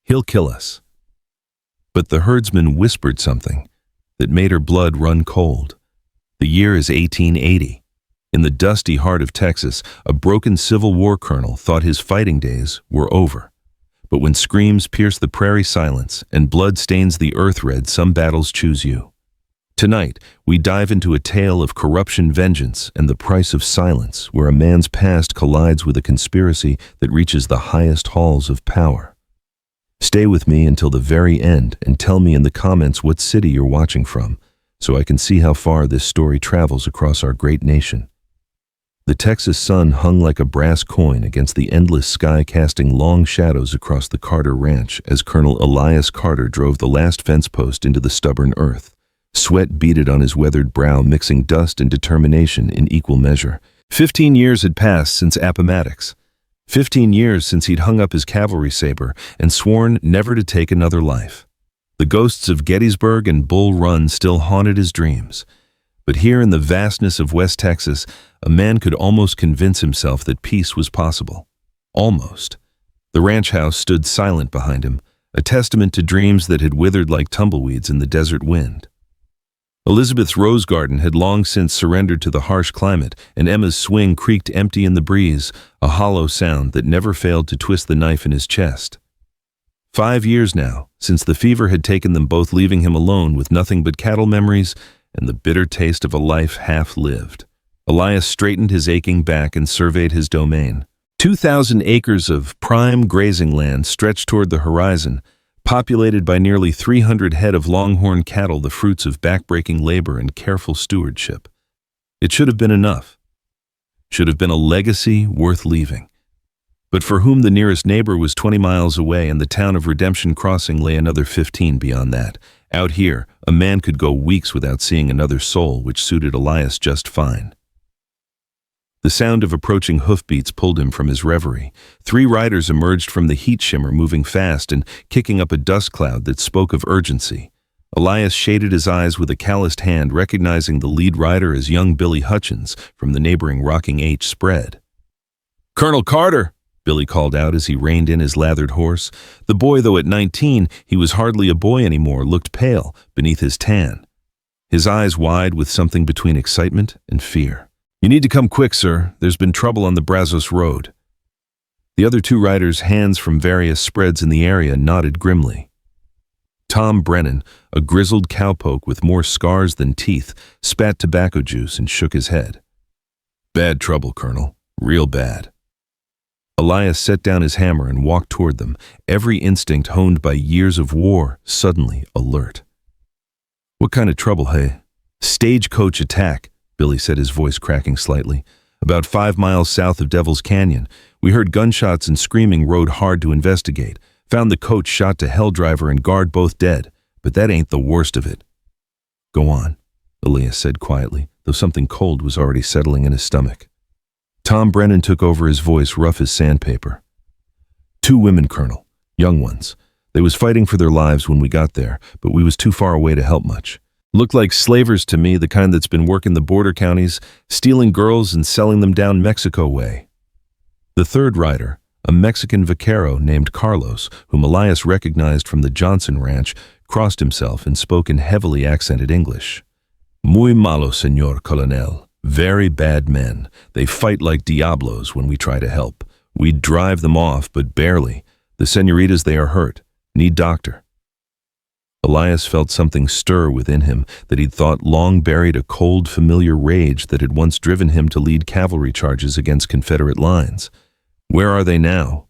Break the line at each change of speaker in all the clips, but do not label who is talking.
He'll kill us." But the herdsman whispered something that made her blood run cold. The year is 1880. In the dusty heart of Texas, a broken Civil War colonel thought his fighting days were over. But when screams pierce the prairie silence and blood stains the earth red, some battles choose you. Tonight, we dive into a tale of corruption, vengeance, and the price of silence, where a man's past collides with a conspiracy that reaches the highest halls of power. Stay with me until the very end and tell me in the comments what city you're watching from, so I can see how far this story travels across our great nation. The Texas sun hung like a brass coin against the endless sky, casting long shadows across the Carter Ranch as Colonel Elias Carter drove the last fence post into the stubborn earth. Sweat beaded on his weathered brow, mixing dust and determination in equal measure. 15 years had passed since Appomattox. 15 years since he'd hung up his cavalry saber and sworn never to take another life. The ghosts of Gettysburg and Bull Run still haunted his dreams. But here in the vastness of West Texas, a man could almost convince himself that peace was possible. Almost. The ranch house stood silent behind him, a testament to dreams that had withered like tumbleweeds in the desert wind. Elizabeth's rose garden had long since surrendered to the harsh climate, and Emma's swing creaked empty in the breeze, a hollow sound that never failed to twist the knife in his chest. 5 years now, since the fever had taken them both, leaving him alone with nothing but cattle memories and the bitter taste of a life half-lived. Elias straightened his aching back and surveyed his domain. 2,000 acres of prime grazing land stretched toward the horizon, populated by nearly 300 head of longhorn cattle, the fruits of backbreaking labor and careful stewardship. It should have been enough. Should have been a legacy worth leaving. But for whom the nearest neighbor was 20 miles away and the town of Redemption Crossing lay another 15 beyond that. Out here, a man could go weeks without seeing another soul, which suited Elias just fine. The sound of approaching hoofbeats pulled him from his reverie. 3 riders emerged from the heat shimmer, moving fast and kicking up a dust cloud that spoke of urgency. Elias shaded his eyes with a calloused hand, recognizing the lead rider as young Billy Hutchins from the neighboring Rocking H spread. "Colonel Carter!" Billy called out as he reined in his lathered horse. The boy, though at 19, he was hardly a boy anymore, looked pale beneath his tan, his eyes wide with something between excitement and fear. "You need to come quick, sir. There's been trouble on the Brazos Road." The other 2 riders, hands from various spreads in the area, nodded grimly. Tom Brennan, a grizzled cowpoke with more scars than teeth, spat tobacco juice and shook his head. "Bad trouble, Colonel. Real bad." Elias set down his hammer and walked toward them, every instinct honed by years of war suddenly alert. "What kind of trouble, hey?" "Stagecoach attack," Billy said, his voice cracking slightly. "About 5 miles south of Devil's Canyon. We heard gunshots and screaming, rode hard to investigate. Found the coach shot to hell driver and guard both dead, but that ain't the worst of it." "Go on," Elias said quietly, though something cold was already settling in his stomach. Tom Brennan took over, his voice rough as sandpaper. 2 women, Colonel. Young ones. They was fighting for their lives when we got there, but we was too far away to help much. Looked like slavers to me, the kind that's been working the border counties, stealing girls and selling them down Mexico way." The 3rd rider, a Mexican vaquero named Carlos, whom Elias recognized from the Johnson Ranch, crossed himself and spoke in heavily accented English. "Muy malo, Señor Colonel. Very bad men. They fight like diablos when we try to help. We drive them off, but barely. The señoritas, they are hurt. Need doctor." Elias felt something stir within him that he'd thought long buried, a cold, familiar rage that had once driven him to lead cavalry charges against Confederate lines. "Where are they now?"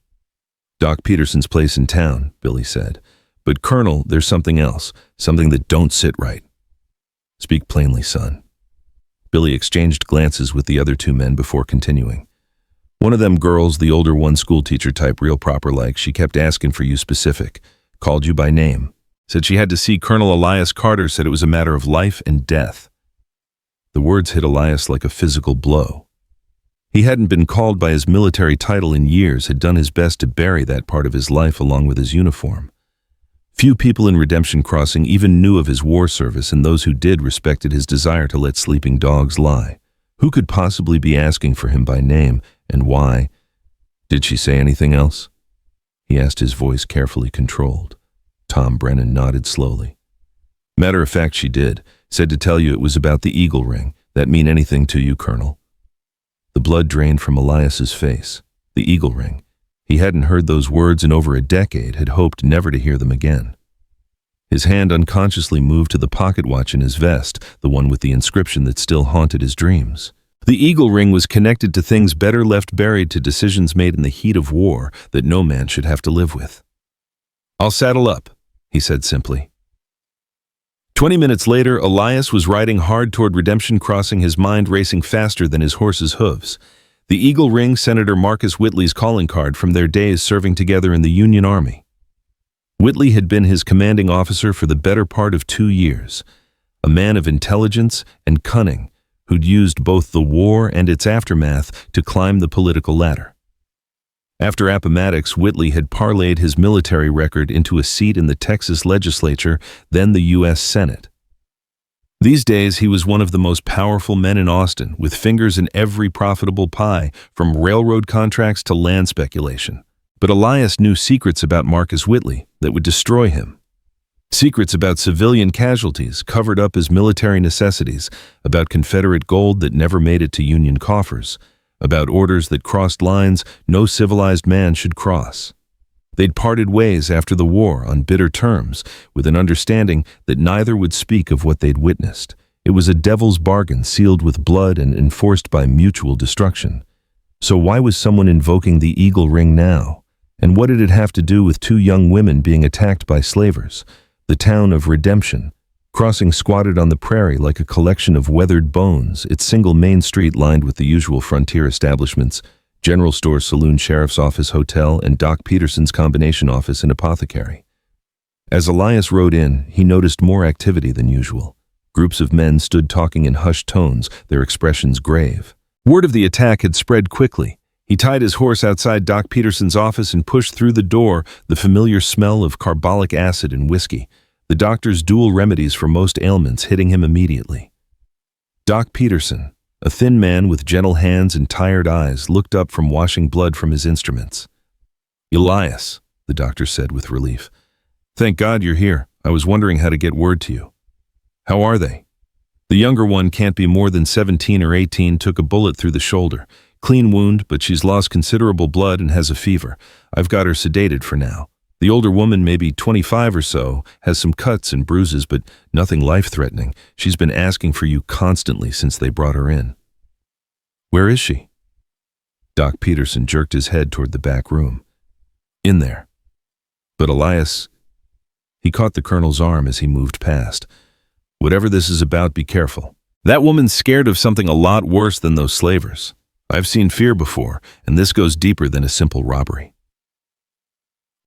"Doc Peterson's place in town," Billy said. "But Colonel, there's something else, something that don't sit right." "Speak plainly, son." Billy exchanged glances with the other 2 men before continuing. "One of them girls, the older one, schoolteacher type, real proper like, she kept asking for you specific. Called you by name. Said she had to see Colonel Elias Carter, said it was a matter of life and death." The words hit Elias like a physical blow. He hadn't been called by his military title in years, had done his best to bury that part of his life along with his uniform. Few people in Redemption Crossing even knew of his war service, and those who did respected his desire to let sleeping dogs lie. Who could possibly be asking for him by name, and why? Did she say anything else? he asked, his voice carefully controlled. Tom Brennan nodded slowly. Matter of fact, she did. Said to tell you it was about the eagle ring. That mean anything to you, Colonel? The blood drained from Elias's face. The eagle ring. He hadn't heard those words in over a decade, had hoped never to hear them again. His hand unconsciously moved to the pocket watch in his vest, the one with the inscription that still haunted his dreams. The eagle ring was connected to things better left buried, to decisions made in the heat of war that no man should have to live with. I'll saddle up, he said simply. 20 minutes later, Elias was riding hard toward Redemption Crossing, his mind racing faster than his horse's hooves. The eagle ring, Senator Marcus Whitley's calling card from their days serving together in the Union Army. Whitley had been his commanding officer for the better part of 2 years, a man of intelligence and cunning who'd used both the war and its aftermath to climb the political ladder. After Appomattox, Whitley had parlayed his military record into a seat in the Texas legislature, then the U.S. Senate. These days, he was one of the most powerful men in Austin, with fingers in every profitable pie, from railroad contracts to land speculation. But Elias knew secrets about Marcus Whitley that would destroy him. Secrets about civilian casualties covered up as military necessities, about Confederate gold that never made it to Union coffers, about orders that crossed lines no civilized man should cross. They'd parted ways after the war on bitter terms, with an understanding that neither would speak of what they'd witnessed. It was a devil's bargain sealed with blood and enforced by mutual destruction. So why was someone invoking the eagle ring now? And what did it have to do with 2 young women being attacked by slavers? The town of Redemption, Crossing squatted on the prairie like a collection of weathered bones, its single main street lined with the usual frontier establishments, general store, saloon, sheriff's office, hotel, and Doc Peterson's combination office and apothecary. As Elias rode in, he noticed more activity than usual. Groups of men stood talking in hushed tones, their expressions grave. Word of the attack had spread quickly. He tied his horse outside Doc Peterson's office and pushed through the door, the familiar smell of carbolic acid and whiskey, the doctor's dual remedies for most ailments hitting him immediately. Doc Peterson, a thin man with gentle hands and tired eyes, looked up from washing blood from his instruments. "Elias," the doctor said with relief. "Thank God you're here. I was wondering how to get word to you. How are they?" "The younger one can't be more than 17 or 18, took a bullet through the shoulder. Clean wound, but she's lost considerable blood and has a fever. I've got her sedated for now. The older woman, maybe 25 or so, has some cuts and bruises, but nothing life-threatening. She's been asking for you constantly since they brought her in." "Where is she?" Doc Peterson jerked his head toward the back room. "In there." "But Elias..." He caught the colonel's arm as he moved past. "Whatever this is about, be careful. That woman's scared of something a lot worse than those slavers. I've seen fear before, and this goes deeper than a simple robbery."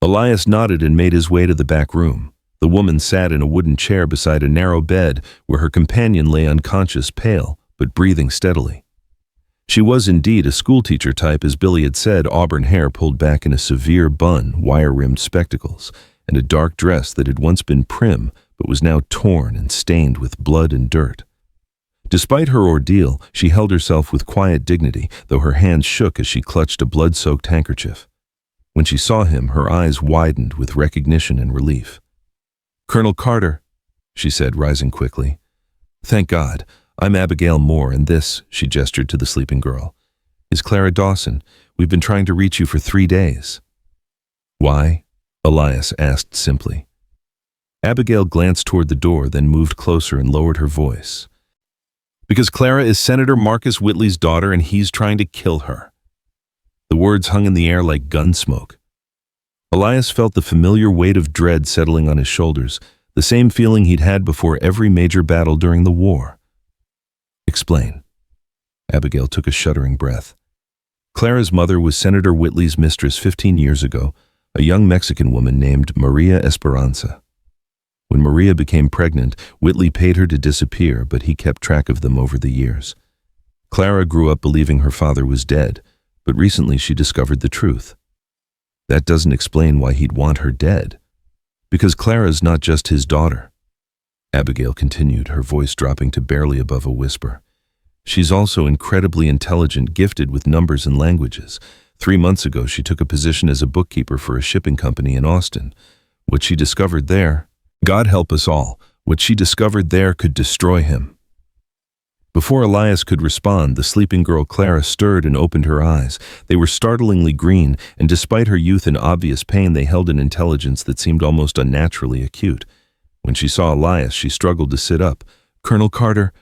Elias nodded and made his way to the back room. The woman sat in a wooden chair beside a narrow bed where her companion lay unconscious, pale, but breathing steadily. She was indeed a schoolteacher type, as Billy had said, auburn hair pulled back in a severe bun, wire-rimmed spectacles, and a dark dress that had once been prim but was now torn and stained with blood and dirt. Despite her ordeal, she held herself with quiet dignity, though her hands shook as she clutched a blood-soaked handkerchief. When she saw him, her eyes widened with recognition and relief. "Colonel Carter," she said, rising quickly. "Thank God. I'm Abigail Moore, and this," she gestured to the sleeping girl, "is Clara Dawson. We've been trying to reach you for 3 days." "Why?" Elias asked simply. Abigail glanced toward the door, then moved closer and lowered her voice. "Because Clara is Senator Marcus Whitley's daughter, and he's trying to kill her." The words hung in the air like gun smoke. Elias felt the familiar weight of dread settling on his shoulders, the same feeling he'd had before every major battle during the war. "Explain." Abigail took a shuddering breath. Clara's mother was Senator Whitley's mistress 15 years ago, a young Mexican woman named Maria Esperanza. When Maria became pregnant, Whitley paid her to disappear, but he kept track of them over the years. Clara grew up believing her father was dead, but recently she discovered the truth. That doesn't explain why he'd want her dead. Because Clara's not just his daughter. Abigail continued, her voice dropping to barely above a whisper. She's also incredibly intelligent, gifted with numbers and languages. 3 months ago, she took a position as a bookkeeper for a shipping company in Austin. What she discovered there, God help us all, what she discovered there could destroy him. Before Elias could respond, the sleeping girl Clara stirred and opened her eyes. They were startlingly green, and despite her youth and obvious pain, they held an intelligence that seemed almost unnaturally acute. When she saw Elias, she struggled to sit up. "Colonel Carter,"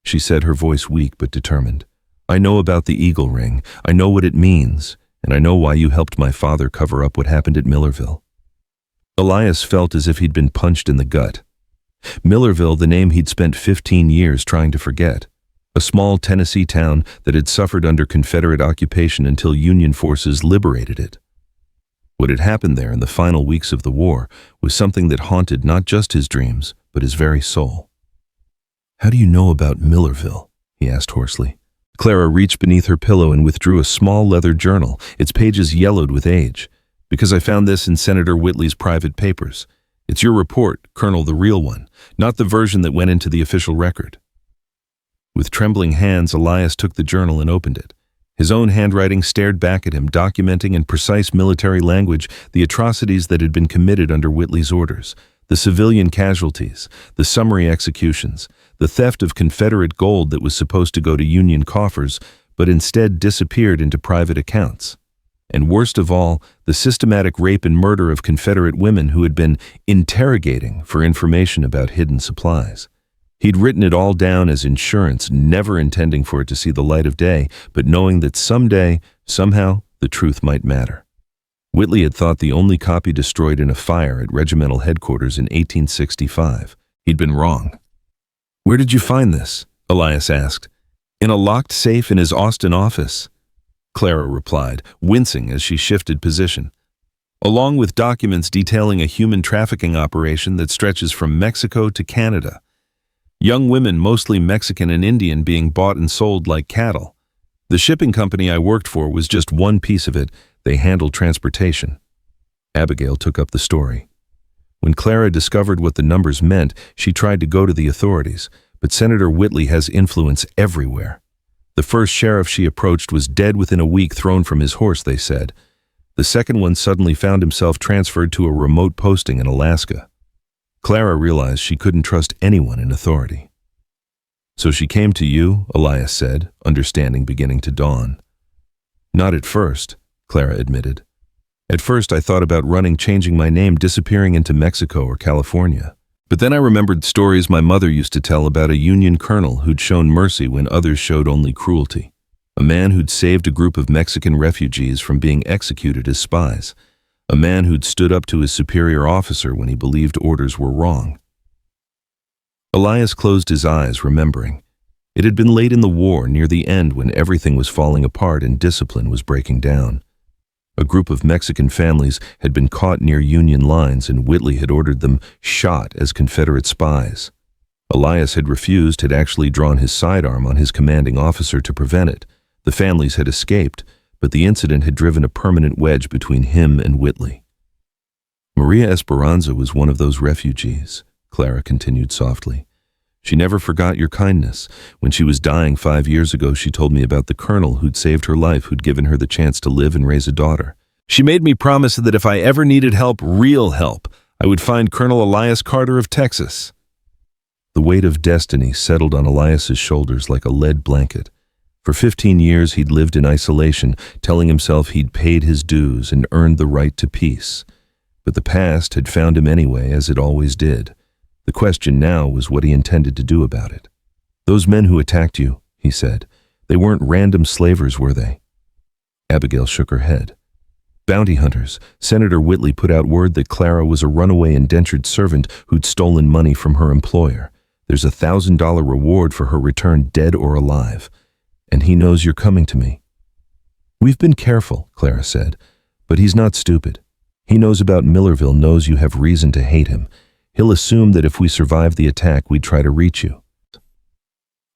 she said, her voice weak but determined. "I know about the Eagle Ring. I know what it means, and I know why you helped my father cover up what happened at Millerville." Elias felt as if he'd been punched in the gut. Millerville, the name he'd spent 15 years trying to forget. A small Tennessee town that had suffered under Confederate occupation until Union forces liberated it. What had happened there in the final weeks of the war was something that haunted not just his dreams, but his very soul. "How do you know about Millerville?" he asked hoarsely. Clara reached beneath her pillow and withdrew a small leather journal, its pages yellowed with age. "Because I found this in Senator Whitley's private papers. It's your report, Colonel, the real one, not the version that went into the official record." With trembling hands, Elias took the journal and opened it. His own handwriting stared back at him, documenting in precise military language the atrocities that had been committed under Whitley's orders, the civilian casualties, the summary executions, the theft of Confederate gold that was supposed to go to Union coffers, but instead disappeared into private accounts. And worst of all, the systematic rape and murder of Confederate women who had been interrogating for information about hidden supplies. He'd written it all down as insurance, never intending for it to see the light of day, but knowing that someday, somehow, the truth might matter. Whitley had thought the only copy destroyed in a fire at regimental headquarters in 1865. He'd been wrong. "Where did you find this?" Elias asked. "In a locked safe in his Austin office," Clara replied, wincing as she shifted position. "Along with documents detailing a human trafficking operation that stretches from Mexico to Canada. Young women, mostly Mexican and Indian, being bought and sold like cattle. The shipping company I worked for was just one piece of it. They handled transportation." Abigail took up the story. When Clara discovered what the numbers meant, she tried to go to the authorities, but Senator Whitley has influence everywhere. The first sheriff she approached was dead within a week, thrown from his horse, they said. The second one suddenly found himself transferred to a remote posting in Alaska. Clara realized she couldn't trust anyone in authority. "So she came to you," Elias said, understanding beginning to dawn. "Not at first," Clara admitted. "At first I thought about running, changing my name, disappearing into Mexico or California. But then I remembered stories my mother used to tell about a Union colonel who'd shown mercy when others showed only cruelty. A man who'd saved a group of Mexican refugees from being executed as spies. A man who'd stood up to his superior officer when he believed orders were wrong." Elias closed his eyes, remembering. It had been late in the war, near the end, when everything was falling apart and discipline was breaking down. A group of Mexican families had been caught near Union lines, and Whitley had ordered them shot as Confederate spies. Elias had refused, had actually drawn his sidearm on his commanding officer to prevent it. The families had escaped, but the incident had driven a permanent wedge between him and Whitley. "Maria Esperanza was one of those refugees," Clara continued softly. "She never forgot your kindness. When she was dying 5 years ago, she told me about the colonel who'd saved her life, who'd given her the chance to live and raise a daughter. She made me promise that if I ever needed help, real help, I would find Colonel Elias Carter of Texas." The weight of destiny settled on Elias's shoulders like a lead blanket. For 15 years he'd lived in isolation, telling himself he'd paid his dues and earned the right to peace. But the past had found him anyway, as it always did. The question now was what he intended to do about it. "Those men who attacked you," he said, "they weren't random slavers, were they?" Abigail shook her head. "Bounty hunters. Senator Whitley put out word that Clara was a runaway indentured servant who'd stolen money from her employer. There's a $1,000 reward for her return, dead or alive. And he knows you're coming to me." "We've been careful," Clara said, "but he's not stupid. He knows about Millerville, knows you have reason to hate him. He'll assume that if we survive the attack, we'd try to reach you."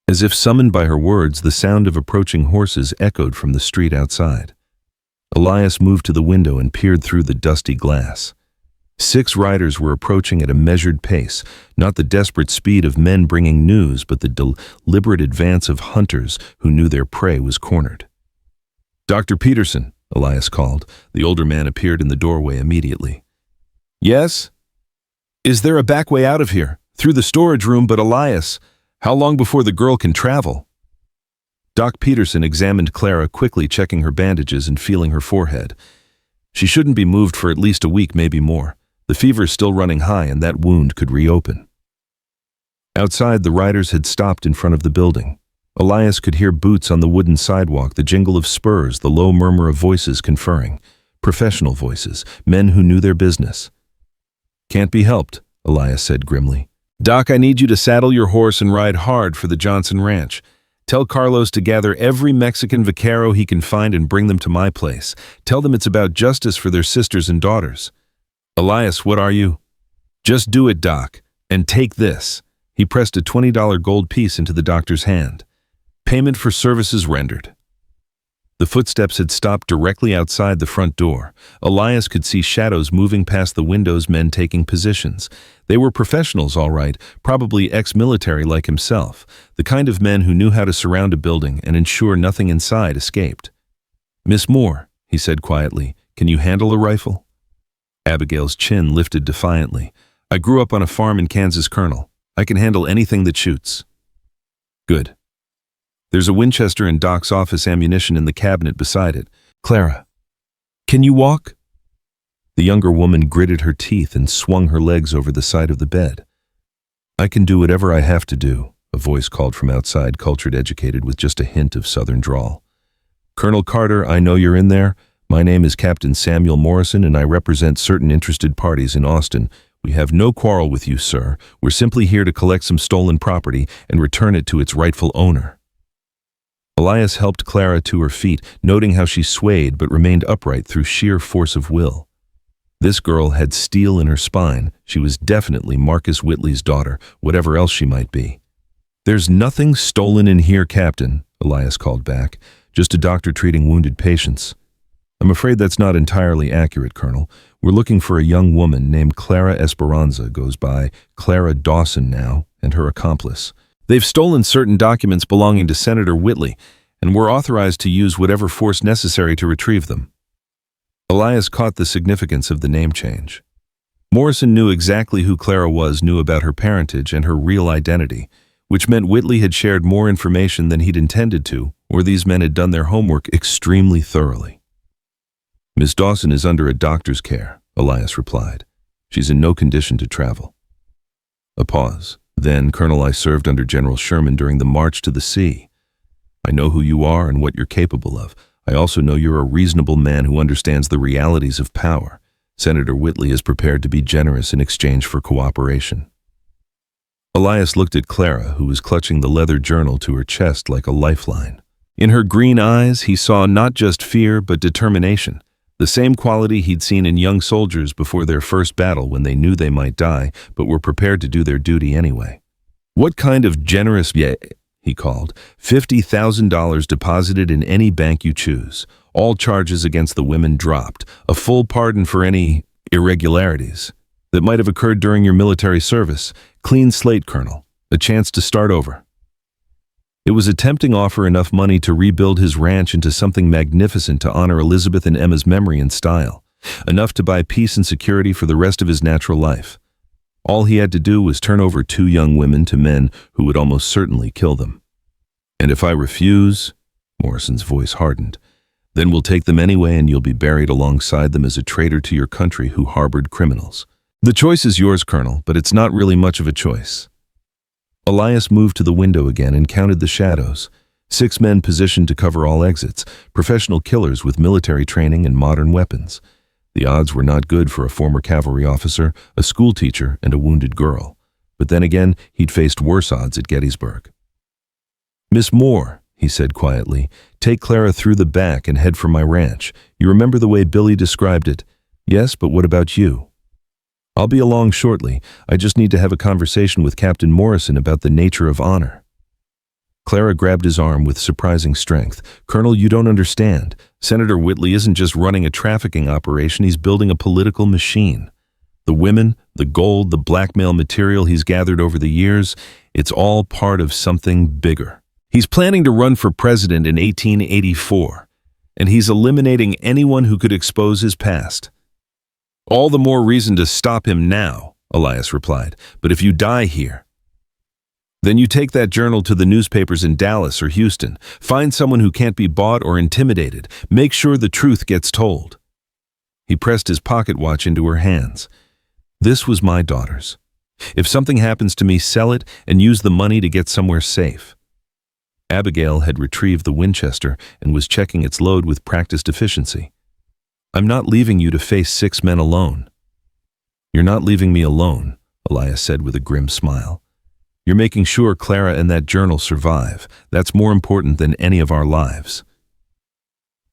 As if summoned by her words, the sound of approaching horses echoed from the street outside. Elias moved to the window and peered through the dusty glass. 6 riders were approaching at a measured pace, not the desperate speed of men bringing news, but the deliberate advance of hunters who knew their prey was cornered. "Dr. Peterson," Elias called. The older man appeared in the doorway immediately. Yes? Is there a back way out of here? Through the storage room, but Elias, how long before the girl can travel? Doc Peterson examined Clara, quickly checking her bandages and feeling her forehead. She shouldn't be moved for at least a week, maybe more. The fever's still running high and that wound could reopen. Outside, the riders had stopped in front of the building. Elias could hear boots on the wooden sidewalk, the jingle of spurs, the low murmur of voices conferring. Professional voices, men who knew their business. Can't be helped, Elias said grimly. Doc, I need you to saddle your horse and ride hard for the Johnson Ranch. Tell Carlos to gather every Mexican vaquero he can find and bring them to my place. Tell them it's about justice for their sisters and daughters. Elias, what are you? Just do it, Doc, and take this. He pressed a $20 gold piece into the doctor's hand. Payment for services rendered. The footsteps had stopped directly outside the front door. Elias could see shadows moving past the windows, men taking positions. They were professionals, all right, probably ex-military like himself, the kind of men who knew how to surround a building and ensure nothing inside escaped. Miss Moore, he said quietly, can you handle a rifle? Abigail's chin lifted defiantly. I grew up on a farm in Kansas, Colonel. I can handle anything that shoots. Good. There's a Winchester and Doc's office ammunition in the cabinet beside it. Clara, can you walk? The younger woman gritted her teeth and swung her legs over the side of the bed. I can do whatever I have to do, a voice called from outside, cultured, educated, with just a hint of southern drawl. Colonel Carter, I know you're in there. My name is Captain Samuel Morrison, and I represent certain interested parties in Austin. We have no quarrel with you, sir. We're simply here to collect some stolen property and return it to its rightful owner. Elias helped Clara to her feet, noting how she swayed but remained upright through sheer force of will. This girl had steel in her spine. She was definitely Marcus Whitley's daughter, whatever else she might be. There's nothing stolen in here, Captain, Elias called back. Just a doctor treating wounded patients. I'm afraid that's not entirely accurate, Colonel. We're looking for a young woman named Clara Esperanza, goes by Clara Dawson now, and her accomplice. They've stolen certain documents belonging to Senator Whitley, and we're authorized to use whatever force necessary to retrieve them. Elias caught the significance of the name change. Morrison knew exactly who Clara was, knew about her parentage and her real identity, which meant Whitley had shared more information than he'd intended to, or these men had done their homework extremely thoroughly. Miss Dawson is under a doctor's care, Elias replied. She's in no condition to travel. A pause. Then, Colonel, I served under General Sherman during the March to the Sea. I know who you are and what you're capable of. I also know you're a reasonable man who understands the realities of power. Senator Whitley is prepared to be generous in exchange for cooperation. Elias looked at Clara, who was clutching the leather journal to her chest like a lifeline. In her green eyes, he saw not just fear but determination, the same quality he'd seen in young soldiers before their first battle when they knew they might die but were prepared to do their duty anyway. What kind of generous, he called. $50,000 deposited in any bank you choose. All charges against the women dropped. A full pardon for any irregularities that might have occurred during your military service. Clean slate, Colonel. A chance to start over. It was a tempting offer, enough money to rebuild his ranch into something magnificent to honor Elizabeth and Emma's memory and style. Enough to buy peace and security for the rest of his natural life. All he had to do was turn over 2 young women to men who would almost certainly kill them. And if I refuse, Morrison's voice hardened, then we'll take them anyway and you'll be buried alongside them as a traitor to your country who harbored criminals. The choice is yours, Colonel, but it's not really much of a choice. Elias moved to the window again and counted the shadows. 6 men positioned to cover all exits, professional killers with military training and modern weapons. The odds were not good for a former cavalry officer, a schoolteacher, and a wounded girl. But then again, he'd faced worse odds at Gettysburg. Miss Moore, he said quietly, take Clara through the back and head for my ranch. You remember the way Billy described it? Yes, but what about you? I'll be along shortly. I just need to have a conversation with Captain Morrison about the nature of honor. Clara grabbed his arm with surprising strength. Colonel, you don't understand. Senator Whitley isn't just running a trafficking operation, he's building a political machine. The women, the gold, the blackmail material he's gathered over the years, it's all part of something bigger. He's planning to run for president in 1884. and he's eliminating anyone who could expose his past. All the more reason to stop him now, Elias replied. But if you die here, then you take that journal to the newspapers in Dallas or Houston. Find someone who can't be bought or intimidated. Make sure the truth gets told. He pressed his pocket watch into her hands. This was my daughter's. If something happens to me, sell it and use the money to get somewhere safe. Abigail had retrieved the Winchester and was checking its load with practiced efficiency. I'm not leaving you to face 6 men alone. You're not leaving me alone, Elias said with a grim smile. You're making sure Clara and that journal survive. That's more important than any of our lives.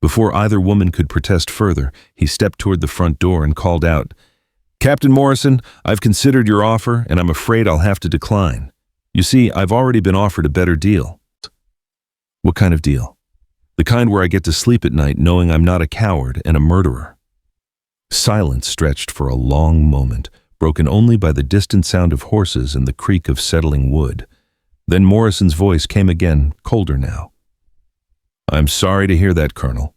Before either woman could protest further, he stepped toward the front door and called out, Captain Morrison, I've considered your offer, and I'm afraid I'll have to decline. You see, I've already been offered a better deal. What kind of deal? The kind where I get to sleep at night knowing I'm not a coward and a murderer. Silence stretched for a long moment, broken only by the distant sound of horses and the creak of settling wood. Then Morrison's voice came again, colder now. I'm sorry to hear that, Colonel.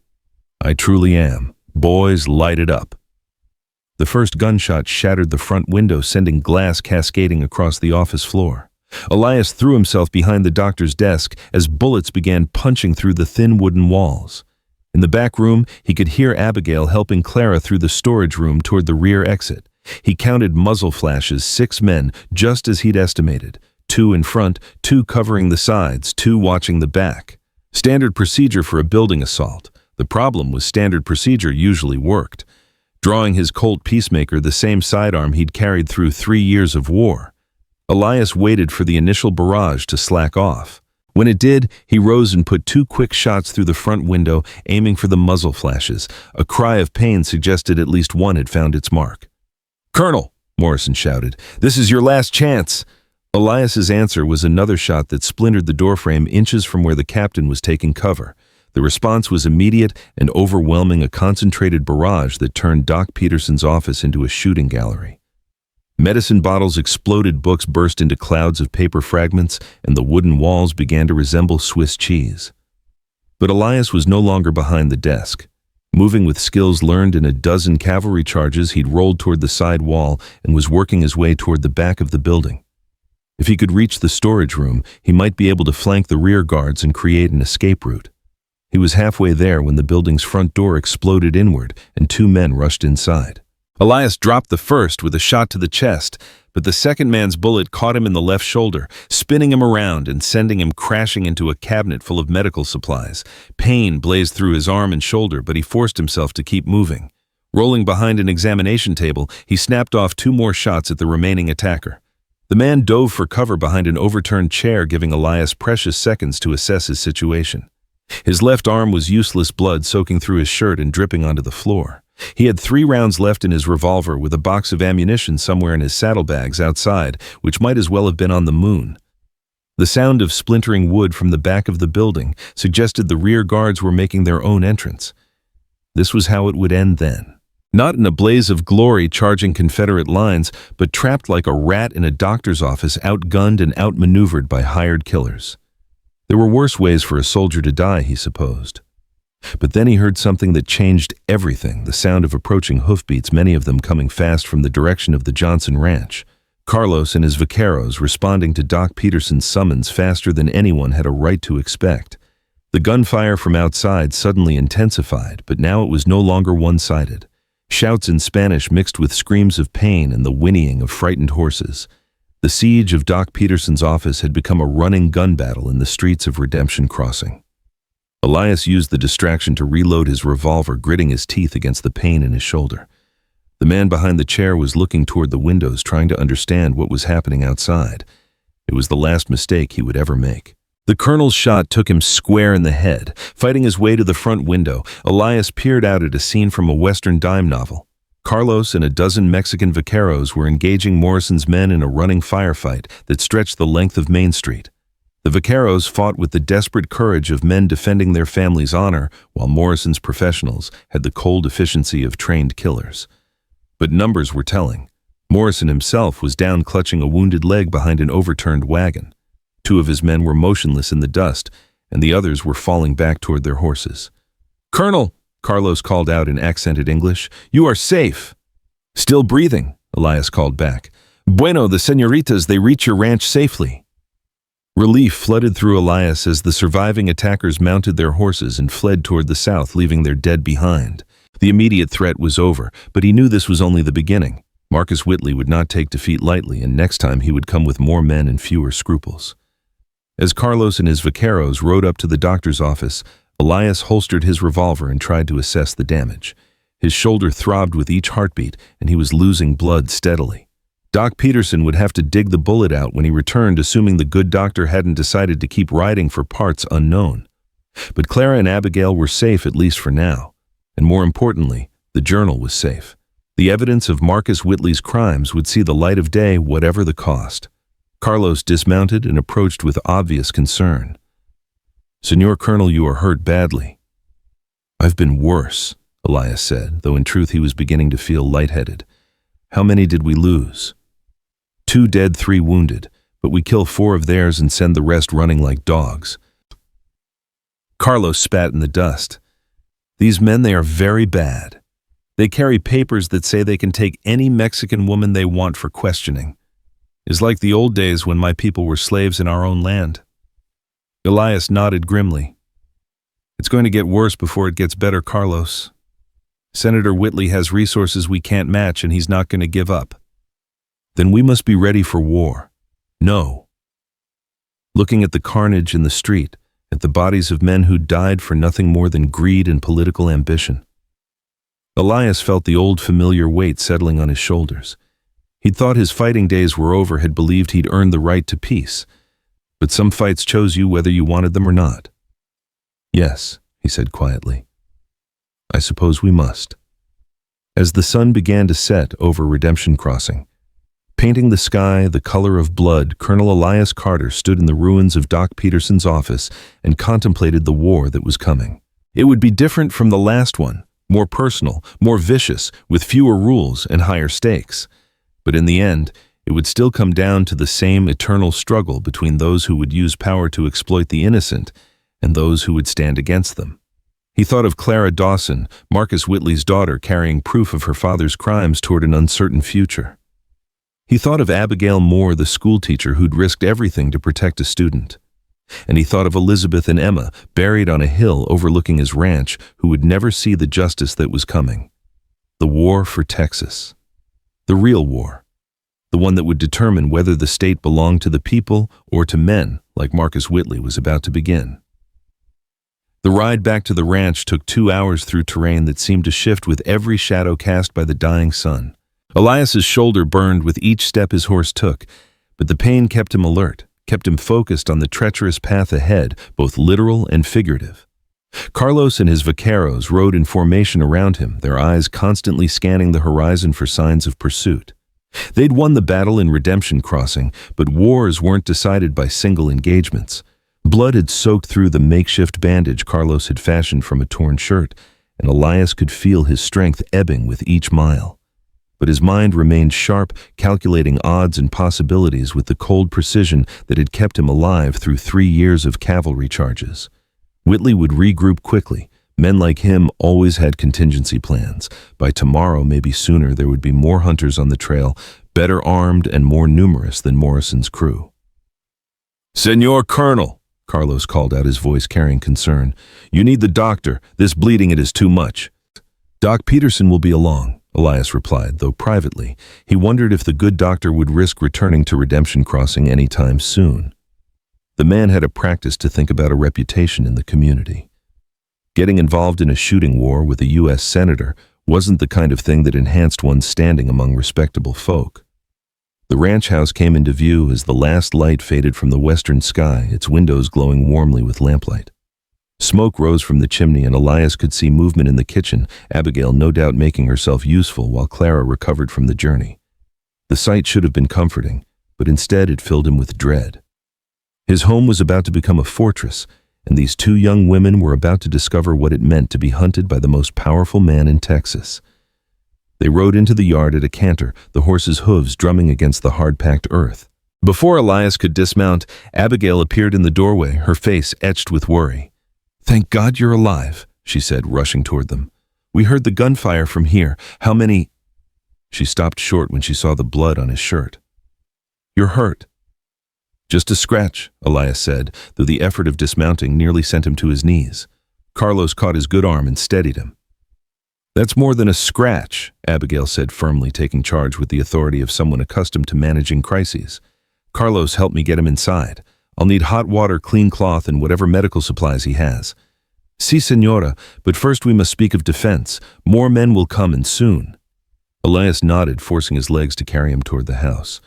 I truly am. Boys, light it up. The first gunshot shattered the front window, sending glass cascading across the office floor. Elias threw himself behind the doctor's desk as bullets began punching through the thin wooden walls. In the back room, he could hear Abigail helping Clara through the storage room toward the rear exit. He counted muzzle flashes, 6 men, just as he'd estimated. 2 in front, 2 covering the sides, 2 watching the back. Standard procedure for a building assault. The problem was standard procedure usually worked. Drawing his Colt Peacemaker, the same sidearm he'd carried through 3 years of war. Elias waited for the initial barrage to slack off. When it did, he rose and put 2 quick shots through the front window, aiming for the muzzle flashes. A cry of pain suggested at least one had found its mark. Colonel, Morrison shouted, this is your last chance. Elias's answer was another shot that splintered the doorframe inches from where the captain was taking cover. The response was immediate and overwhelming, a concentrated barrage that turned Doc Peterson's office into a shooting gallery. Medicine bottles exploded, books burst into clouds of paper fragments, and the wooden walls began to resemble Swiss cheese. But Elias was no longer behind the desk. Moving with skills learned in a dozen cavalry charges, he'd rolled toward the side wall and was working his way toward the back of the building. If he could reach the storage room, he might be able to flank the rear guards and create an escape route. He was halfway there when the building's front door exploded inward and 2 men rushed inside. Elias dropped the first with a shot to the chest, but the second man's bullet caught him in the left shoulder, spinning him around and sending him crashing into a cabinet full of medical supplies. Pain blazed through his arm and shoulder, but he forced himself to keep moving. Rolling behind an examination table, he snapped off 2 more shots at the remaining attacker. The man dove for cover behind an overturned chair, giving Elias precious seconds to assess his situation. His left arm was useless, blood soaking through his shirt and dripping onto the floor. He had 3 rounds left in his revolver, with a box of ammunition somewhere in his saddlebags outside, which might as well have been on the moon. The sound of splintering wood from the back of the building suggested the rear guards were making their own entrance. This was how it would end then. Not in a blaze of glory charging Confederate lines, but trapped like a rat in a doctor's office, outgunned and outmaneuvered by hired killers. There were worse ways for a soldier to die, he supposed. But then he heard something that changed everything, the sound of approaching hoofbeats, many of them coming fast from the direction of the Johnson Ranch. Carlos and his vaqueros responding to Doc Peterson's summons faster than anyone had a right to expect. The gunfire from outside suddenly intensified, but now it was no longer one-sided. Shouts in Spanish mixed with screams of pain and the whinnying of frightened horses. The siege of Doc Peterson's office had become a running gun battle in the streets of Redemption Crossing. Elias used the distraction to reload his revolver, gritting his teeth against the pain in his shoulder. The man behind the chair was looking toward the windows, trying to understand what was happening outside. It was the last mistake he would ever make. The colonel's shot took him square in the head. Fighting his way to the front window, Elias peered out at a scene from a Western dime novel. Carlos and a dozen Mexican vaqueros were engaging Morrison's men in a running firefight that stretched the length of Main Street. The vaqueros fought with the desperate courage of men defending their family's honor, while Morrison's professionals had the cold efficiency of trained killers. But numbers were telling. Morrison himself was down, clutching a wounded leg behind an overturned wagon. 2 of his men were motionless in the dust, and the others were falling back toward their horses. "Colonel," Carlos called out in accented English, "you are safe." "Still breathing," Elias called back. "Bueno, the señoritas, they reach your ranch safely." Relief flooded through Elias as the surviving attackers mounted their horses and fled toward the south, leaving their dead behind. The immediate threat was over, but he knew this was only the beginning. Marcus Whitley would not take defeat lightly, and next time he would come with more men and fewer scruples. As Carlos and his vaqueros rode up to the doctor's office, Elias holstered his revolver and tried to assess the damage. His shoulder throbbed with each heartbeat, and he was losing blood steadily. Doc Peterson would have to dig the bullet out when he returned, assuming the good doctor hadn't decided to keep riding for parts unknown. But Clara and Abigail were safe, at least for now. And more importantly, the journal was safe. The evidence of Marcus Whitley's crimes would see the light of day, whatever the cost. Carlos dismounted and approached with obvious concern. "Senor Colonel, you are hurt badly." "I've been worse," Elias said, though in truth he was beginning to feel lightheaded. "How many did we lose?" "2 dead, 3 wounded, but we kill 4 of theirs and send the rest running like dogs." Carlos spat in the dust. "These men, they are very bad. They carry papers that say they can take any Mexican woman they want for questioning. It's like the old days when my people were slaves in our own land." Elias nodded grimly. "It's going to get worse before it gets better, Carlos. Senator Whitley has resources we can't match, and he's not going to give up." "Then we must be ready for war." "No." Looking at the carnage in the street, at the bodies of men who died for nothing more than greed and political ambition, Elias felt the old familiar weight settling on his shoulders. He'd thought his fighting days were over, had believed he'd earned the right to peace. But some fights chose you whether you wanted them or not. "Yes," he said quietly. "I suppose we must." As the sun began to set over Redemption Crossing, painting the sky the color of blood, Colonel Elias Carter stood in the ruins of Doc Peterson's office and contemplated the war that was coming. It would be different from the last one, more personal, more vicious, with fewer rules and higher stakes. But in the end, it would still come down to the same eternal struggle between those who would use power to exploit the innocent and those who would stand against them. He thought of Clara Dawson, Marcus Whitley's daughter, carrying proof of her father's crimes toward an uncertain future. He thought of Abigail Moore, the schoolteacher who'd risked everything to protect a student. And he thought of Elizabeth and Emma, buried on a hill overlooking his ranch, who would never see the justice that was coming. The war for Texas. The real war. The one that would determine whether the state belonged to the people or to men, like Marcus Whitley, was about to begin. The ride back to the ranch took 2 hours through terrain that seemed to shift with every shadow cast by the dying sun. Elias's shoulder burned with each step his horse took, but the pain kept him alert, kept him focused on the treacherous path ahead, both literal and figurative. Carlos and his vaqueros rode in formation around him, their eyes constantly scanning the horizon for signs of pursuit. They'd won the battle in Redemption Crossing, but wars weren't decided by single engagements. Blood had soaked through the makeshift bandage Carlos had fashioned from a torn shirt, and Elias could feel his strength ebbing with each mile. But his mind remained sharp, calculating odds and possibilities with the cold precision that had kept him alive through 3 years of cavalry charges. Whitley would regroup quickly. Men like him always had contingency plans. By tomorrow, maybe sooner, there would be more hunters on the trail, better armed and more numerous than Morrison's crew. "Senor Colonel," Carlos called out, his voice carrying concern. "You need the doctor. This bleeding, it is too much." "Doc Peterson will be along," Elias replied, though privately, he wondered if the good doctor would risk returning to Redemption Crossing any time soon. The man had a practice to think about a reputation in the community. Getting involved in a shooting war with a U.S. senator wasn't the kind of thing that enhanced one's standing among respectable folk. The ranch house came into view as the last light faded from the western sky, its windows glowing warmly with lamplight. Smoke rose from the chimney, and Elias could see movement in the kitchen, Abigail no doubt making herself useful while Clara recovered from the journey. The sight should have been comforting, but instead it filled him with dread. His home was about to become a fortress, and these 2 young women were about to discover what it meant to be hunted by the most powerful man in Texas. They rode into the yard at a canter, the horses' hooves drumming against the hard-packed earth. Before Elias could dismount, Abigail appeared in the doorway, her face etched with worry. "Thank God you're alive," she said, rushing toward them. "We heard the gunfire from here. How many—" She stopped short when she saw the blood on his shirt. "You're hurt." "Just a scratch," Elias said, though the effort of dismounting nearly sent him to his knees. Carlos caught his good arm and steadied him. "That's more than a scratch," Abigail said firmly, taking charge with the authority of someone accustomed to managing crises. "Carlos, help me get him inside. I'll need hot water, clean cloth, and whatever medical supplies he has." "Si, senora, but first we must speak of defense. More men will come, and soon." Elias nodded, forcing his legs to carry him toward the house.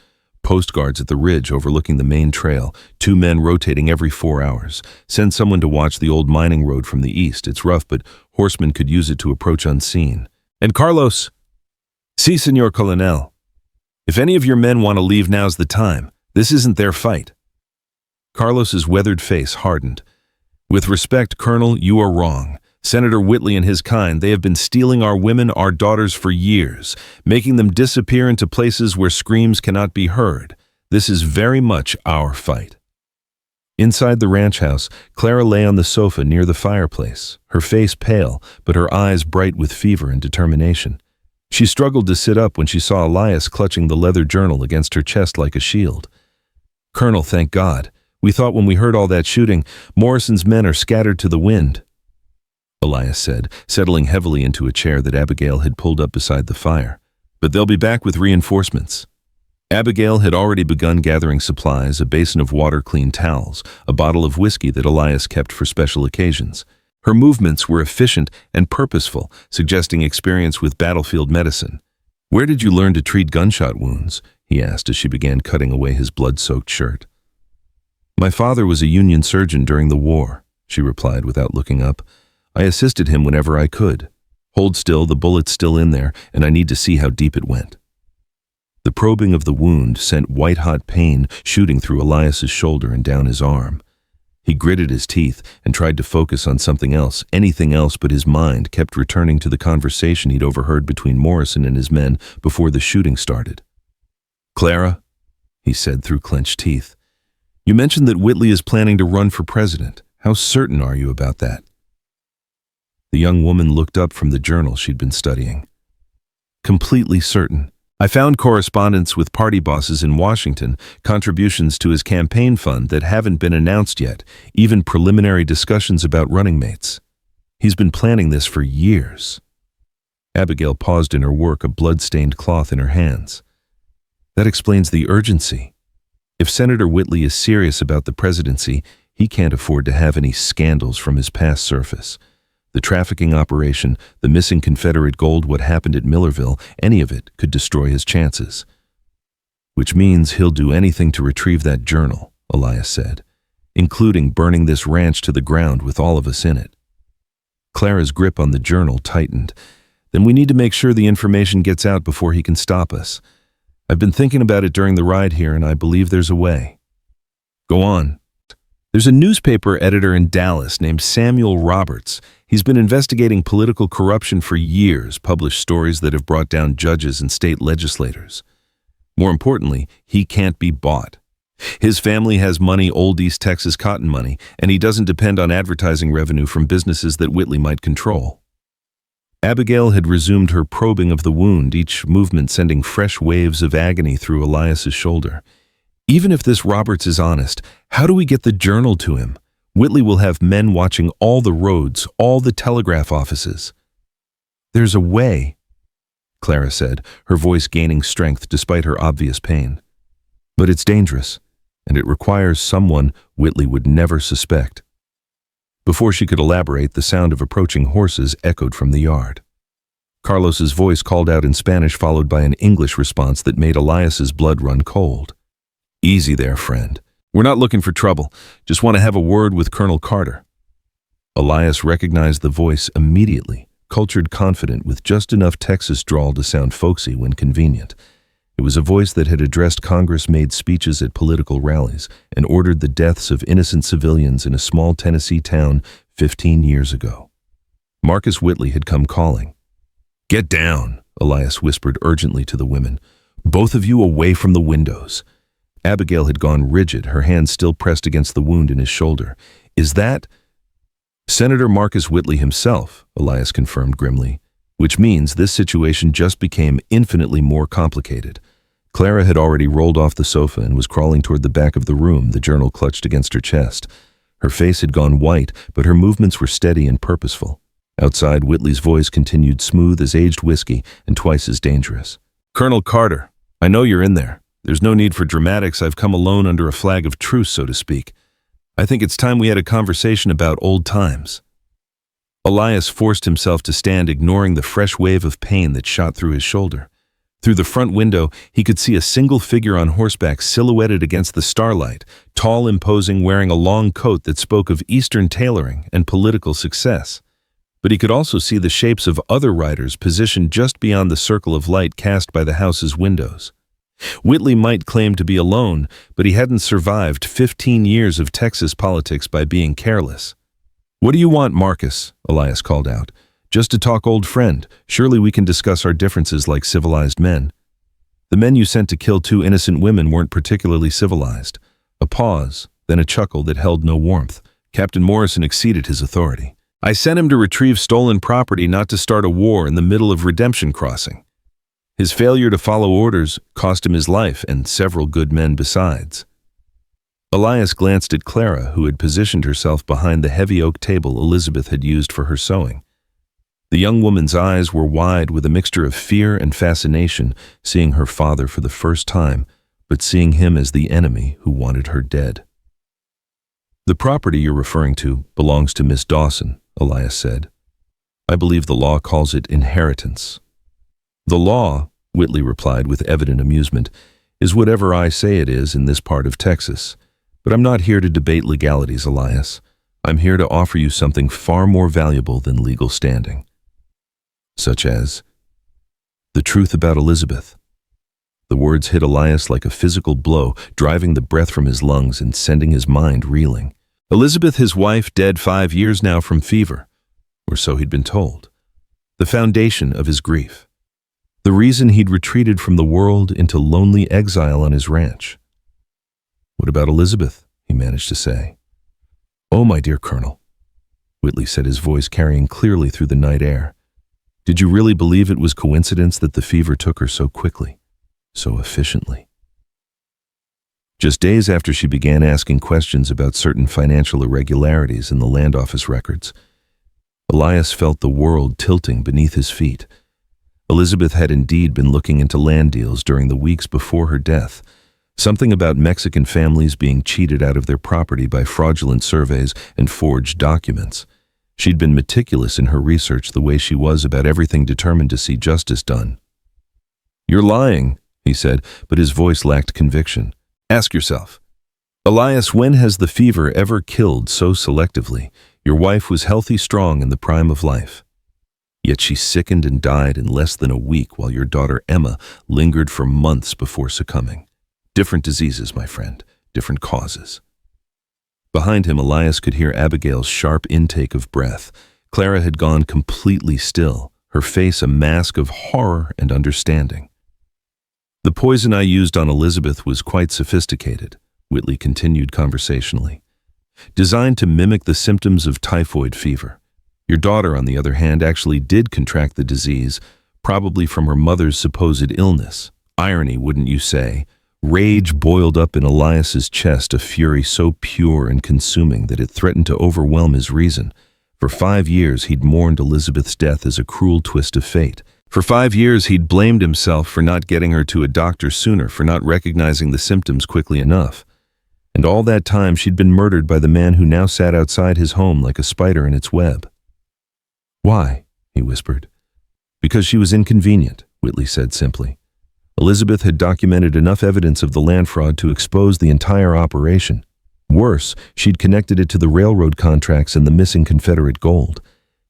Post guards at the ridge overlooking the main trail, 2 men rotating every 4 hours. Send someone to watch the old mining road from the east. It's rough, but horsemen could use it to approach unseen. "And Carlos." "Si, Senor Colonel. If any of your men want to leave, now's the time. This isn't their fight." Carlos's weathered face hardened. "With respect, Colonel, you are wrong. Senator Whitley and his kind, they have been stealing our women, our daughters for years, making them disappear into places where screams cannot be heard. This is very much our fight." Inside the ranch house, Clara lay on the sofa near the fireplace, her face pale, but her eyes bright with fever and determination. She struggled to sit up when she saw Elias clutching the leather journal against her chest like a shield. "Colonel, thank God. We thought when we heard all that shooting, Morrison's men are scattered to the wind," Elias said, settling heavily into a chair that Abigail had pulled up beside the fire. "But they'll be back with reinforcements." Abigail had already begun gathering supplies, a basin of water, clean towels, a bottle of whiskey that Elias kept for special occasions. Her movements were efficient and purposeful, suggesting experience with battlefield medicine. "Where did you learn to treat gunshot wounds?" he asked as she began cutting away his blood-soaked shirt. "My father was a Union surgeon during the war," she replied without looking up. "I assisted him whenever I could. Hold still, the bullet's still in there, and I need to see how deep it went." The probing of the wound sent white-hot pain shooting through Elias's shoulder and down his arm. He gritted his teeth and tried to focus on something else, anything else, but his mind kept returning to the conversation he'd overheard between Morrison and his men before the shooting started. "Clara," he said through clenched teeth, "you mentioned that Whitley is planning to run for president. How certain are you about that?" The young woman looked up from the journal she'd been studying. "Completely certain. I found correspondence with party bosses in Washington, contributions to his campaign fund that haven't been announced yet, even preliminary discussions about running mates. He's been planning this for years." Abigail paused in her work, a blood-stained cloth in her hands. "That explains the urgency. If Senator Whitley is serious about the presidency, he can't afford to have any scandals from his past surface. The trafficking operation, the missing Confederate gold, what happened at Millerville, any of it could destroy his chances." "Which means he'll do anything to retrieve that journal," Elias said, "including burning this ranch to the ground with all of us in it." Clara's grip on the journal tightened. "Then we need to make sure the information gets out before he can stop us. I've been thinking about it during the ride here, and I believe there's a way." "Go on." "There's a newspaper editor in Dallas named Samuel Roberts. He's been investigating political corruption for years, published stories that have brought down judges and state legislators. More importantly, he can't be bought. His family has money, old East Texas cotton money, and he doesn't depend on advertising revenue from businesses that Whitley might control." Abigail had resumed her probing of the wound, each movement sending fresh waves of agony through Elias's shoulder. "Even if this Roberts is honest, how do we get the journal to him? Whitley will have men watching all the roads, all the telegraph offices." "There's a way," Clara said, her voice gaining strength despite her obvious pain. "But it's dangerous, and it requires someone Whitley would never suspect." Before she could elaborate, the sound of approaching horses echoed from the yard. Carlos's voice called out in Spanish, followed by an English response that made Elias's blood run cold. "Easy there, friend. We're not looking for trouble. Just want to have a word with Colonel Carter." Elias recognized the voice immediately, cultured, confident, with just enough Texas drawl to sound folksy when convenient. It was a voice that had addressed Congress, made speeches at political rallies, and ordered the deaths of innocent civilians in a small Tennessee town 15 years ago. Marcus Whitley had come calling. "Get down," Elias whispered urgently to the women. "Both of you away from the windows." Abigail had gone rigid, her hand still pressed against the wound in his shoulder. "Is that—" Senator Marcus Whitley himself, Elias confirmed grimly, which means this situation just became infinitely more complicated. Clara had already rolled off the sofa and was crawling toward the back of the room, the journal clutched against her chest. Her face had gone white, but her movements were steady and purposeful. Outside, Whitley's voice continued smooth as aged whiskey and twice as dangerous. Colonel Carter, I know you're in there. There's no need for dramatics. I've come alone under a flag of truce, so to speak. I think it's time we had a conversation about old times. Elias forced himself to stand, ignoring the fresh wave of pain that shot through his shoulder. Through the front window, he could see a single figure on horseback silhouetted against the starlight, tall, imposing, wearing a long coat that spoke of Eastern tailoring and political success. But he could also see the shapes of other riders positioned just beyond the circle of light cast by the house's windows. Whitley might claim to be alone, but he hadn't survived 15 years of Texas politics by being careless. "What do you want, Marcus?" Elias called out. "Just to talk, old friend. Surely we can discuss our differences like civilized men." "The men you sent to kill 2 innocent women weren't particularly civilized." A pause, then a chuckle that held no warmth. Captain Morrison exceeded his authority. "I sent him to retrieve stolen property, not to start a war in the middle of Redemption Crossing. His failure to follow orders cost him his life and several good men besides." Elias glanced at Clara, who had positioned herself behind the heavy oak table Elizabeth had used for her sewing. The young woman's eyes were wide with a mixture of fear and fascination, seeing her father for the first time, but seeing him as the enemy who wanted her dead. "The property you're referring to belongs to Miss Dawson," Elias said. "I believe the law calls it inheritance." "The law," Whitley replied with evident amusement, "is whatever I say it is in this part of Texas. But I'm not here to debate legalities, Elias. I'm here to offer you something far more valuable than legal standing." "Such as?" "The truth about Elizabeth." The words hit Elias like a physical blow, driving the breath from his lungs and sending his mind reeling. Elizabeth, his wife, dead 5 years now from fever, or so he'd been told. The foundation of his grief. The reason he'd retreated from the world into lonely exile on his ranch. "What about Elizabeth?" he managed to say. "Oh, my dear Colonel," Whitley said, his voice carrying clearly through the night air. "Did you really believe it was coincidence that the fever took her so quickly, so efficiently?" Just days after she began asking questions about certain financial irregularities in the land office records, Elias felt the world tilting beneath his feet. Elizabeth had indeed been looking into land deals during the weeks before her death, something about Mexican families being cheated out of their property by fraudulent surveys and forged documents. She'd been meticulous in her research, the way she was about everything, determined to see justice done. "You're lying," he said, but his voice lacked conviction. "Ask yourself, Elias, when has the fever ever killed so selectively? Your wife was healthy, strong, in the prime of life. Yet she sickened and died in less than a week, while your daughter Emma lingered for months before succumbing. Different diseases, my friend, different causes." Behind him, Elias could hear Abigail's sharp intake of breath. Clara had gone completely still, her face a mask of horror and understanding. "The poison I used on Elizabeth was quite sophisticated," Whitley continued conversationally. "Designed to mimic the symptoms of typhoid fever. Your daughter, on the other hand, actually did contract the disease, probably from her mother's supposed illness. Irony, wouldn't you say?" Rage boiled up in Elias's chest, a fury so pure and consuming that it threatened to overwhelm his reason. For 5 years he'd mourned Elizabeth's death as a cruel twist of fate. For 5 years he'd blamed himself for not getting her to a doctor sooner, for not recognizing the symptoms quickly enough. And all that time she'd been murdered by the man who now sat outside his home like a spider in its web. "Why?" he whispered. "Because she was inconvenient," Whitley said simply. Elizabeth had documented enough evidence of the land fraud to expose the entire operation. Worse, she'd connected it to the railroad contracts and the missing Confederate gold.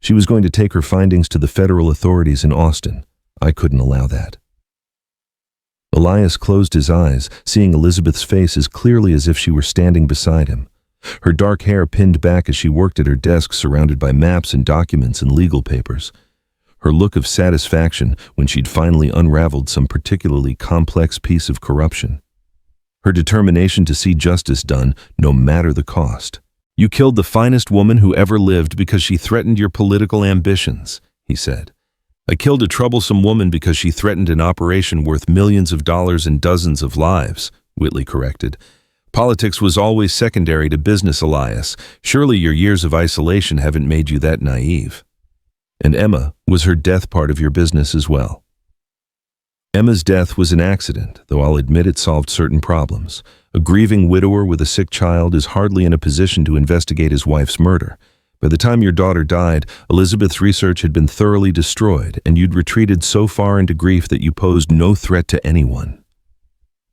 She was going to take her findings to the federal authorities in Austin. I couldn't allow that. Elias closed his eyes, seeing Elizabeth's face as clearly as if she were standing beside him. Her dark hair pinned back as she worked at her desk, surrounded by maps and documents and legal papers. Her look of satisfaction when she'd finally unraveled some particularly complex piece of corruption. Her determination to see justice done, no matter the cost. You killed the finest woman who ever lived because she threatened your political ambitions, he said. I killed a troublesome woman because she threatened an operation worth millions of dollars and dozens of lives, Whitley corrected. Politics was always secondary to business, Elias. Surely your years of isolation haven't made you that naive. And Emma, was her death part of your business as well? Emma's death was an accident, though I'll admit it solved certain problems. A grieving widower with a sick child is hardly in a position to investigate his wife's murder. By the time your daughter died, Elizabeth's research had been thoroughly destroyed, and you'd retreated so far into grief that you posed no threat to anyone.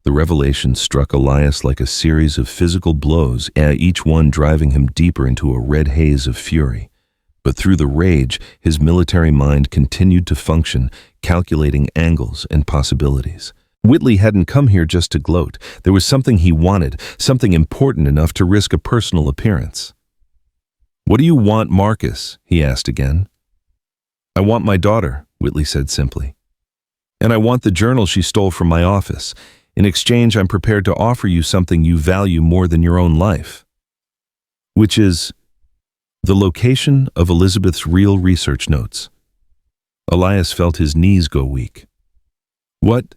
The revelation struck Elias like a series of physical blows, each one driving him deeper into a red haze of fury. But through the rage, his military mind continued to function, calculating angles and possibilities. Whitley hadn't come here just to gloat. There was something he wanted, something important enough to risk a personal appearance. "What do you want, Marcus?" he asked again. "I want my daughter," Whitley said simply. "And I want the journal she stole from my office. In exchange, I'm prepared to offer you something you value more than your own life." "Which is?" "The location of Elizabeth's real research notes." Elias felt his knees go weak. "What?"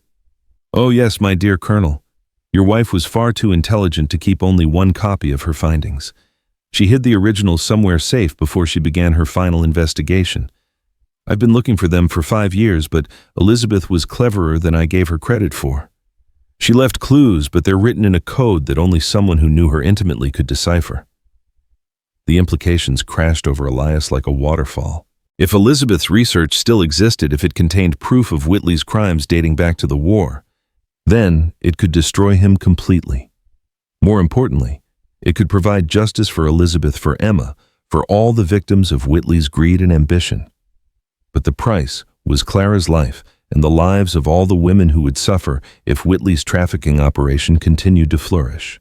"Oh yes, my dear Colonel. Your wife was far too intelligent to keep only one copy of her findings. She hid the originals somewhere safe before she began her final investigation. I've been looking for them for 5 years, but Elizabeth was cleverer than I gave her credit for. She left clues, but they're written in a code that only someone who knew her intimately could decipher." The implications crashed over Elias like a waterfall. If Elizabeth's research still existed, if it contained proof of Whitley's crimes dating back to the war, then it could destroy him completely. More importantly, it could provide justice for Elizabeth, for Emma, for all the victims of Whitley's greed and ambition. But the price was Clara's life and the lives of all the women who would suffer if Whitley's trafficking operation continued to flourish.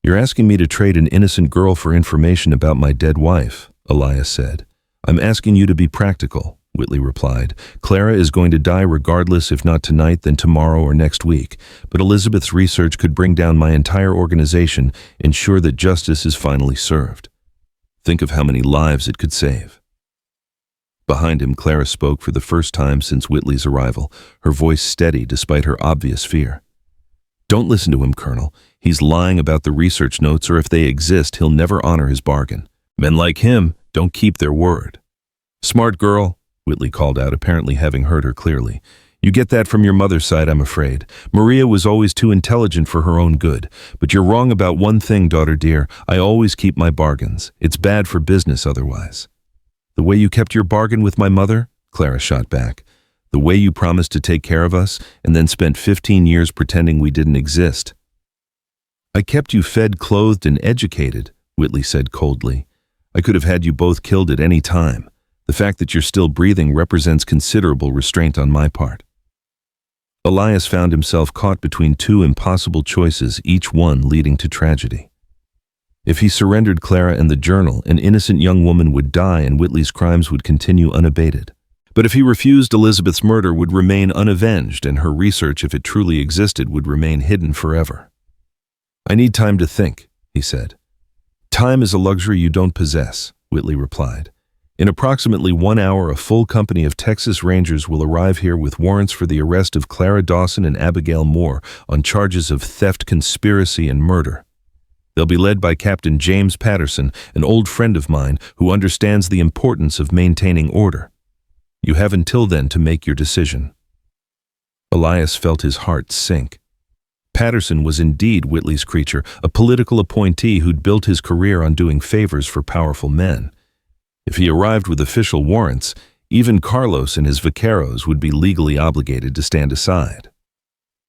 "You're asking me to trade an innocent girl for information about my dead wife," Elias said. "I'm asking you to be practical," Whitley replied. "Clara is going to die regardless, if not tonight, then tomorrow or next week. But Elizabeth's research could bring down my entire organization, ensure that justice is finally served. Think of how many lives it could save." Behind him, Clara spoke for the first time since Whitley's arrival, her voice steady despite her obvious fear. "Don't listen to him, Colonel. He's lying about the research notes, or if they exist, he'll never honor his bargain. Men like him don't keep their word." "Smart girl," Whitley called out, apparently having heard her clearly. "You get that from your mother's side, I'm afraid. Maria was always too intelligent for her own good. But you're wrong about one thing, daughter dear. I always keep my bargains. It's bad for business otherwise." "The way you kept your bargain with my mother?" Clara shot back. "The way you promised to take care of us, and then spent 15 years pretending we didn't exist." "I kept you fed, clothed, and educated," Whitley said coldly. "I could have had you both killed at any time. The fact that you're still breathing represents considerable restraint on my part." Elias found himself caught between two impossible choices, each one leading to tragedy. If he surrendered Clara and the journal, an innocent young woman would die and Whitley's crimes would continue unabated. But if he refused, Elizabeth's murder would remain unavenged, and her research, if it truly existed, would remain hidden forever. "I need time to think," he said. "Time is a luxury you don't possess," Whitley replied. "In approximately 1 hour, a full company of Texas Rangers will arrive here with warrants for the arrest of Clara Dawson and Abigail Moore on charges of theft, conspiracy, and murder. They'll be led by Captain James Patterson, an old friend of mine who understands the importance of maintaining order. You have until then to make your decision." Elias felt his heart sink. Patterson was indeed Whitley's creature, a political appointee who'd built his career on doing favors for powerful men. If he arrived with official warrants, even Carlos and his vaqueros would be legally obligated to stand aside.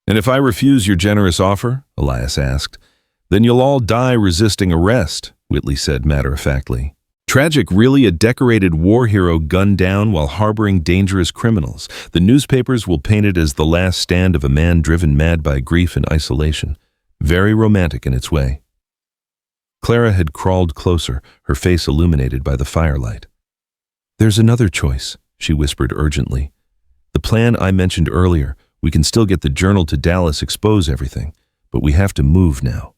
"And if I refuse your generous offer?" Elias asked. "Then you'll all die resisting arrest," Whitley said matter-of-factly. "Tragic, really, a decorated war hero gunned down while harboring dangerous criminals. The newspapers will paint it as the last stand of a man driven mad by grief and isolation. Very romantic in its way." Clara had crawled closer, her face illuminated by the firelight. "There's another choice," she whispered urgently. "The plan I mentioned earlier. We can still get the journal to Dallas, expose everything, but we have to move now."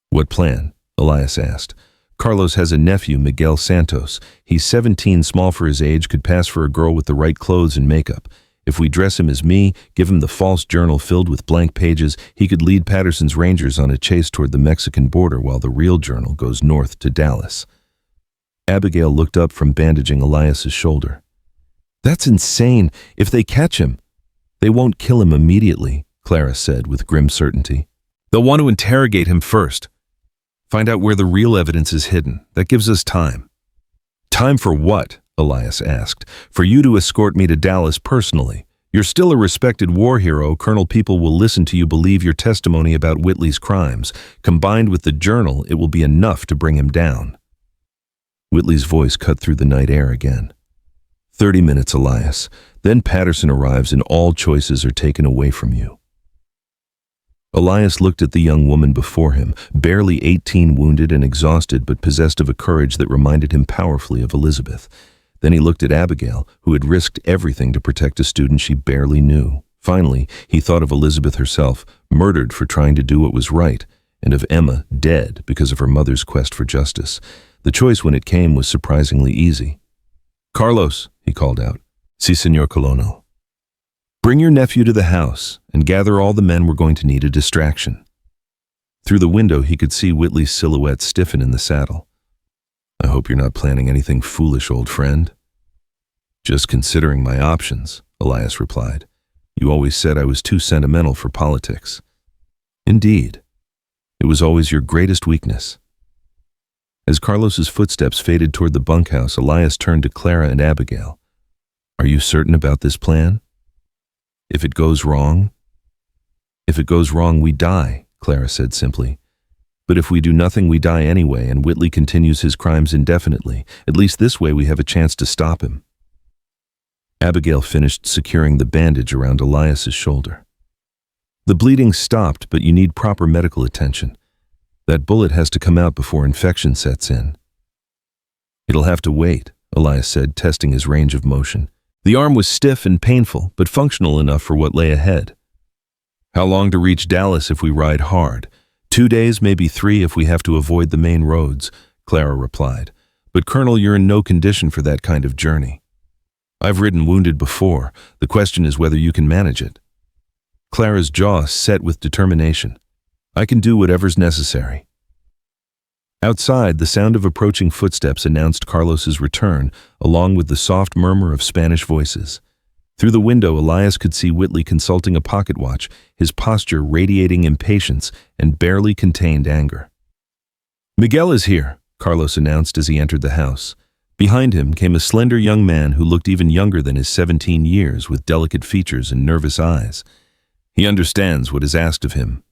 "What plan?" Elias asked. Carlos has a nephew, Miguel Santos. He's 17, small for his age, could pass for a girl with the right clothes and makeup. If we dress him as me, give him the false journal filled with blank pages, he could lead Patterson's Rangers on a chase toward the Mexican border while the real journal goes north to Dallas. Abigail looked up from bandaging Elias's shoulder. That's insane. If they catch him, they won't kill him immediately, Clara said with grim certainty. They'll want to interrogate him first. Find out where the real evidence is hidden. That gives us time. Time for what? Elias asked. For you to escort me to Dallas personally. You're still a respected war hero. Colonel People will listen to you believe your testimony about Whitley's crimes. Combined with the journal, it will be enough to bring him down. Whitley's voice cut through the night air again. 30 minutes, Elias. Then Patterson arrives and all choices are taken away from you. Elias looked at the young woman before him, barely 18, wounded and exhausted, but possessed of a courage that reminded him powerfully of Elizabeth. Then he looked at Abigail, who had risked everything to protect a student she barely knew. Finally, he thought of Elizabeth herself, murdered for trying to do what was right, and of Emma, dead because of her mother's quest for justice. The choice when it came was surprisingly easy. Carlos, he called out. Si, Senor Colonel. Bring your nephew to the house and gather all the men we're going to need a distraction. Through the window, he could see Whitley's silhouette stiffen in the saddle. I hope you're not planning anything foolish, old friend. Just considering my options, Elias replied. You always said I was too sentimental for politics. Indeed. It was always your greatest weakness. As Carlos's footsteps faded toward the bunkhouse, Elias turned to Clara and Abigail. Are you certain about this plan? If it goes wrong? If it goes wrong, we die, Clara said simply. But if we do nothing, we die anyway, and Whitley continues his crimes indefinitely. At least this way we have a chance to stop him. Abigail finished securing the bandage around Elias's shoulder. The bleeding stopped, but you need proper medical attention. That bullet has to come out before infection sets in. It'll have to wait, Elias said, testing his range of motion. The arm was stiff and painful, but functional enough for what lay ahead. How long to reach Dallas if we ride hard? 2 days, maybe 3 if we have to avoid the main roads, Clara replied. But Colonel, you're in no condition for that kind of journey. I've ridden wounded before. The question is whether you can manage it. Clara's jaw set with determination. I can do whatever's necessary. Outside, the sound of approaching footsteps announced Carlos's return, along with the soft murmur of Spanish voices. Through the window, Elias could see Whitley consulting a pocket watch, his posture radiating impatience and barely contained anger. Miguel is here, Carlos announced as he entered the house. Behind him came a slender young man who looked even younger than his 17 years, with delicate features and nervous eyes. He understands what is asked of him.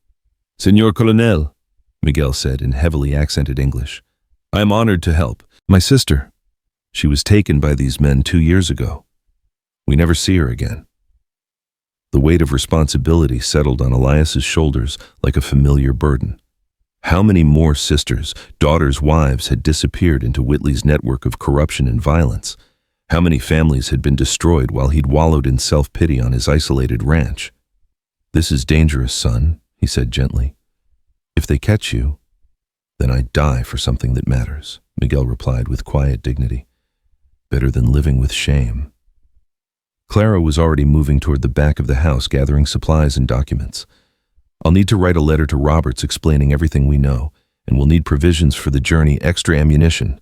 Senor Colonel, Miguel said in heavily accented English. I am honored to help. My sister. She was taken by these men 2 years ago. We never see her again. The weight of responsibility settled on Elias's shoulders like a familiar burden. How many more sisters, daughters, wives had disappeared into Whitley's network of corruption and violence? How many families had been destroyed while he'd wallowed in self-pity on his isolated ranch? This is dangerous, son, he said gently. If they catch you, then I die for something that matters, Miguel replied with quiet dignity. Better than living with shame. Clara was already moving toward the back of the house, gathering supplies and documents. I'll need to write a letter to Roberts explaining everything we know, and we'll need provisions for the journey, extra ammunition.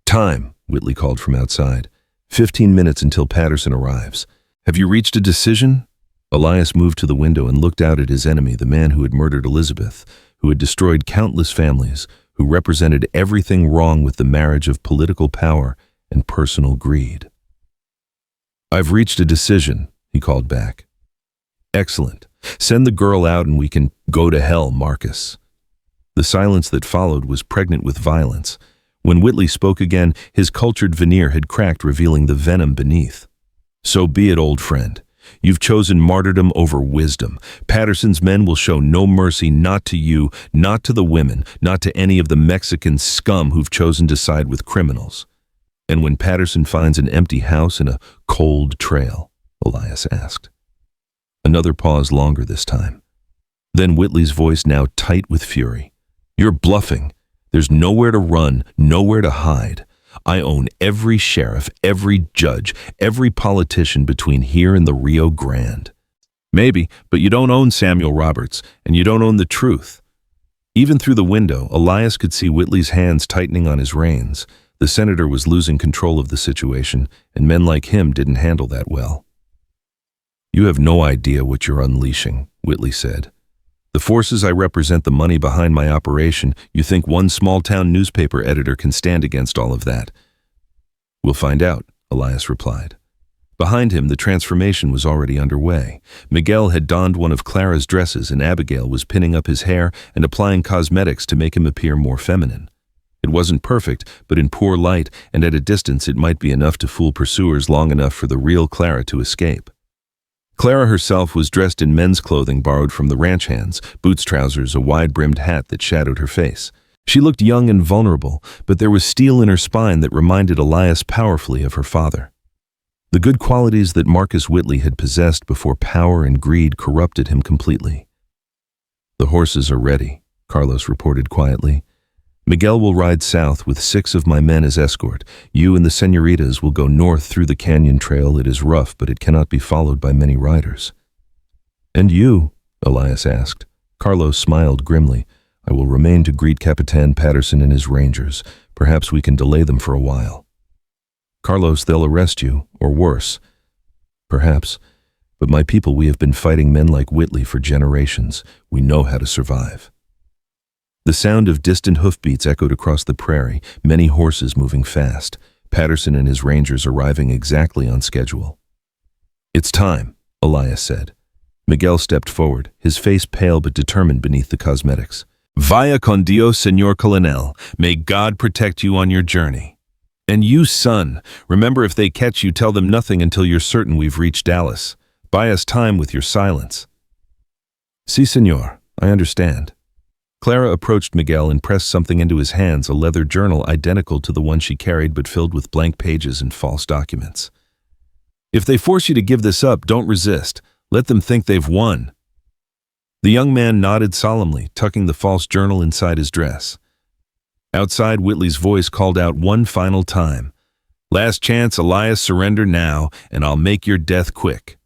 Time, Whitley called from outside. 15 minutes until Patterson arrives. Have you reached a decision? Elias moved to the window and looked out at his enemy, the man who had murdered Elizabeth, who had destroyed countless families, who represented everything wrong with the marriage of political power and personal greed. I've reached a decision, he called back. Excellent. Send the girl out and we can go to hell, Marcus. The silence that followed was pregnant with violence. When Whitley spoke again, his cultured veneer had cracked, revealing the venom beneath. So be it, old friend. You've chosen martyrdom over wisdom. Patterson's men will show no mercy, not to you, not to the women, not to any of the Mexican scum who've chosen to side with criminals. And when Patterson finds an empty house and a cold trail, Elias asked. Another pause, longer this time. Then Whitley's voice, now tight with fury. You're bluffing. There's nowhere to run, nowhere to hide. I own every sheriff, every judge, every politician between here and the Rio Grande. Maybe, but you don't own Samuel Roberts, and you don't own the truth. Even through the window, Elias could see Whitley's hands tightening on his reins. The senator was losing control of the situation, and men like him didn't handle that well. You have no idea what you're unleashing, Whitley said. The forces I represent, the money behind my operation, you think one small-town newspaper editor can stand against all of that? We'll find out, Elias replied. Behind him, the transformation was already underway. Miguel had donned one of Clara's dresses, and Abigail was pinning up his hair and applying cosmetics to make him appear more feminine. It wasn't perfect, but in poor light and at a distance it might be enough to fool pursuers long enough for the real Clara to escape. Clara herself was dressed in men's clothing borrowed from the ranch hands, boots, trousers, a wide-brimmed hat that shadowed her face. She looked young and vulnerable, but there was steel in her spine that reminded Elias powerfully of her father. The good qualities that Marcus Whitley had possessed before power and greed corrupted him completely. The horses are ready, Carlos reported quietly. Miguel will ride south with 6 of my men as escort. You and the senoritas will go north through the canyon trail. It is rough, but it cannot be followed by many riders. And you? Elias asked. Carlos smiled grimly. I will remain to greet Capitan Patterson and his rangers. Perhaps we can delay them for a while. Carlos, they'll arrest you, or worse. Perhaps. But my people, we have been fighting men like Whitley for generations. We know how to survive. The sound of distant hoofbeats echoed across the prairie, many horses moving fast, Patterson and his rangers arriving exactly on schedule. It's time, Elias said. Miguel stepped forward, his face pale but determined beneath the cosmetics. Vaya con Dios, Señor Colonel. May God protect you on your journey. And you, son, remember, if they catch you, tell them nothing until you're certain we've reached Dallas. Buy us time with your silence. Si, señor, I understand. Clara approached Miguel and pressed something into his hands, a leather journal identical to the one she carried but filled with blank pages and false documents. If they force you to give this up, don't resist. Let them think they've won. The young man nodded solemnly, tucking the false journal inside his dress. Outside, Whitley's voice called out one final time. Last chance, Elias, surrender now, and I'll make your death quick.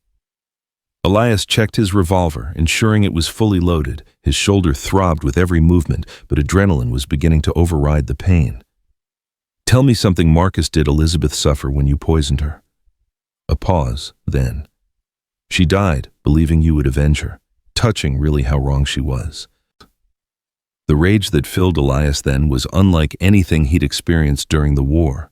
Elias checked his revolver, ensuring it was fully loaded. His shoulder throbbed with every movement, but adrenaline was beginning to override the pain. Tell me something Marcus did Elizabeth suffer when you poisoned her. A pause, then. She died, believing you would avenge her, touching really how wrong she was. The rage that filled Elias then was unlike anything he'd experienced during the war.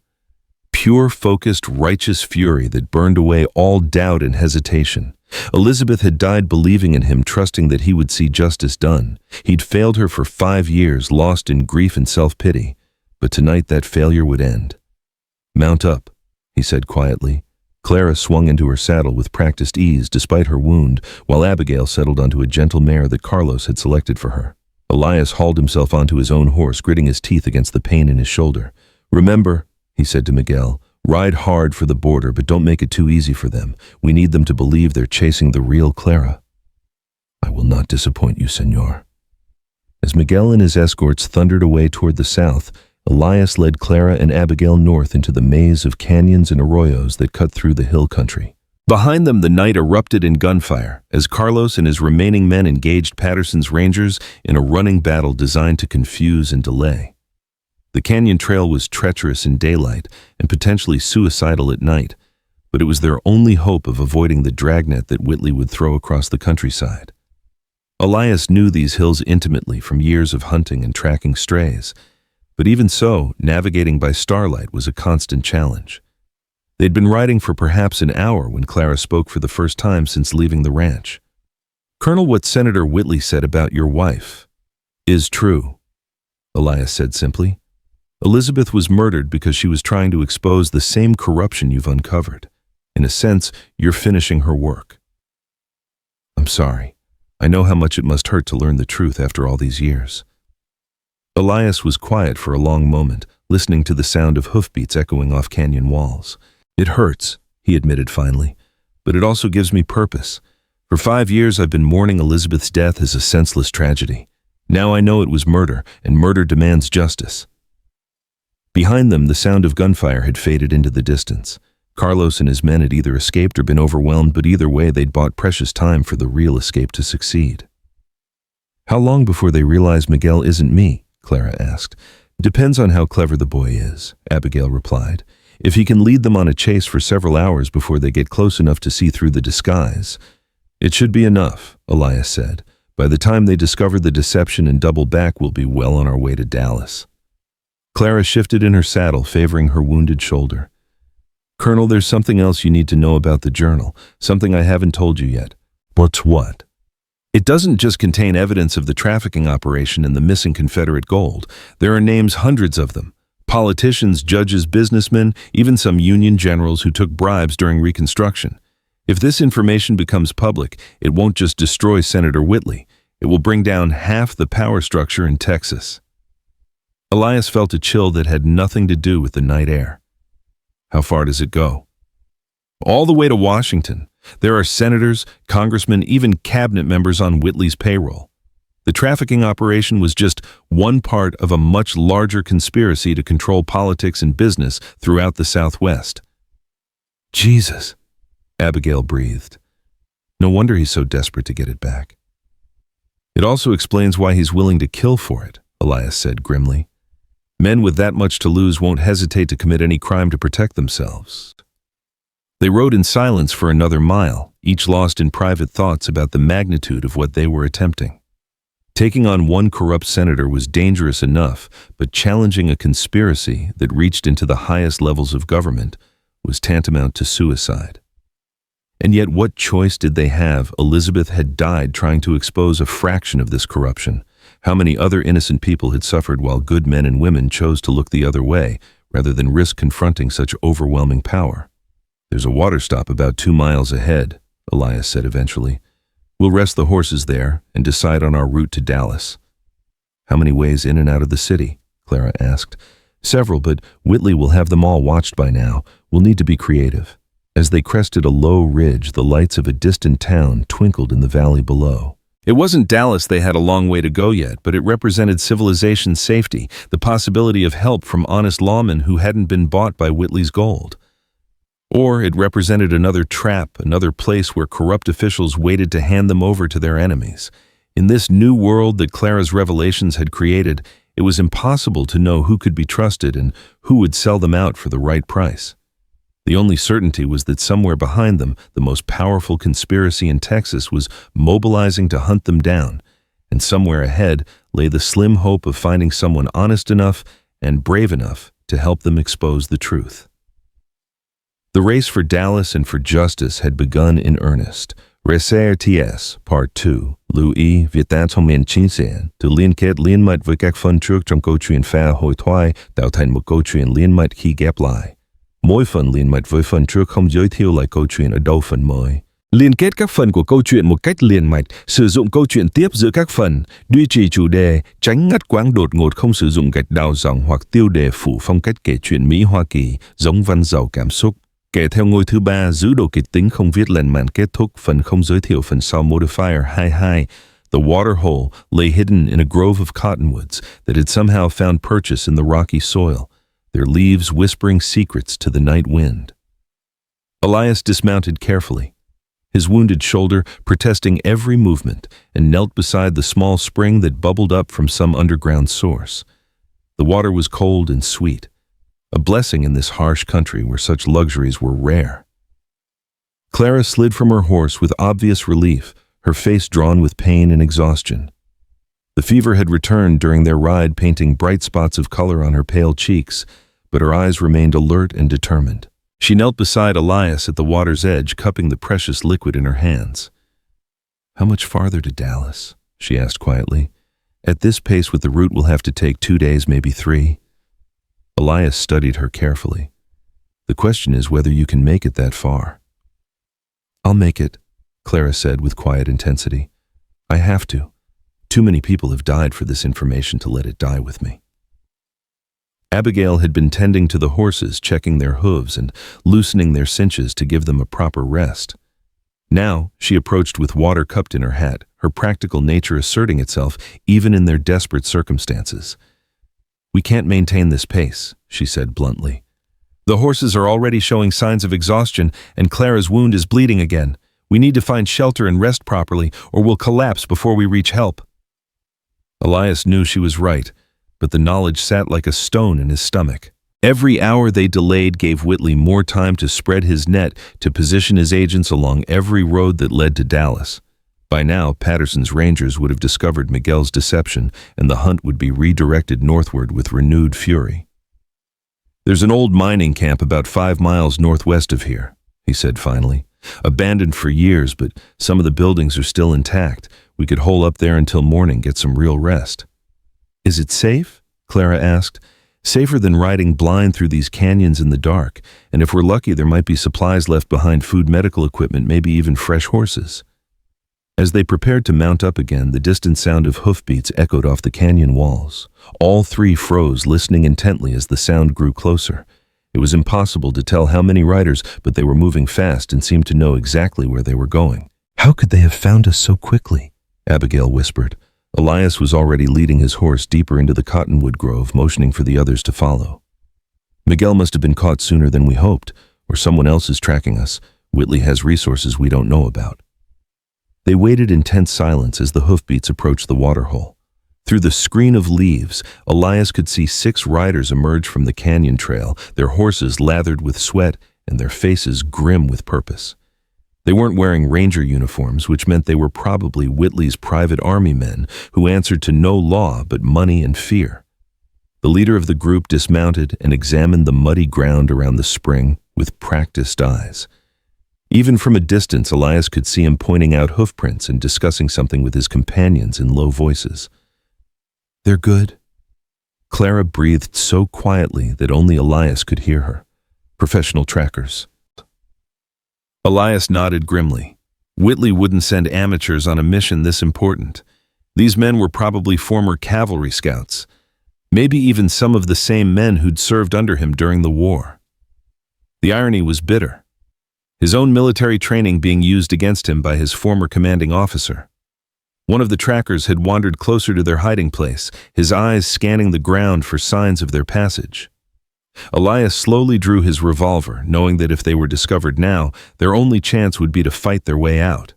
Pure, focused, righteous fury that burned away all doubt and hesitation. Elizabeth had died believing in him, trusting that he would see justice done. He'd failed her for 5 years, lost in grief and self-pity. But tonight that failure would end. Mount up, he said quietly. Clara swung into her saddle with practiced ease despite her wound, while Abigail settled onto a gentle mare that Carlos had selected for her. Elias hauled himself onto his own horse, gritting his teeth against the pain in his shoulder. Remember, he said to Miguel, ride hard for the border, but don't make it too easy for them. We need them to believe they're chasing the real Clara. I will not disappoint you, senor. As Miguel and his escorts thundered away toward the south, Elias led Clara and Abigail north into the maze of canyons and arroyos that cut through the hill country. Behind them, the night erupted in gunfire as Carlos and his remaining men engaged Patterson's rangers in a running battle designed to confuse and delay. The canyon trail was treacherous in daylight and potentially suicidal at night, but it was their only hope of avoiding the dragnet that Whitley would throw across the countryside. Elias knew these hills intimately from years of hunting and tracking strays, but even so, navigating by starlight was a constant challenge. They'd been riding for perhaps an hour when Clara spoke for the first time since leaving the ranch. Colonel, what Senator Whitley said about your wife is true, Elias said simply. Elizabeth was murdered because she was trying to expose the same corruption you've uncovered. In a sense, you're finishing her work. I'm sorry. I know how much it must hurt to learn the truth after all these years. Elias was quiet for a long moment, listening to the sound of hoofbeats echoing off canyon walls. It hurts, he admitted finally, but it also gives me purpose. For 5 years I've been mourning Elizabeth's death as a senseless tragedy. Now I know it was murder, and murder demands justice. Behind them, the sound of gunfire had faded into the distance. Carlos and his men had either escaped or been overwhelmed, but either way they'd bought precious time for the real escape to succeed. How long before they realize Miguel isn't me? Clara asked. Depends on how clever the boy is, Abigail replied. If he can lead them on a chase for several hours before they get close enough to see through the disguise. It should be enough, Elias said. By the time they discover the deception and double back, we'll be well on our way to Dallas. Clara shifted in her saddle, favoring her wounded shoulder. Colonel, there's something else you need to know about the journal, something I haven't told you yet. What's what? It doesn't just contain evidence of the trafficking operation and the missing Confederate gold. There are names, hundreds of them. Politicians, judges, businessmen, even some Union generals who took bribes during Reconstruction. If this information becomes public, it won't just destroy Senator Whitley. It will bring down half the power structure in Texas. Elias felt a chill that had nothing to do with the night air. How far does it go? All the way to Washington. There are senators, congressmen, even cabinet members on Whitley's payroll. The trafficking operation was just one part of a much larger conspiracy to control politics and business throughout the Southwest. Jesus, Abigail breathed. No wonder he's so desperate to get it back. It also explains why he's willing to kill for it, Elias said grimly. Men with that much to lose won't hesitate to commit any crime to protect themselves. They rode in silence for another mile, each lost in private thoughts about the magnitude of what they were attempting. Taking on one corrupt senator was dangerous enough, but challenging a conspiracy that reached into the highest levels of government was tantamount to suicide. And yet what choice did they have? Elizabeth had died trying to expose a fraction of this corruption. How many other innocent people had suffered while good men and women chose to look the other way, rather than risk confronting such overwhelming power? There's a water stop about 2 miles ahead, Elias said eventually. We'll rest the horses there and decide on our route to Dallas. How many ways in and out of the city? Clara asked. Several, but Whitley will have them all watched by now. We'll need to be creative. As they crested a low ridge, the lights of a distant town twinkled in the valley below. It wasn't Dallas they had a long way to go yet, but it represented civilization's safety, the possibility of help from honest lawmen who hadn't been bought by Whitley's gold. Or it represented another trap, another place where corrupt officials waited to hand them over to their enemies. In this new world that Clara's revelations had created, it was impossible to know who could be trusted and who would sell them out for the right price. The only certainty was that somewhere behind them, the most powerful conspiracy in Texas was mobilizing to hunt them down, and somewhere ahead lay the slim hope of finding someone honest enough and brave enough to help them expose the truth. The race for Dallas and for justice had begun in earnest. Research Part 2, Louis Vuitton 1900 từ liên kết liên mạch với các phần trước trong câu chuyện pha hội thoại tạo thành một câu chuyện liên mạch khi ghép lại. Mỗi phần liên mạch với phần trước không giới thiệu lại câu chuyện ở đâu phần mới. Liên kết các phần của câu chuyện một cách liền mạch, sử dụng câu chuyện tiếp giữa các phần, duy trì chủ đề, tránh ngắt quãng đột ngột, không sử dụng gạch đào dòng hoặc tiêu đề phủ phong cách kể chuyện Mỹ Hoa Kỳ, giống văn giàu cảm xúc. Kể theo ngôi thứ 3, giữ độ kịch tính không viết lên màn kết thúc, phần không giới thiệu phần sau. Modifier 22. The water hole lay hidden in a grove of cottonwoods that had somehow found purchase in the rocky soil, their leaves whispering secrets to the night wind. Elias dismounted carefully, his wounded shoulder protesting every movement, and knelt beside the small spring that bubbled up from some underground source. The water was cold and sweet, a blessing in this harsh country where such luxuries were rare. Clara slid from her horse with obvious relief, her face drawn with pain and exhaustion. The fever had returned during their ride, painting bright spots of color on her pale cheeks, but her eyes remained alert and determined. She knelt beside Elias at the water's edge, cupping the precious liquid in her hands. How much farther to Dallas? She asked quietly. At this pace with the route we'll have to take 2 days, maybe 3. Elias studied her carefully. The question is whether you can make it that far. I'll make it, Clara said with quiet intensity. I have to. Too many people have died for this information to let it die with me. Abigail had been tending to the horses, checking their hooves and loosening their cinches to give them a proper rest. Now, she approached with water cupped in her hat, her practical nature asserting itself even in their desperate circumstances. "We can't maintain this pace," she said bluntly. "The horses are already showing signs of exhaustion, and Clara's wound is bleeding again. We need to find shelter and rest properly, or we'll collapse before we reach help." Elias knew she was right, but the knowledge sat like a stone in his stomach. Every hour they delayed gave Whitley more time to spread his net to position his agents along every road that led to Dallas. By now, Patterson's Rangers would have discovered Miguel's deception, and the hunt would be redirected northward with renewed fury. "There's an old mining camp about 5 miles northwest of here," he said finally. "Abandoned for years, but some of the buildings are still intact. We could hole up there until morning, get some real rest." "Is it safe?" Clara asked. "Safer than riding blind through these canyons in the dark, and if we're lucky there might be supplies left behind, food, medical equipment, maybe even fresh horses." As they prepared to mount up again, the distant sound of hoofbeats echoed off the canyon walls. All three froze, listening intently as the sound grew closer. It was impossible to tell how many riders, but they were moving fast and seemed to know exactly where they were going. "How could they have found us so quickly?" Abigail whispered. Elias was already leading his horse deeper into the cottonwood grove, motioning for the others to follow. "Miguel must have been caught sooner than we hoped, or someone else is tracking us. Whitley has resources we don't know about." They waited in tense silence as the hoofbeats approached the waterhole. Through the screen of leaves, Elias could see 6 riders emerge from the canyon trail, their horses lathered with sweat and their faces grim with purpose. They weren't wearing ranger uniforms, which meant they were probably Whitley's private army men who answered to no law but money and fear. The leader of the group dismounted and examined the muddy ground around the spring with practiced eyes. Even from a distance, Elias could see him pointing out hoofprints and discussing something with his companions in low voices. "They're good." Clara breathed so quietly that only Elias could hear her. "Professional trackers." Elias nodded grimly. Whitley wouldn't send amateurs on a mission this important. These men were probably former cavalry scouts, maybe even some of the same men who'd served under him during the war. The irony was bitter. His own military training being used against him by his former commanding officer. One of the trackers had wandered closer to their hiding place, his eyes scanning the ground for signs of their passage. Elias slowly drew his revolver, knowing that if they were discovered now, their only chance would be to fight their way out.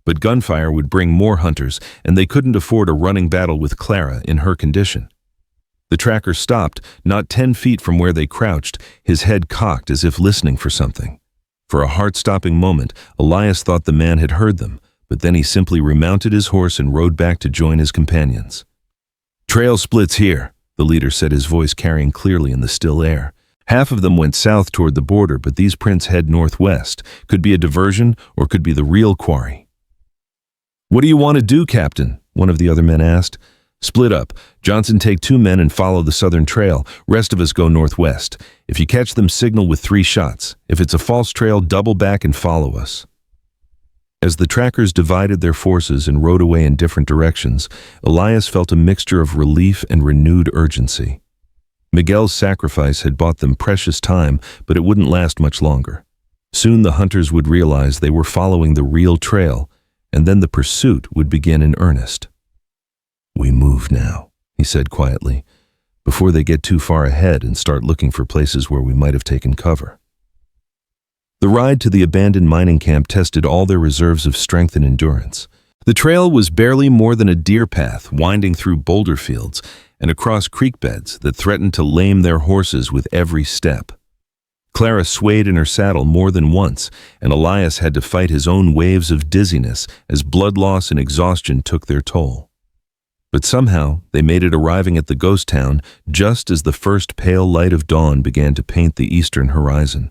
But gunfire would bring more hunters, and they couldn't afford a running battle with Clara in her condition. The tracker stopped, not 10 feet from where they crouched, his head cocked as if listening for something. For a heart-stopping moment, Elias thought the man had heard them, but then he simply remounted his horse and rode back to join his companions. "Trail splits here," the leader said, his voice carrying clearly in the still air. "Half of them went south toward the border, but these prints head northwest. Could be a diversion, or could be the real quarry." "What do you want to do, Captain?" one of the other men asked. "Split up. Johnson take 2 men and follow the southern trail. Rest of us go northwest. If you catch them, signal with 3 shots. If it's a false trail, double back and follow us." As the trackers divided their forces and rode away in different directions, Elias felt a mixture of relief and renewed urgency. Miguel's sacrifice had bought them precious time, but it wouldn't last much longer. Soon the hunters would realize they were following the real trail, and then the pursuit would begin in earnest. "We move now," he said quietly, "before they get too far ahead and start looking for places where we might have taken cover." The ride to the abandoned mining camp tested all their reserves of strength and endurance. The trail was barely more than a deer path, winding through boulder fields and across creek beds that threatened to lame their horses with every step. Clara swayed in her saddle more than once, and Elias had to fight his own waves of dizziness as blood loss and exhaustion took their toll. But somehow, they made it, arriving at the ghost town just as the first pale light of dawn began to paint the eastern horizon.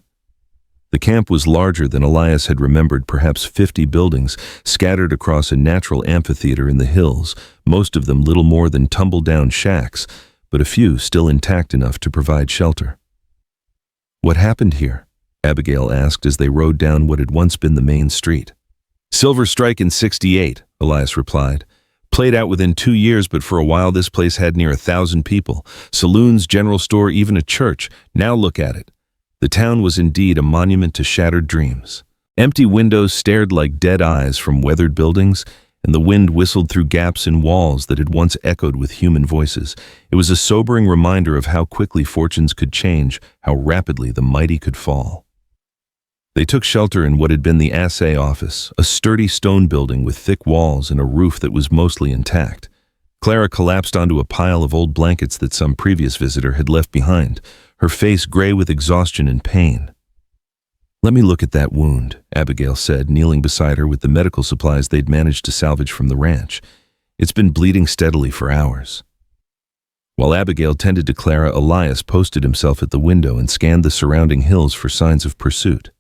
The camp was larger than Elias had remembered, perhaps 50 buildings scattered across a natural amphitheater in the hills, most of them little more than tumble-down shacks, but a few still intact enough to provide shelter. "What happened here?" Abigail asked as they rode down what had once been the main street. "Silver strike in '68, Elias replied. "Played out within 2 years, but for a while this place had near 1,000 people. Saloons, general store, even a church. Now look at it." The town was indeed a monument to shattered dreams. Empty windows stared like dead eyes from weathered buildings, and the wind whistled through gaps in walls that had once echoed with human voices. It was a sobering reminder of how quickly fortunes could change, how rapidly the mighty could fall. They took shelter in what had been the assay office, a sturdy stone building with thick walls and a roof that was mostly intact. Clara collapsed onto a pile of old blankets that some previous visitor had left behind, her face gray with exhaustion and pain. "Let me look at that wound," Abigail said, kneeling beside her with the medical supplies they'd managed to salvage from the ranch. "It's been bleeding steadily for hours." While Abigail tended to Clara, Elias posted himself at the window and scanned the surrounding hills for signs of pursuit.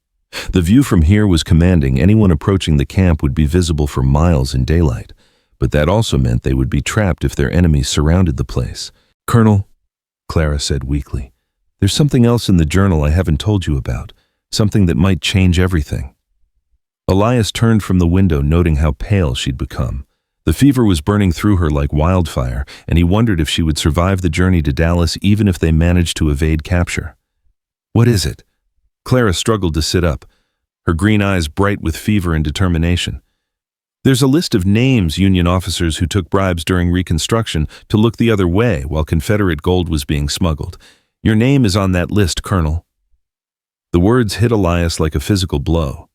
The view from here was commanding. Anyone approaching the camp would be visible for miles in daylight, but that also meant they would be trapped if their enemies surrounded the place. "Colonel," Clara said weakly, "there's something else in the journal I haven't told you about, something that might change everything." Elias turned from the window, noting how pale she'd become. The fever was burning through her like wildfire, and he wondered if she would survive the journey to Dallas even if they managed to evade capture. "What is it?" Clara struggled to sit up, her green eyes bright with fever and determination. "There's a list of names Union officers who took bribes during Reconstruction to look the other way while Confederate gold was being smuggled. Your name is on that list, Colonel." The words hit Elias like a physical blow.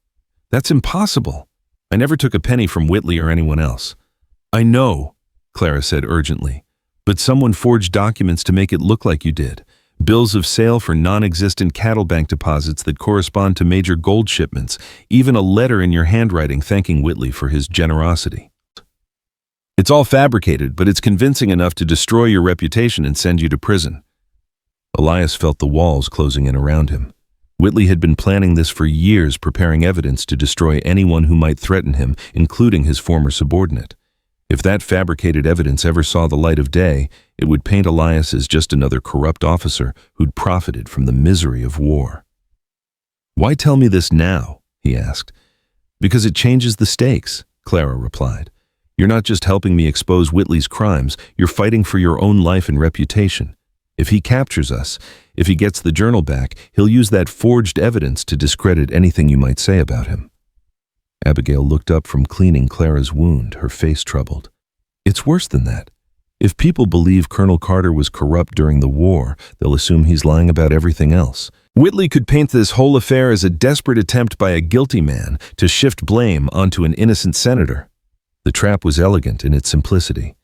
"That's impossible. I never took a penny from Whitley or anyone else." "I know," Clara said urgently, "but someone forged documents to make it look like you did. Bills of sale for non-existent cattle bank deposits that correspond to major gold shipments, even a letter in your handwriting thanking Whitley for his generosity. It's all fabricated, but it's convincing enough to destroy your reputation and send you to prison." Elias felt the walls closing in around him. Whitley had been planning this for years, preparing evidence to destroy anyone who might threaten him, including his former subordinate. If that fabricated evidence ever saw the light of day, it would paint Elias as just another corrupt officer who'd profited from the misery of war. "Why tell me this now?" he asked. "Because it changes the stakes," Clara replied. "You're not just helping me expose Whitley's crimes, you're fighting for your own life and reputation. If he captures us, if he gets the journal back, he'll use that forged evidence to discredit anything you might say about him." Abigail looked up from cleaning Clara's wound, her face troubled. "It's worse than that. If people believe Colonel Carter was corrupt during the war, they'll assume he's lying about everything else. Whitley could paint this whole affair as a desperate attempt by a guilty man to shift blame onto an innocent senator." The trap was elegant in its simplicity.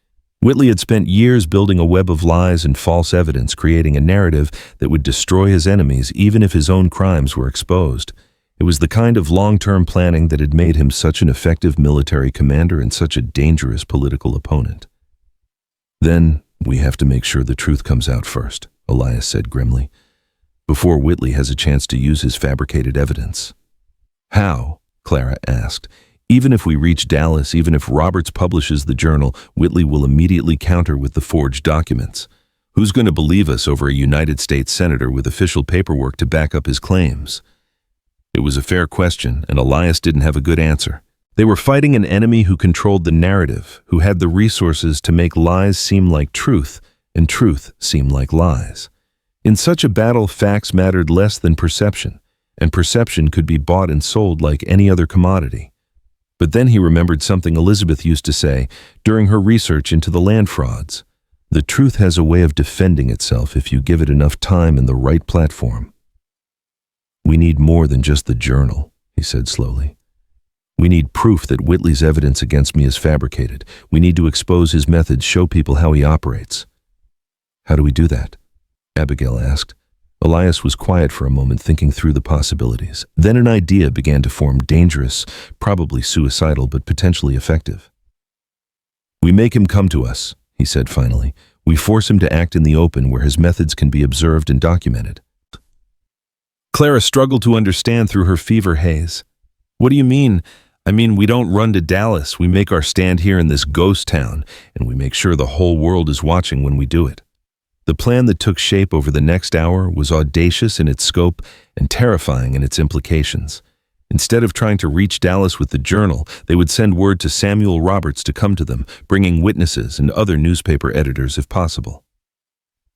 Whitley had spent years building a web of lies and false evidence, creating a narrative that would destroy his enemies even if his own crimes were exposed. It was the kind of long-term planning that had made him such an effective military commander and such a dangerous political opponent. "Then we have to make sure the truth comes out first," Elias said grimly, "before Whitley has a chance to use his fabricated evidence." "How?" Clara asked. "Even if we reach Dallas, even if Roberts publishes the journal, Whitley will immediately counter with the forged documents. Who's going to believe us over a United States senator with official paperwork to back up his claims?" It was a fair question, and Elias didn't have a good answer. They were fighting an enemy who controlled the narrative, who had the resources to make lies seem like truth, and truth seem like lies. In such a battle, facts mattered less than perception, and perception could be bought and sold like any other commodity. But then he remembered something Elizabeth used to say during her research into the land frauds. "The truth has a way of defending itself if you give it enough time and the right platform." "We need more than just the journal," he said slowly. "We need proof that Whitley's evidence against me is fabricated. We need to expose his methods, show people how he operates." "How do we do that?" Abigail asked. Elias was quiet for a moment, thinking through the possibilities. Then an idea began to form, dangerous, probably suicidal, but potentially effective. "We make him come to us," he said finally. "We force him to act in the open where his methods can be observed and documented." Clara struggled to understand through her fever haze. "What do you mean?" "I mean, we don't run to Dallas. We make our stand here in this ghost town, and we make sure the whole world is watching when we do it." The plan that took shape over the next hour was audacious in its scope and terrifying in its implications. Instead of trying to reach Dallas with the journal, they would send word to Samuel Roberts to come to them, bringing witnesses and other newspaper editors if possible.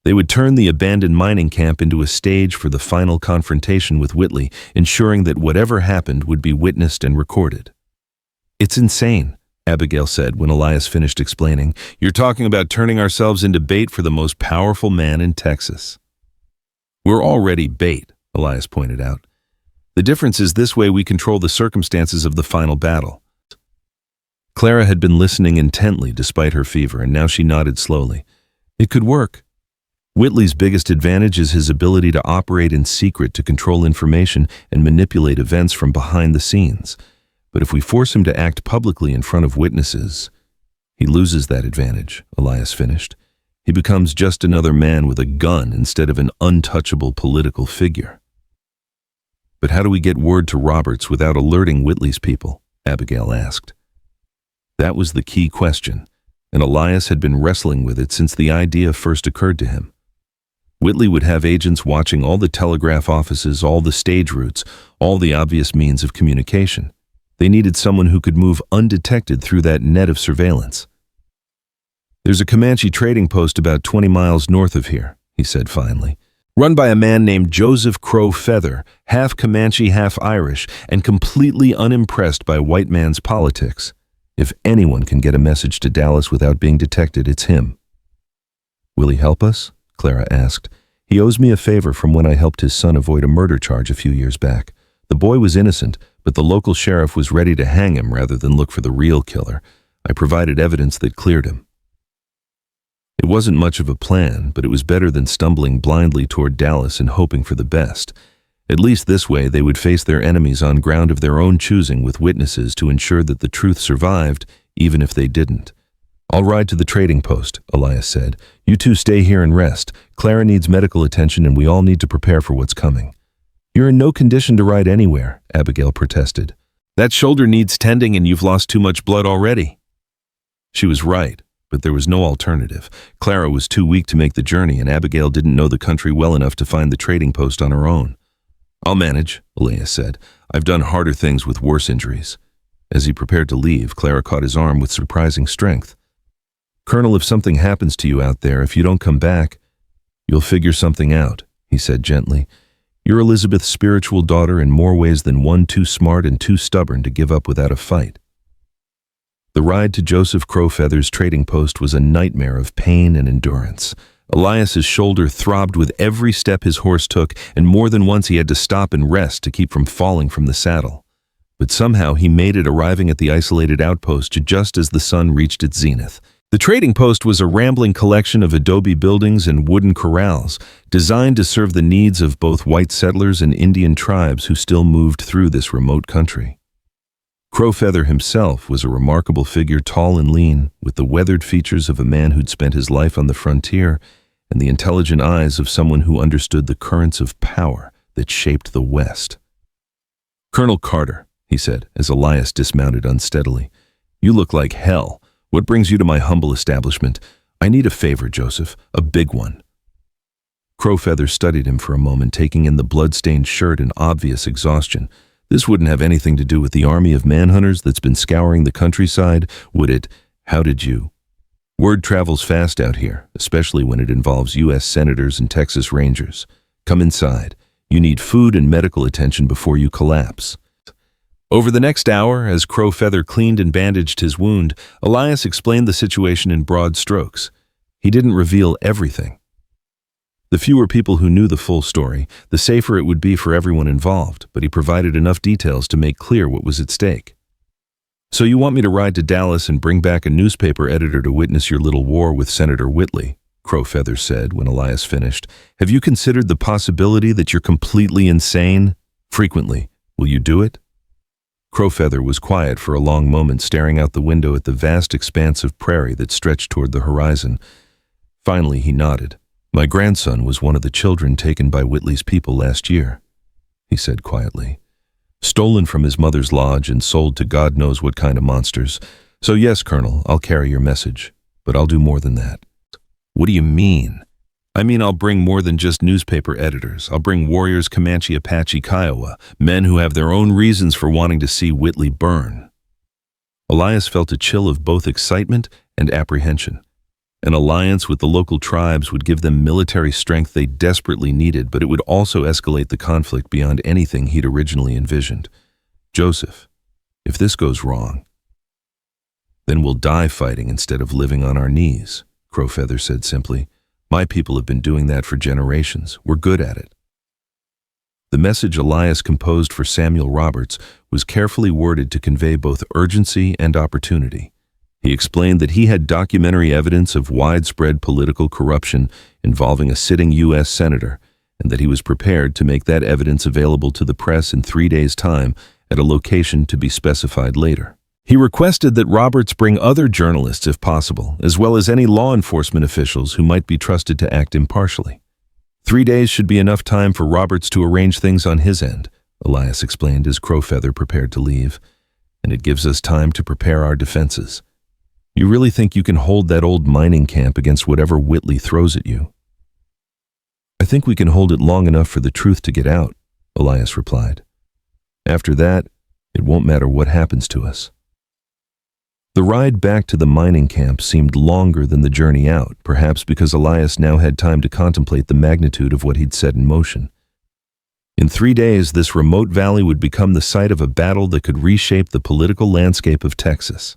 They would turn the abandoned mining camp into a stage for the final confrontation with Whitley, ensuring that whatever happened would be witnessed and recorded. "It's insane," Abigail said when Elias finished explaining. "You're talking about turning ourselves into bait for the most powerful man in Texas." "We're already bait," Elias pointed out. "The difference is this way we control the circumstances of the final battle." Clara had been listening intently despite her fever, and now she nodded slowly. "It could work. Whitley's biggest advantage is his ability to operate in secret to control information and manipulate events from behind the scenes. But if we force him to act publicly in front of witnesses, he loses that advantage," Elias finished. "He becomes just another man with a gun instead of an untouchable political figure." "But how do we get word to Roberts without alerting Whitley's people?" Abigail asked. That was the key question, and Elias had been wrestling with it since the idea first occurred to him. Whitley would have agents watching all the telegraph offices, all the stage routes, all the obvious means of communication. They needed someone who could move undetected through that net of surveillance. "There's a Comanche trading post about 20 miles north of here," he said finally, "run by a man named Joseph Crow Feather, half Comanche, half Irish, and completely unimpressed by white man's politics. If anyone can get a message to Dallas without being detected, it's him." "Will he help us?" Clara asked. "He owes me a favor from when I helped his son avoid a murder charge a few years back. The boy was innocent, but the local sheriff was ready to hang him rather than look for the real killer. I provided evidence that cleared him." It wasn't much of a plan, but it was better than stumbling blindly toward Dallas and hoping for the best. At least this way they would face their enemies on ground of their own choosing with witnesses to ensure that the truth survived, even if they didn't. "I'll ride to the trading post," Elias said. "You two stay here and rest. Clara needs medical attention and we all need to prepare for what's coming." "You're in no condition to ride anywhere," Abigail protested. "That shoulder needs tending and you've lost too much blood already." She was right, but there was no alternative. Clara was too weak to make the journey and Abigail didn't know the country well enough to find the trading post on her own. "I'll manage," Elias said. "I've done harder things with worse injuries." As he prepared to leave, Clara caught his arm with surprising strength. "Colonel, if something happens to you out there, if you don't come back, you'll figure something out," he said gently. "You're Elizabeth's spiritual daughter in more ways than one, too smart and too stubborn to give up without a fight." The ride to Joseph Crowfeather's trading post was a nightmare of pain and endurance. Elias's shoulder throbbed with every step his horse took, and more than once he had to stop and rest to keep from falling from the saddle. But somehow he made it, arriving at the isolated outpost just as the sun reached its zenith. The trading post was a rambling collection of adobe buildings and wooden corrals, designed to serve the needs of both white settlers and Indian tribes who still moved through this remote country. Crowfeather himself was a remarkable figure, tall and lean, with the weathered features of a man who'd spent his life on the frontier and the intelligent eyes of someone who understood the currents of power that shaped the West. "Colonel Carter," he said as Elias dismounted unsteadily, "you look like hell. What brings you to my humble establishment? I need a favor, Joseph, a big one." Crowfeather studied him for a moment, taking in the blood-stained shirt in obvious exhaustion. "This wouldn't have anything to do with the army of manhunters that's been scouring the countryside, would it? How did you?" "Word travels fast out here, especially when it involves U.S. senators and Texas Rangers. Come inside. You need food and medical attention before you collapse." Over the next hour, as Crowfeather cleaned and bandaged his wound, Elias explained the situation in broad strokes. He didn't reveal everything. The fewer people who knew the full story, the safer it would be for everyone involved, but he provided enough details to make clear what was at stake. "So you want me to ride to Dallas and bring back a newspaper editor to witness your little war with Senator Whitley?" Crowfeather said when Elias finished. "Have you considered the possibility that you're completely insane? Frequently. Will you do it?" Crowfeather was quiet for a long moment, staring out the window at the vast expanse of prairie that stretched toward the horizon. Finally, he nodded. "My grandson was one of the children taken by Whitley's people last year," he said quietly. "Stolen from his mother's lodge and sold to God knows what kind of monsters. So yes, Colonel, I'll carry your message, but I'll do more than that." "What do you mean?" "I mean, I'll bring more than just newspaper editors. I'll bring warriors, Comanche, Apache, Kiowa, men who have their own reasons for wanting to see Whitley burn." Elias felt a chill of both excitement and apprehension. An alliance with the local tribes would give them military strength they desperately needed, but it would also escalate the conflict beyond anything he'd originally envisioned. Joseph, if this goes wrong, then we'll die fighting instead of living on our knees, Crowfeather said simply. My people have been doing that for generations. We're good at it. The message Elias composed for Samuel Roberts was carefully worded to convey both urgency and opportunity. He explained that he had documentary evidence of widespread political corruption involving a sitting U.S. senator, and that he was prepared to make that evidence available to the press in 3 days' time at a location to be specified later. He requested that Roberts bring other journalists if possible, as well as any law enforcement officials who might be trusted to act impartially. 3 days should be enough time for Roberts to arrange things on his end, Elias explained as Crowfeather prepared to leave, and it gives us time to prepare our defenses. You really think you can hold that old mining camp against whatever Whitley throws at you? I think we can hold it long enough for the truth to get out, Elias replied. After that, it won't matter what happens to us. The ride back to the mining camp seemed longer than the journey out, perhaps because Elias now had time to contemplate the magnitude of what he'd set in motion. In 3 days, this remote valley would become the site of a battle that could reshape the political landscape of Texas.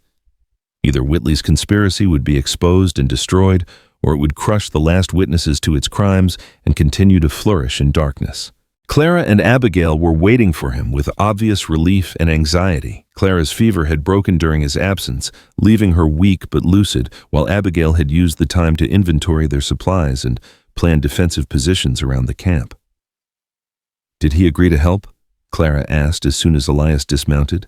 Either Whitley's conspiracy would be exposed and destroyed, or it would crush the last witnesses to its crimes and continue to flourish in darkness. Clara and Abigail were waiting for him with obvious relief and anxiety. Clara's fever had broken during his absence, leaving her weak but lucid, while Abigail had used the time to inventory their supplies and plan defensive positions around the camp. Did he agree to help? Clara asked as soon as Elias dismounted.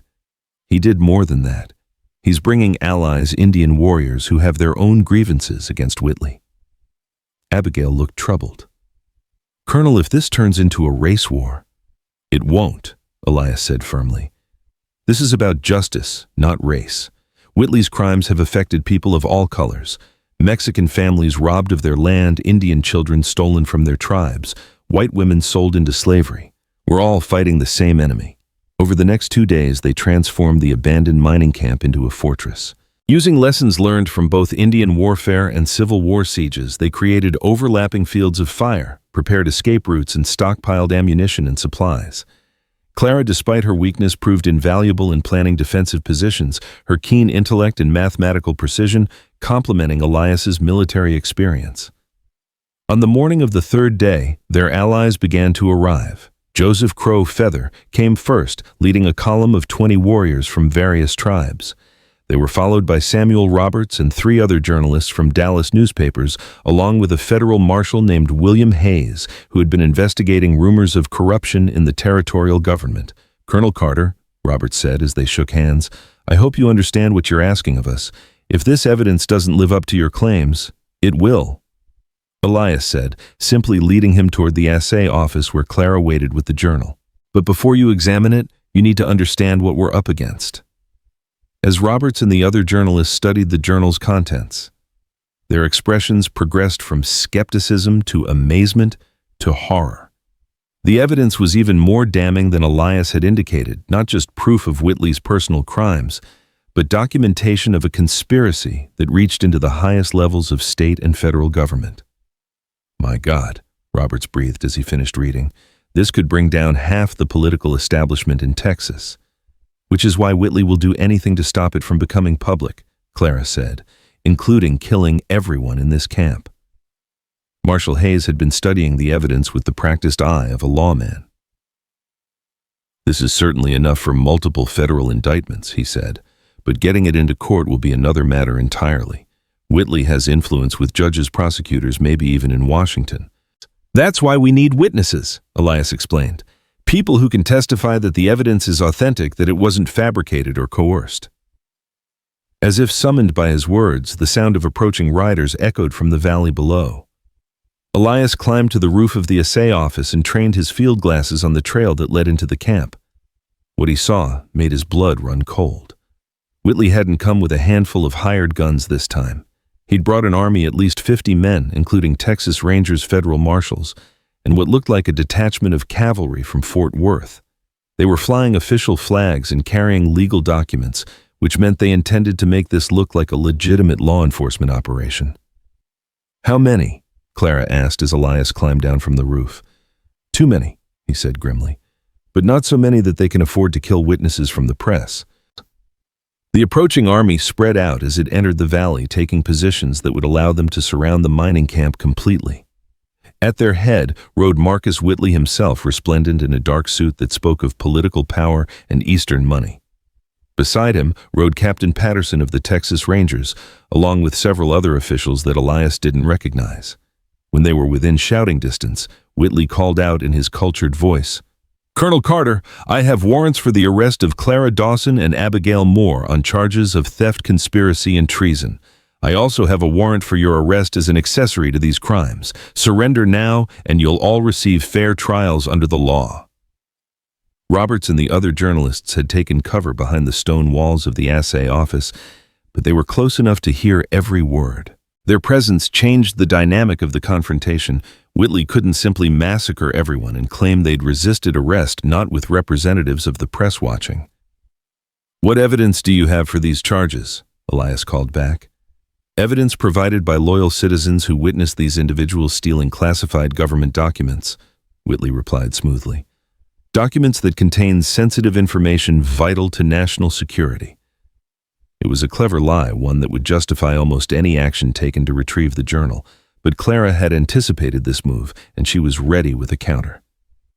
He did more than that. He's bringing allies, Indian warriors who have their own grievances against Whitley. Abigail looked troubled. Colonel, if this turns into a race war— It won't, Elias said firmly. This is about justice, not race. Whitley's crimes have affected people of all colors. Mexican families robbed of their land, Indian children stolen from their tribes, white women sold into slavery. We're all fighting the same enemy. Over the next 2 days, they transformed the abandoned mining camp into a fortress. Using lessons learned from both Indian warfare and Civil War sieges, they created overlapping fields of fire, prepared escape routes, and stockpiled ammunition and supplies. Clara, despite her weakness, proved invaluable in planning defensive positions, her keen intellect and mathematical precision complementing Elias's military experience. On the morning of the 3rd day, their allies began to arrive. Joseph Crowfeather came first, leading a column of 20 warriors from various tribes. They were followed by Samuel Roberts and 3 other journalists from Dallas newspapers, along with a federal marshal named William Hayes, who had been investigating rumors of corruption in the territorial government. Colonel Carter, Roberts said as they shook hands, I hope you understand what you're asking of us. If this evidence doesn't live up to your claims, it will. Elias said, simply leading him toward the assay office where Clara waited with the journal. But before you examine it, you need to understand what we're up against. As Roberts and the other journalists studied the journal's contents, their expressions progressed from skepticism to amazement to horror. The evidence was even more damning than Elias had indicated, not just proof of Whitley's personal crimes, but documentation of a conspiracy that reached into the highest levels of state and federal government. My God, Roberts breathed as he finished reading, this could bring down half the political establishment in Texas. Which is why Whitley will do anything to stop it from becoming public, Clara said, including killing everyone in this camp. Marshal Hayes had been studying the evidence with the practiced eye of a lawman. This is certainly enough for multiple federal indictments, he said, but getting it into court will be another matter entirely. Whitley has influence with judges, prosecutors, maybe even in Washington. That's why we need witnesses, Elias explained. People who can testify that the evidence is authentic, that it wasn't fabricated or coerced. As if summoned by his words, the sound of approaching riders echoed from the valley below. Elias climbed to the roof of the assay office and trained his field glasses on the trail that led into the camp. What he saw made his blood run cold. Whitley hadn't come with a handful of hired guns this time. He'd brought an army, at least 50 men, including Texas Rangers federal marshals, and what looked like a detachment of cavalry from Fort Worth. They were flying official flags and carrying legal documents, which meant they intended to make this look like a legitimate law enforcement operation. How many? Clara asked as Elias climbed down from the roof. Too many, he said grimly, but not so many that they can afford to kill witnesses from the press. The approaching army spread out as it entered the valley, taking positions that would allow them to surround the mining camp completely. At their head rode Marcus Whitley himself, resplendent in a dark suit that spoke of political power and Eastern money. Beside him rode Captain Patterson of the Texas Rangers, along with several other officials that Elias didn't recognize. When they were within shouting distance, Whitley called out in his cultured voice, "Colonel Carter, I have warrants for the arrest of Clara Dawson and Abigail Moore on charges of theft, conspiracy, and treason. I also have a warrant for your arrest as an accessory to these crimes. Surrender now, and you'll all receive fair trials under the law." Roberts and the other journalists had taken cover behind the stone walls of the assay office, but they were close enough to hear every word. Their presence changed the dynamic of the confrontation. Whitley couldn't simply massacre everyone and claim they'd resisted arrest, not with representatives of the press watching. "What evidence do you have for these charges?" Elias called back. "Evidence provided by loyal citizens who witnessed these individuals stealing classified government documents," Whitley replied smoothly. "Documents that contain sensitive information vital to national security." It was a clever lie, one that would justify almost any action taken to retrieve the journal, but Clara had anticipated this move, and she was ready with a counter.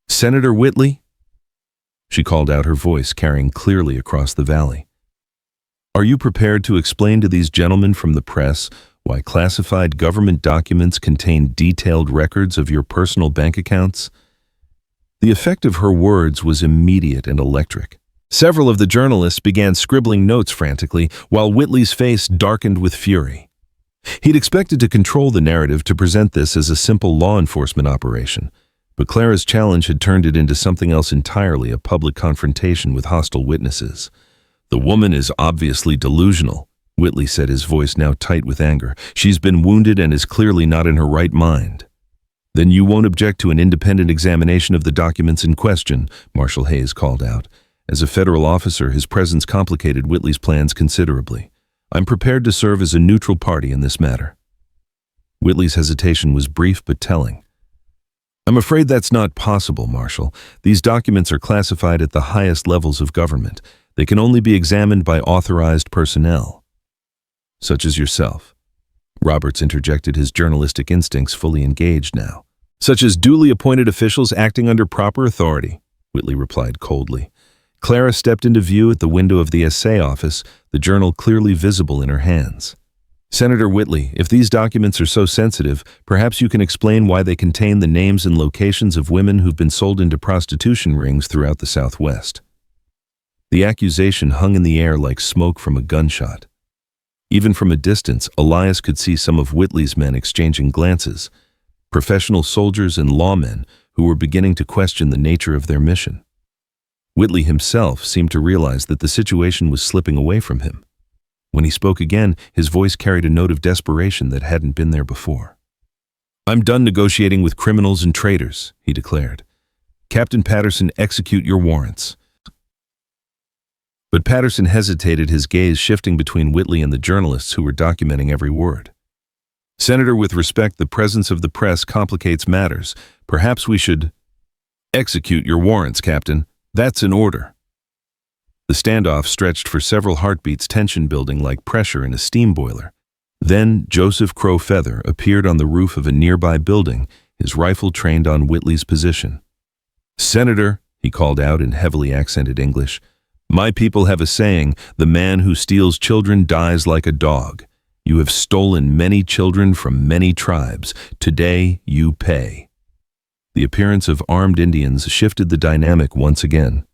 "Senator Whitley?" She called out, her voice carrying clearly across the valley. "Are you prepared to explain to these gentlemen from the press why classified government documents contain detailed records of your personal bank accounts?" The effect of her words was immediate and electric. Several of the journalists began scribbling notes frantically, while Whitley's face darkened with fury. He'd expected to control the narrative, to present this as a simple law enforcement operation, but Clara's challenge had turned it into something else entirely, a public confrontation with hostile witnesses. "The woman is obviously delusional," Whitley said, his voice now tight with anger. "She's been wounded and is clearly not in her right mind." "Then you won't object to an independent examination of the documents in question," Marshal Hayes called out. As a federal officer, his presence complicated Whitley's plans considerably. "I'm prepared to serve as a neutral party in this matter." Whitley's hesitation was brief but telling. "I'm afraid that's not possible, Marshal. These documents are classified at the highest levels of government. They can only be examined by authorized personnel." "Such as yourself." Roberts interjected, his journalistic instincts fully engaged now. "Such as duly appointed officials acting under proper authority," Whitley replied coldly. Clara stepped into view at the window of the assay office, the journal clearly visible in her hands. "Senator Whitley, if these documents are so sensitive, perhaps you can explain why they contain the names and locations of women who've been sold into prostitution rings throughout the Southwest." The accusation hung in the air like smoke from a gunshot. Even from a distance, Elias could see some of Whitley's men exchanging glances, professional soldiers and lawmen who were beginning to question the nature of their mission. Whitley himself seemed to realize that the situation was slipping away from him. When he spoke again, his voice carried a note of desperation that hadn't been there before. "I'm done negotiating with criminals and traitors," he declared. "Captain Patterson, execute your warrants." But Patterson hesitated, his gaze shifting between Whitley and the journalists who were documenting every word. "Senator, with respect, the presence of the press complicates matters. Perhaps we should—" "Execute your warrants, Captain. That's an order." The standoff stretched for several heartbeats, tension building like pressure in a steam boiler. Then Joseph Crow Feather appeared on the roof of a nearby building, his rifle trained on Whitley's position. "Senator," he called out in heavily accented English, "my people have a saying, the man who steals children dies like a dog. You have stolen many children from many tribes. Today you pay." The appearance of armed Indians shifted the dynamic once again.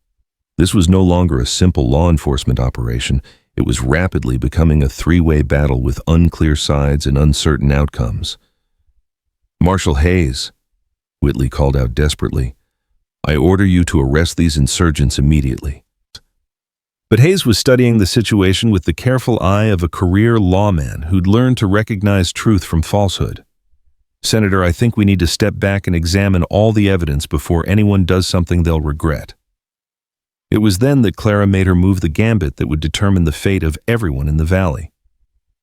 This was no longer a simple law enforcement operation. It was rapidly becoming a three-way battle with unclear sides and uncertain outcomes. "Marshal Hayes," Whitley called out desperately, "I order you to arrest these insurgents immediately." But Hayes was studying the situation with the careful eye of a career lawman who'd learned to recognize truth from falsehood. "Senator, I think we need to step back and examine all the evidence before anyone does something they'll regret." It was then that Clara made her move, the gambit that would determine the fate of everyone in the valley.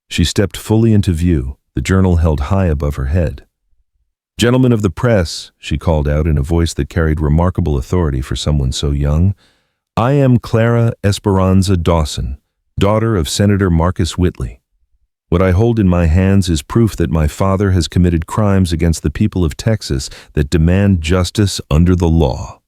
She stepped fully into view, the journal held high above her head. "Gentlemen of the press," she called out in a voice that carried remarkable authority for someone so young, "I am Clara Esperanza Dawson, daughter of Senator Marcus Whitley. What I hold in my hands is proof that my father has committed crimes against the people of Texas that demand justice under the law."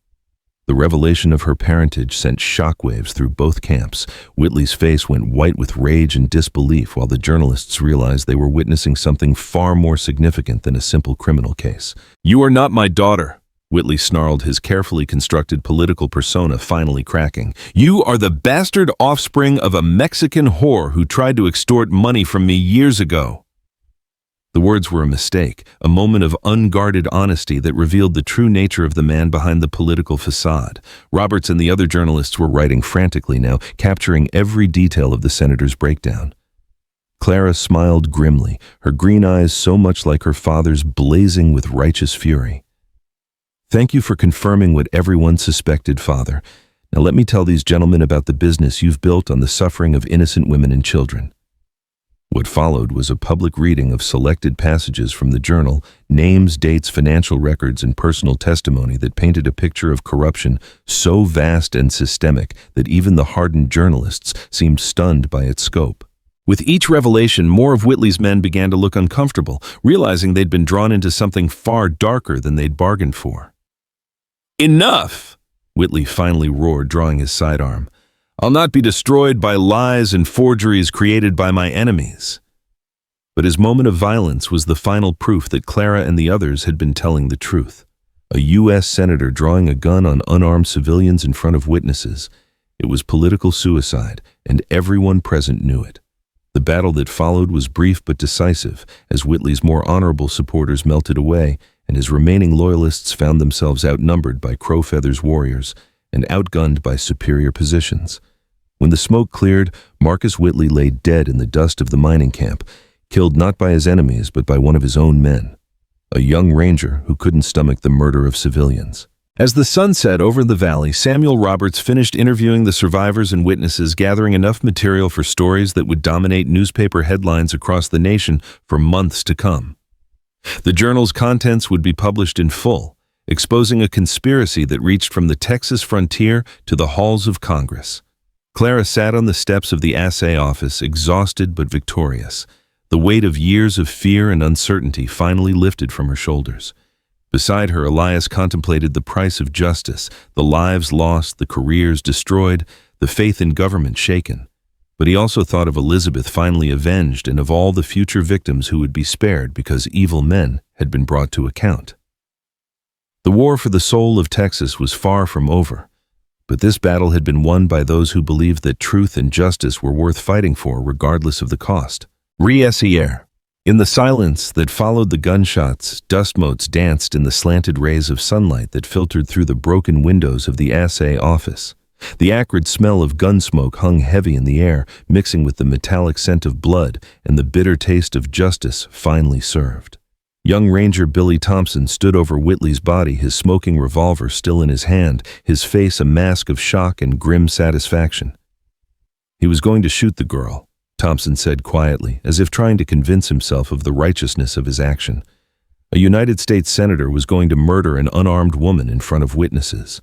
The revelation of her parentage sent shockwaves through both camps. Whitley's face went white with rage and disbelief, while the journalists realized they were witnessing something far more significant than a simple criminal case. "You are not my daughter," Whitley snarled, his carefully constructed political persona finally cracking. "You are the bastard offspring of a Mexican whore who tried to extort money from me years ago." The words were a mistake, a moment of unguarded honesty that revealed the true nature of the man behind the political facade. Roberts and the other journalists were writing frantically now, capturing every detail of the senator's breakdown. Clara smiled grimly, her green eyes so much like her father's blazing with righteous fury. "Thank you for confirming what everyone suspected, Father. Now let me tell these gentlemen about the business you've built on the suffering of innocent women and children." What followed was a public reading of selected passages from the journal, names, dates, financial records, and personal testimony that painted a picture of corruption so vast and systemic that even the hardened journalists seemed stunned by its scope. With each revelation, more of Whitley's men began to look uncomfortable, realizing they'd been drawn into something far darker than they'd bargained for. "Enough!" Whitley finally roared, drawing his sidearm. "I'll not be destroyed by lies and forgeries created by my enemies." But his moment of violence was the final proof that Clara and the others had been telling the truth. A U.S. senator drawing a gun on unarmed civilians in front of witnesses. It was political suicide, and everyone present knew it. The battle that followed was brief but decisive, as Whitley's more honorable supporters melted away, and his remaining loyalists found themselves outnumbered by Crowfeather's warriors and outgunned by superior positions. When the smoke cleared, Marcus Whitley lay dead in the dust of the mining camp, killed not by his enemies but by one of his own men, a young ranger who couldn't stomach the murder of civilians. As the sun set over the valley, Samuel Roberts finished interviewing the survivors and witnesses, gathering enough material for stories that would dominate newspaper headlines across the nation for months to come. The journal's contents would be published in full, exposing a conspiracy that reached from the Texas frontier to the halls of Congress. Clara sat on the steps of the assay office, exhausted but victorious. The weight of years of fear and uncertainty finally lifted from her shoulders. Beside her, Elias contemplated the price of justice, the lives lost, the careers destroyed, the faith in government shaken. But he also thought of Elizabeth finally avenged and of all the future victims who would be spared because evil men had been brought to account. The war for the soul of Texas was far from over, but this battle had been won by those who believed that truth and justice were worth fighting for regardless of the cost. Refusal. In the silence that followed the gunshots, dust motes danced in the slanted rays of sunlight that filtered through the broken windows of the assay office. The acrid smell of gun smoke hung heavy in the air, mixing with the metallic scent of blood and the bitter taste of justice finely served. Young Ranger Billy Thompson stood over Whitley's body, his smoking revolver still in his hand, his face a mask of shock and grim satisfaction. He was going to shoot the girl, Thompson said quietly, as if trying to convince himself of the righteousness of his action. A United States senator was going to murder an unarmed woman in front of witnesses.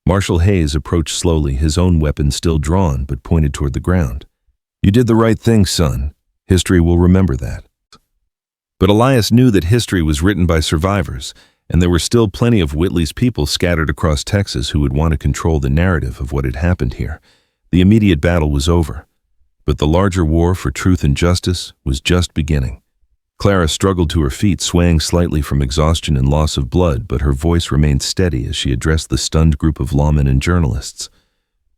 Marshal Hayes approached slowly, his own weapon still drawn but pointed toward the ground. "You did the right thing, son. History will remember that." But Elias knew that history was written by survivors, and there were still plenty of Whitley's people scattered across Texas who would want to control the narrative of what had happened here. The immediate battle was over, but the larger war for truth and justice was just beginning. Clara struggled to her feet, swaying slightly from exhaustion and loss of blood, but her voice remained steady as she addressed the stunned group of lawmen and journalists.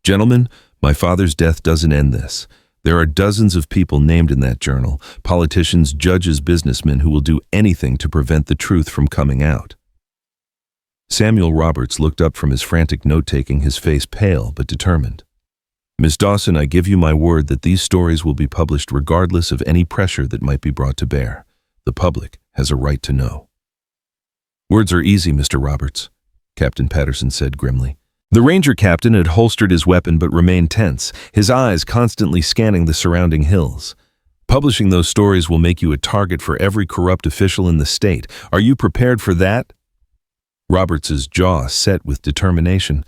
"Gentlemen, my father's death doesn't end this. There are dozens of people named in that journal, politicians, judges, businessmen who will do anything to prevent the truth from coming out." Samuel Roberts looked up from his frantic note-taking, his face pale but determined. "Miss Dawson, I give you my word that these stories will be published regardless of any pressure that might be brought to bear. The public has a right to know." "Words are easy, Mr. Roberts," Captain Patterson said grimly. The ranger captain had holstered his weapon but remained tense, his eyes constantly scanning the surrounding hills. Publishing those stories will make you a target for every corrupt official in the state. Are you prepared for that? Roberts's jaw set with determination.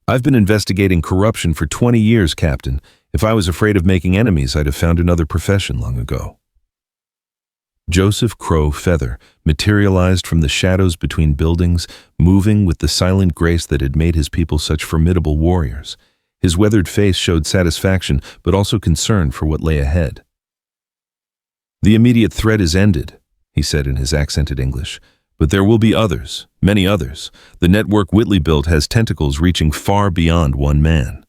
I've been investigating corruption for 20 years, Captain. If I was afraid of making enemies, I'd have found another profession long ago. Joseph Crow Feather materialized from the shadows between buildings, moving with the silent grace that had made his people such formidable warriors. His weathered face showed satisfaction, but also concern for what lay ahead. The immediate threat is ended, he said in his accented English. But there will be others, many others. The network Whitley built has tentacles reaching far beyond one man.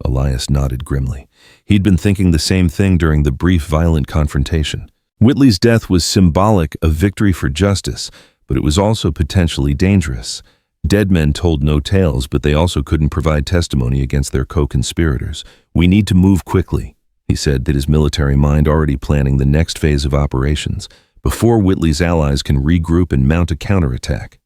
Elias nodded grimly. He'd been thinking the same thing during the brief violent confrontation. Whitley's death was symbolic of victory for justice, but it was also potentially dangerous. Dead men told no tales, but they also couldn't provide testimony against their co-conspirators. We need to move quickly, he said, that his military mind already planning the next phase of operations, before Whitley's allies can regroup and mount a counterattack.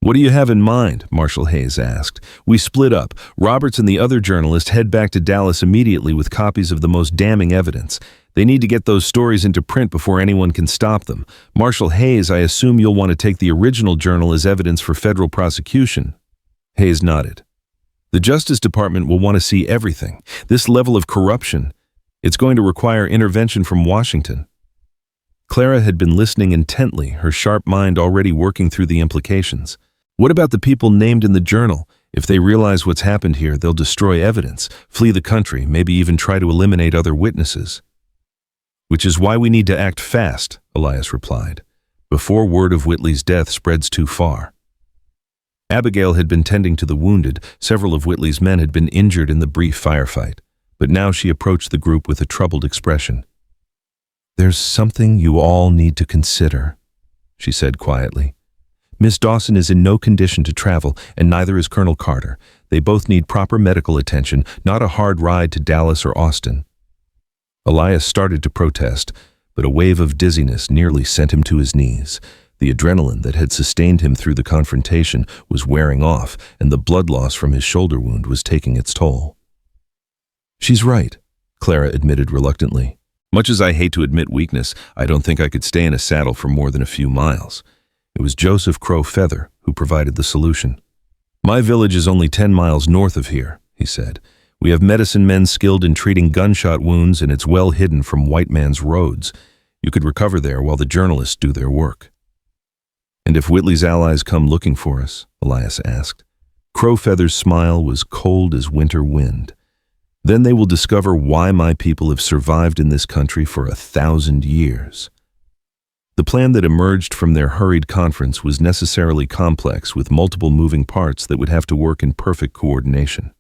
What do you have in mind? Marshal Hayes asked. We split up. Roberts and the other journalist head back to Dallas immediately with copies of the most damning evidence. They need to get those stories into print before anyone can stop them. Marshal Hayes, I assume you'll want to take the original journal as evidence for federal prosecution. Hayes nodded. The Justice Department will want to see everything. This level of corruption, it's going to require intervention from Washington. Clara had been listening intently, her sharp mind already working through the implications. What about the people named in the journal? If they realize what's happened here, they'll destroy evidence, flee the country, maybe even try to eliminate other witnesses. Which is why we need to act fast, Elias replied, before word of Whitley's death spreads too far. Abigail had been tending to the wounded. Several of Whitley's men had been injured in the brief firefight, but now she approached the group with a troubled expression. There's something you all need to consider, she said quietly. Miss Dawson is in no condition to travel, and neither is Colonel Carter. They both need proper medical attention, not a hard ride to Dallas or Austin. Elias started to protest, but a wave of dizziness nearly sent him to his knees. The adrenaline that had sustained him through the confrontation was wearing off, and the blood loss from his shoulder wound was taking its toll. She's right, Clara admitted reluctantly. Much as I hate to admit weakness, I don't think I could stay in a saddle for more than a few miles. It was Joseph Crow Feather who provided the solution. My village is only 10 miles north of here, he said. We have medicine men skilled in treating gunshot wounds, and it's well hidden from white man's roads. You could recover there while the journalists do their work. And if Whitley's allies come looking for us? Elias asked. Crow Feather's smile was cold as winter wind. Then they will discover why my people have survived in this country for 1,000 years. The plan that emerged from their hurried conference was necessarily complex, with multiple moving parts that would have to work in perfect coordination.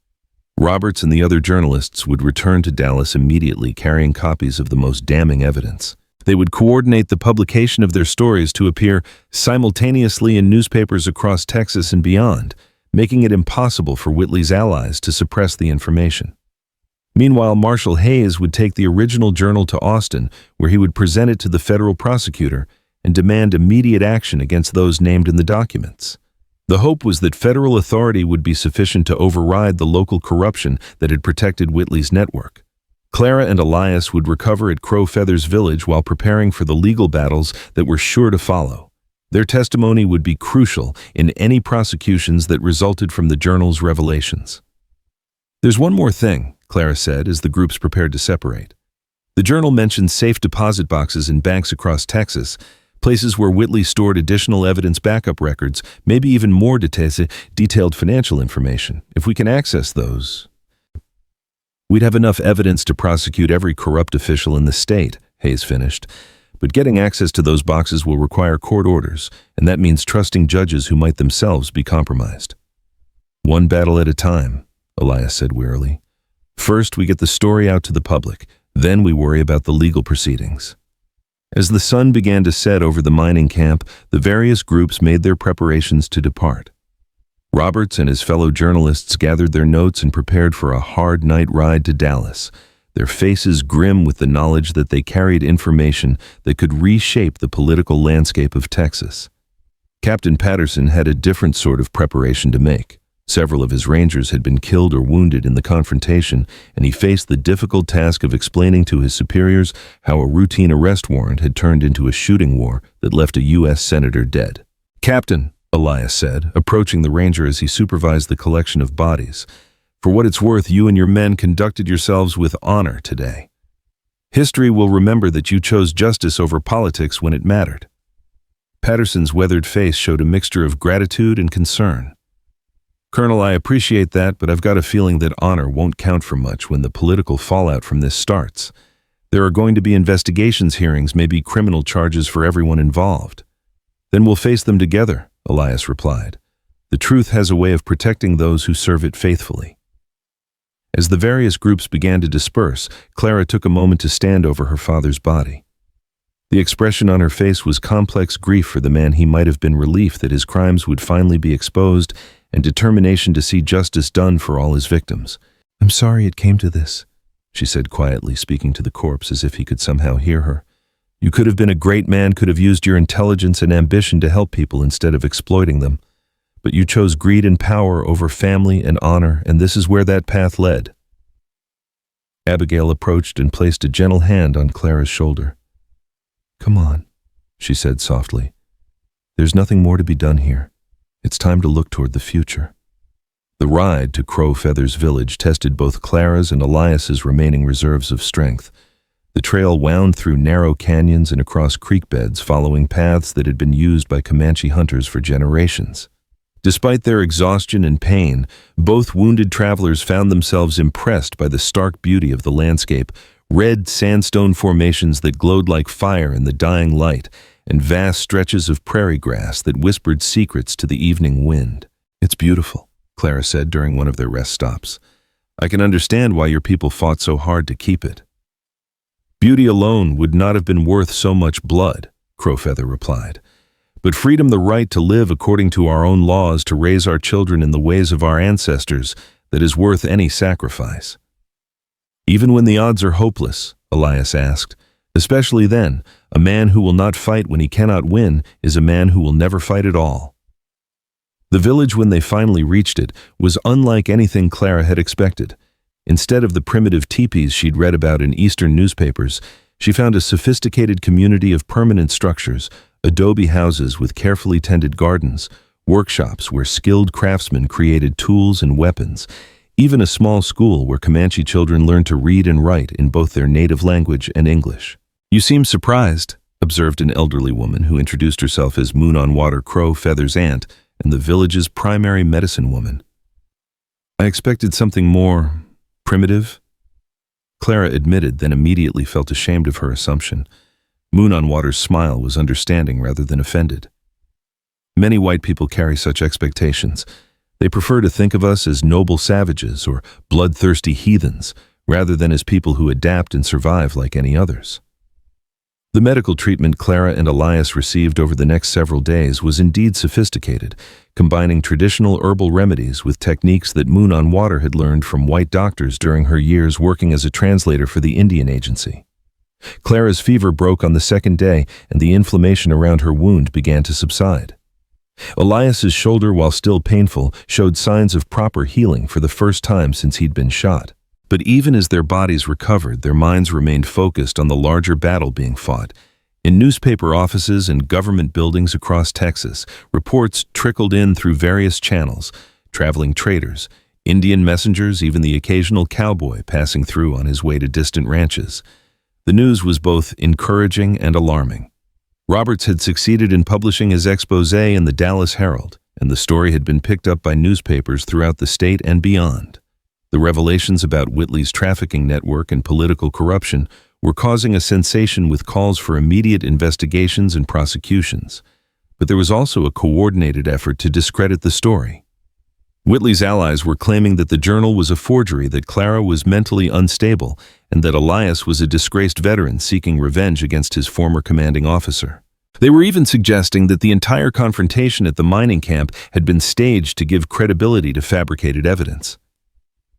Roberts and the other journalists would return to Dallas immediately, carrying copies of the most damning evidence. They would coordinate the publication of their stories to appear simultaneously in newspapers across Texas and beyond, making it impossible for Whitley's allies to suppress the information. Meanwhile, Marshal Hayes would take the original journal to Austin, where he would present it to the federal prosecutor and demand immediate action against those named in the documents. The hope was that federal authority would be sufficient to override the local corruption that had protected Whitley's network. Clara and Elias would recover at Crow Feather's village while preparing for the legal battles that were sure to follow. Their testimony would be crucial in any prosecutions that resulted from the journal's revelations. There's one more thing, Clara said as the groups prepared to separate. The journal mentioned safe deposit boxes in banks across Texas, places where Whitley stored additional evidence backup records, maybe even more detailed financial information. If we can access those, we'd have enough evidence to prosecute every corrupt official in the state, Hayes finished. But getting access to those boxes will require court orders, and that means trusting judges who might themselves be compromised. One battle at a time, Elias said wearily. First, we get the story out to the public, then we worry about the legal proceedings. As the sun began to set over the mining camp, the various groups made their preparations to depart. Roberts and his fellow journalists gathered their notes and prepared for a hard night ride to Dallas, their faces grim with the knowledge that they carried information that could reshape the political landscape of Texas. Captain Patterson had a different sort of preparation to make. Several of his rangers had been killed or wounded in the confrontation, and he faced the difficult task of explaining to his superiors how a routine arrest warrant had turned into a shooting war that left a U.S. senator dead. "Captain," Elias said, approaching the ranger as he supervised the collection of bodies, "for what it's worth, you and your men conducted yourselves with honor today. History will remember that you chose justice over politics when it mattered." Patterson's weathered face showed a mixture of gratitude and concern. "Colonel, I appreciate that, but I've got a feeling that honor won't count for much when the political fallout from this starts. There are going to be investigations hearings, maybe criminal charges for everyone involved." "Then we'll face them together," Elias replied. "The truth has a way of protecting those who serve it faithfully." As the various groups began to disperse, Clara took a moment to stand over her father's body. The expression on her face was complex grief for the man he might have been, relief that his crimes would finally be exposed, and determination to see justice done for all his victims. "I'm sorry it came to this," she said quietly, speaking to the corpse as if he could somehow hear her. "You could have been a great man, could have used your intelligence and ambition to help people instead of exploiting them. But you chose greed and power over family and honor, and this is where that path led." Abigail approached and placed a gentle hand on Clara's shoulder. "Come on," she said softly. "There's nothing more to be done here. It's time to look toward the future." The ride to Crow Feather's village tested both Clara's and Elias's remaining reserves of strength. The trail wound through narrow canyons and across creek beds, following paths that had been used by Comanche hunters for generations. Despite their exhaustion and pain, both wounded travelers found themselves impressed by the stark beauty of the landscape: red sandstone formations that glowed like fire in the dying light, and vast stretches of prairie grass that whispered secrets to the evening wind. "It's beautiful," Clara said during one of their rest stops. "I can understand why your people fought so hard to keep it." "Beauty alone would not have been worth so much blood," Crowfeather replied. "But freedom, the right to live according to our own laws, to raise our children in the ways of our ancestors, that is worth any sacrifice." "Even when the odds are hopeless?" Elias asked. "Especially then, a man who will not fight when he cannot win is a man who will never fight at all." The village, when they finally reached it, was unlike anything Clara had expected. Instead of the primitive teepees she'd read about in Eastern newspapers, she found a sophisticated community of permanent structures: adobe houses with carefully tended gardens, workshops where skilled craftsmen created tools and weapons, even a small school where Comanche children learned to read and write in both their native language and English. "You seem surprised," observed an elderly woman who introduced herself as Moon-on-Water Crow Feather's aunt and the village's primary medicine woman. "I expected something more primitive," Clara admitted, then immediately felt ashamed of her assumption. Moon-on-Water's smile was understanding rather than offended. "Many white people carry such expectations. They prefer to think of us as noble savages or bloodthirsty heathens, rather than as people who adapt and survive like any others." The medical treatment Clara and Elias received over the next several days was indeed sophisticated, combining traditional herbal remedies with techniques that Moon-on-Water had learned from white doctors during her years working as a translator for the Indian Agency. Clara's fever broke on the second day, and the inflammation around her wound began to subside. Elias's shoulder, while still painful, showed signs of proper healing for the first time since he'd been shot. But even as their bodies recovered, their minds remained focused on the larger battle being fought. In newspaper offices and government buildings across Texas, reports trickled in through various channels: traveling traders, Indian messengers, even the occasional cowboy passing through on his way to distant ranches. The news was both encouraging and alarming. Roberts had succeeded in publishing his expose in the Dallas Herald, and the story had been picked up by newspapers throughout the state and beyond. The revelations about Whitley's trafficking network and political corruption were causing a sensation, with calls for immediate investigations and prosecutions. But there was also a coordinated effort to discredit the story. Whitley's allies were claiming that the journal was a forgery, that Clara was mentally unstable, and that Elias was a disgraced veteran seeking revenge against his former commanding officer. They were even suggesting that the entire confrontation at the mining camp had been staged to give credibility to fabricated evidence.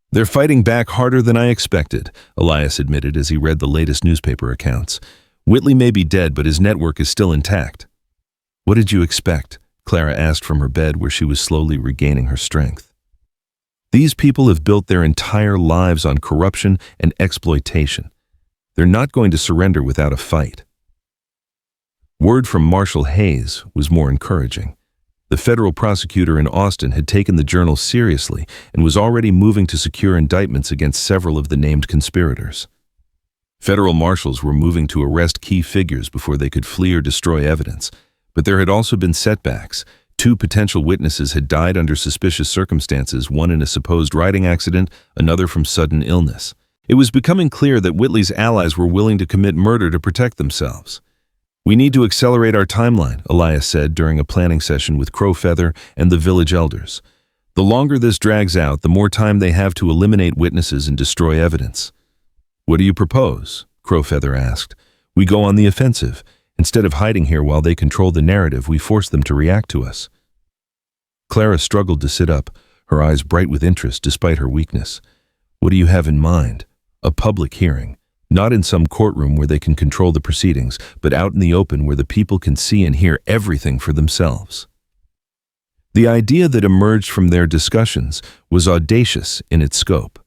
"They're fighting back harder than I expected," Elias admitted as he read the latest newspaper accounts. "Whitley may be dead, but his network is still intact." "What did you expect?" Clara asked from her bed, where she was slowly regaining her strength. These people have built their entire lives on corruption and exploitation. They're not going to surrender without a fight. Word from Marshal Hayes was more encouraging. The federal prosecutor in Austin had taken the journal seriously and was already moving to secure indictments against several of the named conspirators. Federal marshals were moving to arrest key figures before they could flee or destroy evidence, but there had also been setbacks. 2 potential witnesses had died under suspicious circumstances, one in a supposed riding accident, another from sudden illness. It was becoming clear that Whitley's allies were willing to commit murder to protect themselves. "We need to accelerate our timeline," Elias said during a planning session with Crowfeather and the village elders. "The longer this drags out, the more time they have to eliminate witnesses and destroy evidence." "What do you propose?" Crowfeather asked. "We go on the offensive. Instead of hiding here while they control the narrative, we force them to react to us." Clara struggled to sit up, her eyes bright with interest despite her weakness. "What do you have in mind?" "A public hearing. Not in some courtroom where they can control the proceedings, but out in the open where the people can see and hear everything for themselves." The idea that emerged from their discussions was audacious in its scope.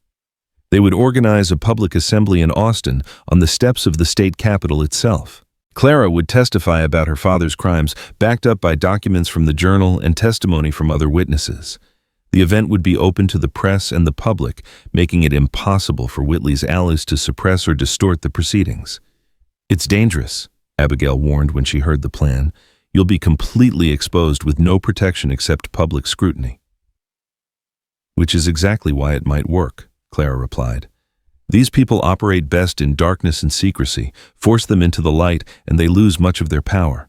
They would organize a public assembly in Austin on the steps of the state capitol itself. Clara would testify about her father's crimes, backed up by documents from the journal and testimony from other witnesses. The event would be open to the press and the public, making it impossible for Whitley's allies to suppress or distort the proceedings. "It's dangerous," Abigail warned when she heard the plan. "You'll be completely exposed with no protection except public scrutiny." "Which is exactly why it might work," Clara replied. "These people operate best in darkness and secrecy. Force them into the light, and they lose much of their power."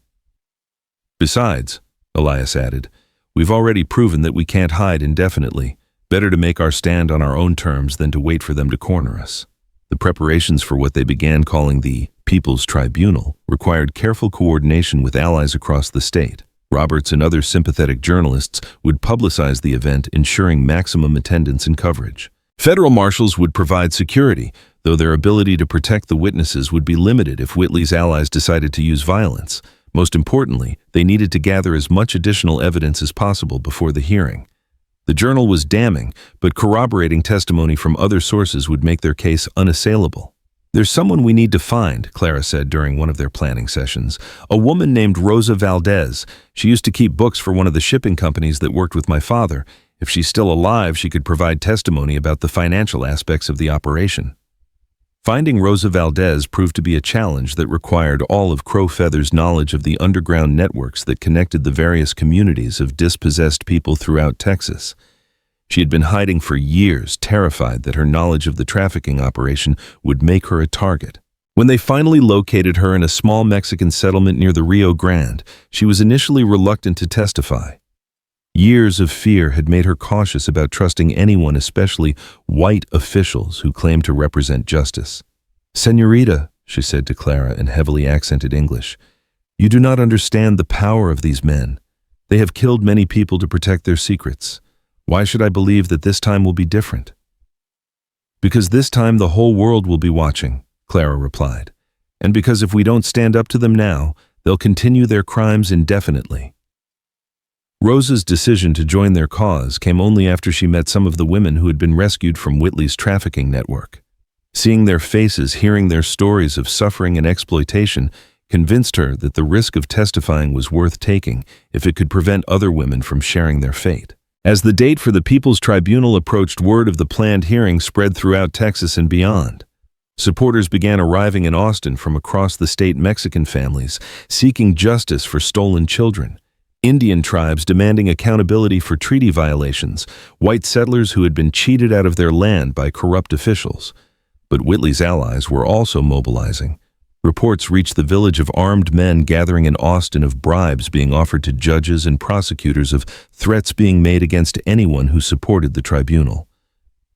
"Besides," Elias added, "we've already proven that we can't hide indefinitely. Better to make our stand on our own terms than to wait for them to corner us." The preparations for what they began calling the People's Tribunal required careful coordination with allies across the state. Roberts and other sympathetic journalists would publicize the event, ensuring maximum attendance and coverage. Federal marshals would provide security, though their ability to protect the witnesses would be limited if Whitley's allies decided to use violence. Most importantly, they needed to gather as much additional evidence as possible before the hearing. The journal was damning, but corroborating testimony from other sources would make their case unassailable. "There's someone we need to find," Clara said during one of their planning sessions. "A woman named Rosa Valdez. She used to keep books for one of the shipping companies that worked with my father. If she's still alive, she could provide testimony about the financial aspects of the operation." Finding Rosa Valdez proved to be a challenge that required all of Crowfeather's knowledge of the underground networks that connected the various communities of dispossessed people throughout Texas. She had been hiding for years, terrified that her knowledge of the trafficking operation would make her a target. When they finally located her in a small Mexican settlement near the Rio Grande, she was initially reluctant to testify. Years of fear had made her cautious about trusting anyone, especially white officials who claimed to represent justice. "Señorita," she said to Clara in heavily accented English, "you do not understand the power of these men. They have killed many people to protect their secrets. Why should I believe that this time will be different?" "Because this time the whole world will be watching," Clara replied. "And because if we don't stand up to them now, they'll continue their crimes indefinitely." Rosa's decision to join their cause came only after she met some of the women who had been rescued from Whitley's trafficking network. Seeing their faces, hearing their stories of suffering and exploitation, convinced her that the risk of testifying was worth taking if it could prevent other women from sharing their fate. As the date for the People's Tribunal approached, word of the planned hearing spread throughout Texas and beyond. Supporters began arriving in Austin from across the state, Mexican families seeking justice for stolen children, Indian tribes demanding accountability for treaty violations, white settlers who had been cheated out of their land by corrupt officials. But Whitley's allies were also mobilizing. Reports reached the village of armed men gathering in Austin of bribes being offered to judges and prosecutors, of threats being made against anyone who supported the tribunal.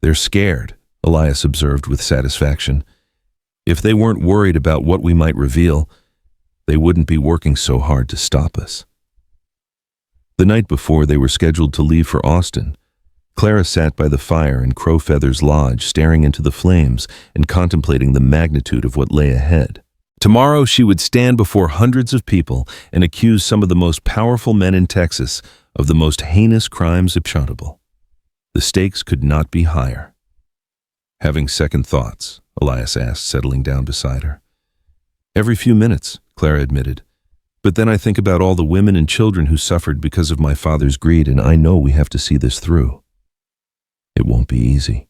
"They're scared," Elias observed with satisfaction. "If they weren't worried about what we might reveal, they wouldn't be working so hard to stop us." The night before they were scheduled to leave for Austin, Clara sat by the fire in Crowfeather's lodge, staring into the flames and contemplating the magnitude of what lay ahead. Tomorrow she would stand before hundreds of people and accuse some of the most powerful men in Texas of the most heinous crimes imaginable. The stakes could not be higher. Having second thoughts, Elias asked, settling down beside her. Every few minutes, Clara admitted. But then I think about all the women and children who suffered because of my father's greed, and I know we have to see this through. It won't be easy.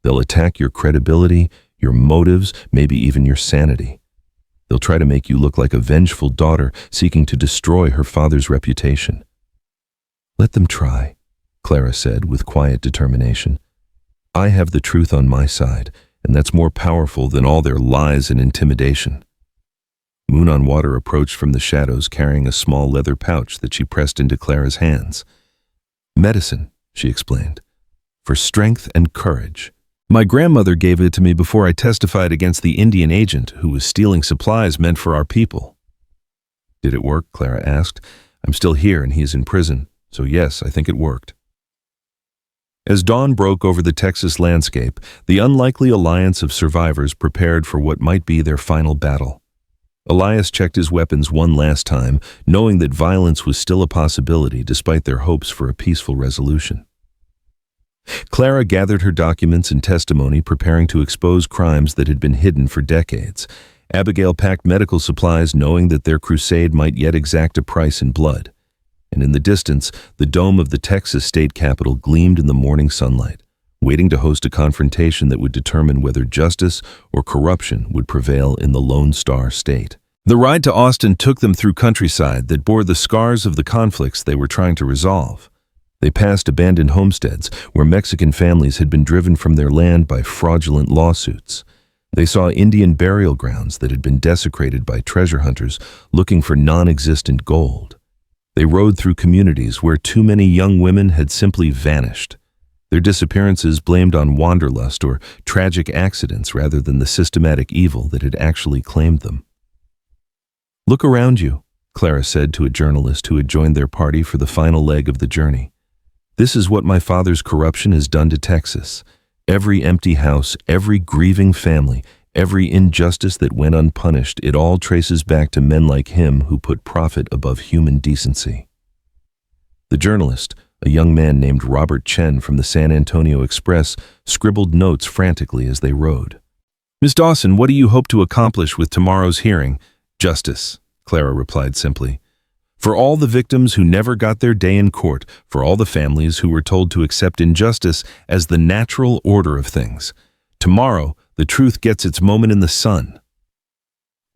They'll attack your credibility, your motives, maybe even your sanity. They'll try to make you look like a vengeful daughter seeking to destroy her father's reputation. Let them try, Clara said with quiet determination. I have the truth on my side, and that's more powerful than all their lies and intimidation. Moon on Water approached from the shadows carrying a small leather pouch that she pressed into Clara's hands. Medicine, she explained, for strength and courage. My grandmother gave it to me before I testified against the Indian agent who was stealing supplies meant for our people. Did it work? Clara asked. I'm still here and he is in prison, so yes, I think it worked. As dawn broke over the Texas landscape, the unlikely alliance of survivors prepared for what might be their final battle. Elias checked his weapons one last time, knowing that violence was still a possibility despite their hopes for a peaceful resolution. Clara gathered her documents and testimony, preparing to expose crimes that had been hidden for decades. Abigail packed medical supplies, knowing that their crusade might yet exact a price in blood. And in the distance, the dome of the Texas state capitol gleamed in the morning sunlight, waiting to host a confrontation that would determine whether justice or corruption would prevail in the Lone Star State. The ride to Austin took them through countryside that bore the scars of the conflicts they were trying to resolve. They passed abandoned homesteads where Mexican families had been driven from their land by fraudulent lawsuits. They saw Indian burial grounds that had been desecrated by treasure hunters looking for non-existent gold. They rode through communities where too many young women had simply vanished, their disappearances blamed on wanderlust or tragic accidents rather than the systematic evil that had actually claimed them. Look around you, Clara said to a journalist who had joined their party for the final leg of the journey. This is what my father's corruption has done to Texas. Every empty house, every grieving family, every injustice that went unpunished, it all traces back to men like him who put profit above human decency. The journalist, a young man named Robert Chen from the San Antonio Express, scribbled notes frantically as they rode. Miss Dawson, what do you hope to accomplish with tomorrow's hearing? Justice, Clara replied simply. For all the victims who never got their day in court, for all the families who were told to accept injustice as the natural order of things. Tomorrow, the truth gets its moment in the sun.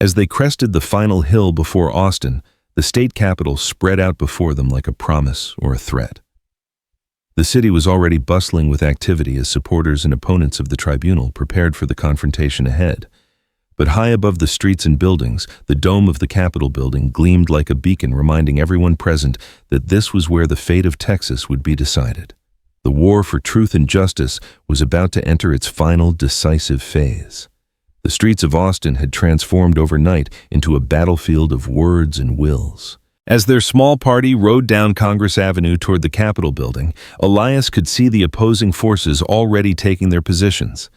As they crested the final hill before Austin, the state capitol spread out before them like a promise or a threat. The city was already bustling with activity as supporters and opponents of the tribunal prepared for the confrontation ahead. But high above the streets and buildings, the dome of the Capitol building gleamed like a beacon, reminding everyone present that this was where the fate of Texas would be decided. The war for truth and justice was about to enter its final decisive phase. The streets of Austin had transformed overnight into a battlefield of words and wills. As their small party rode down Congress Avenue toward the Capitol building, Elias could see the opposing forces already taking their positions.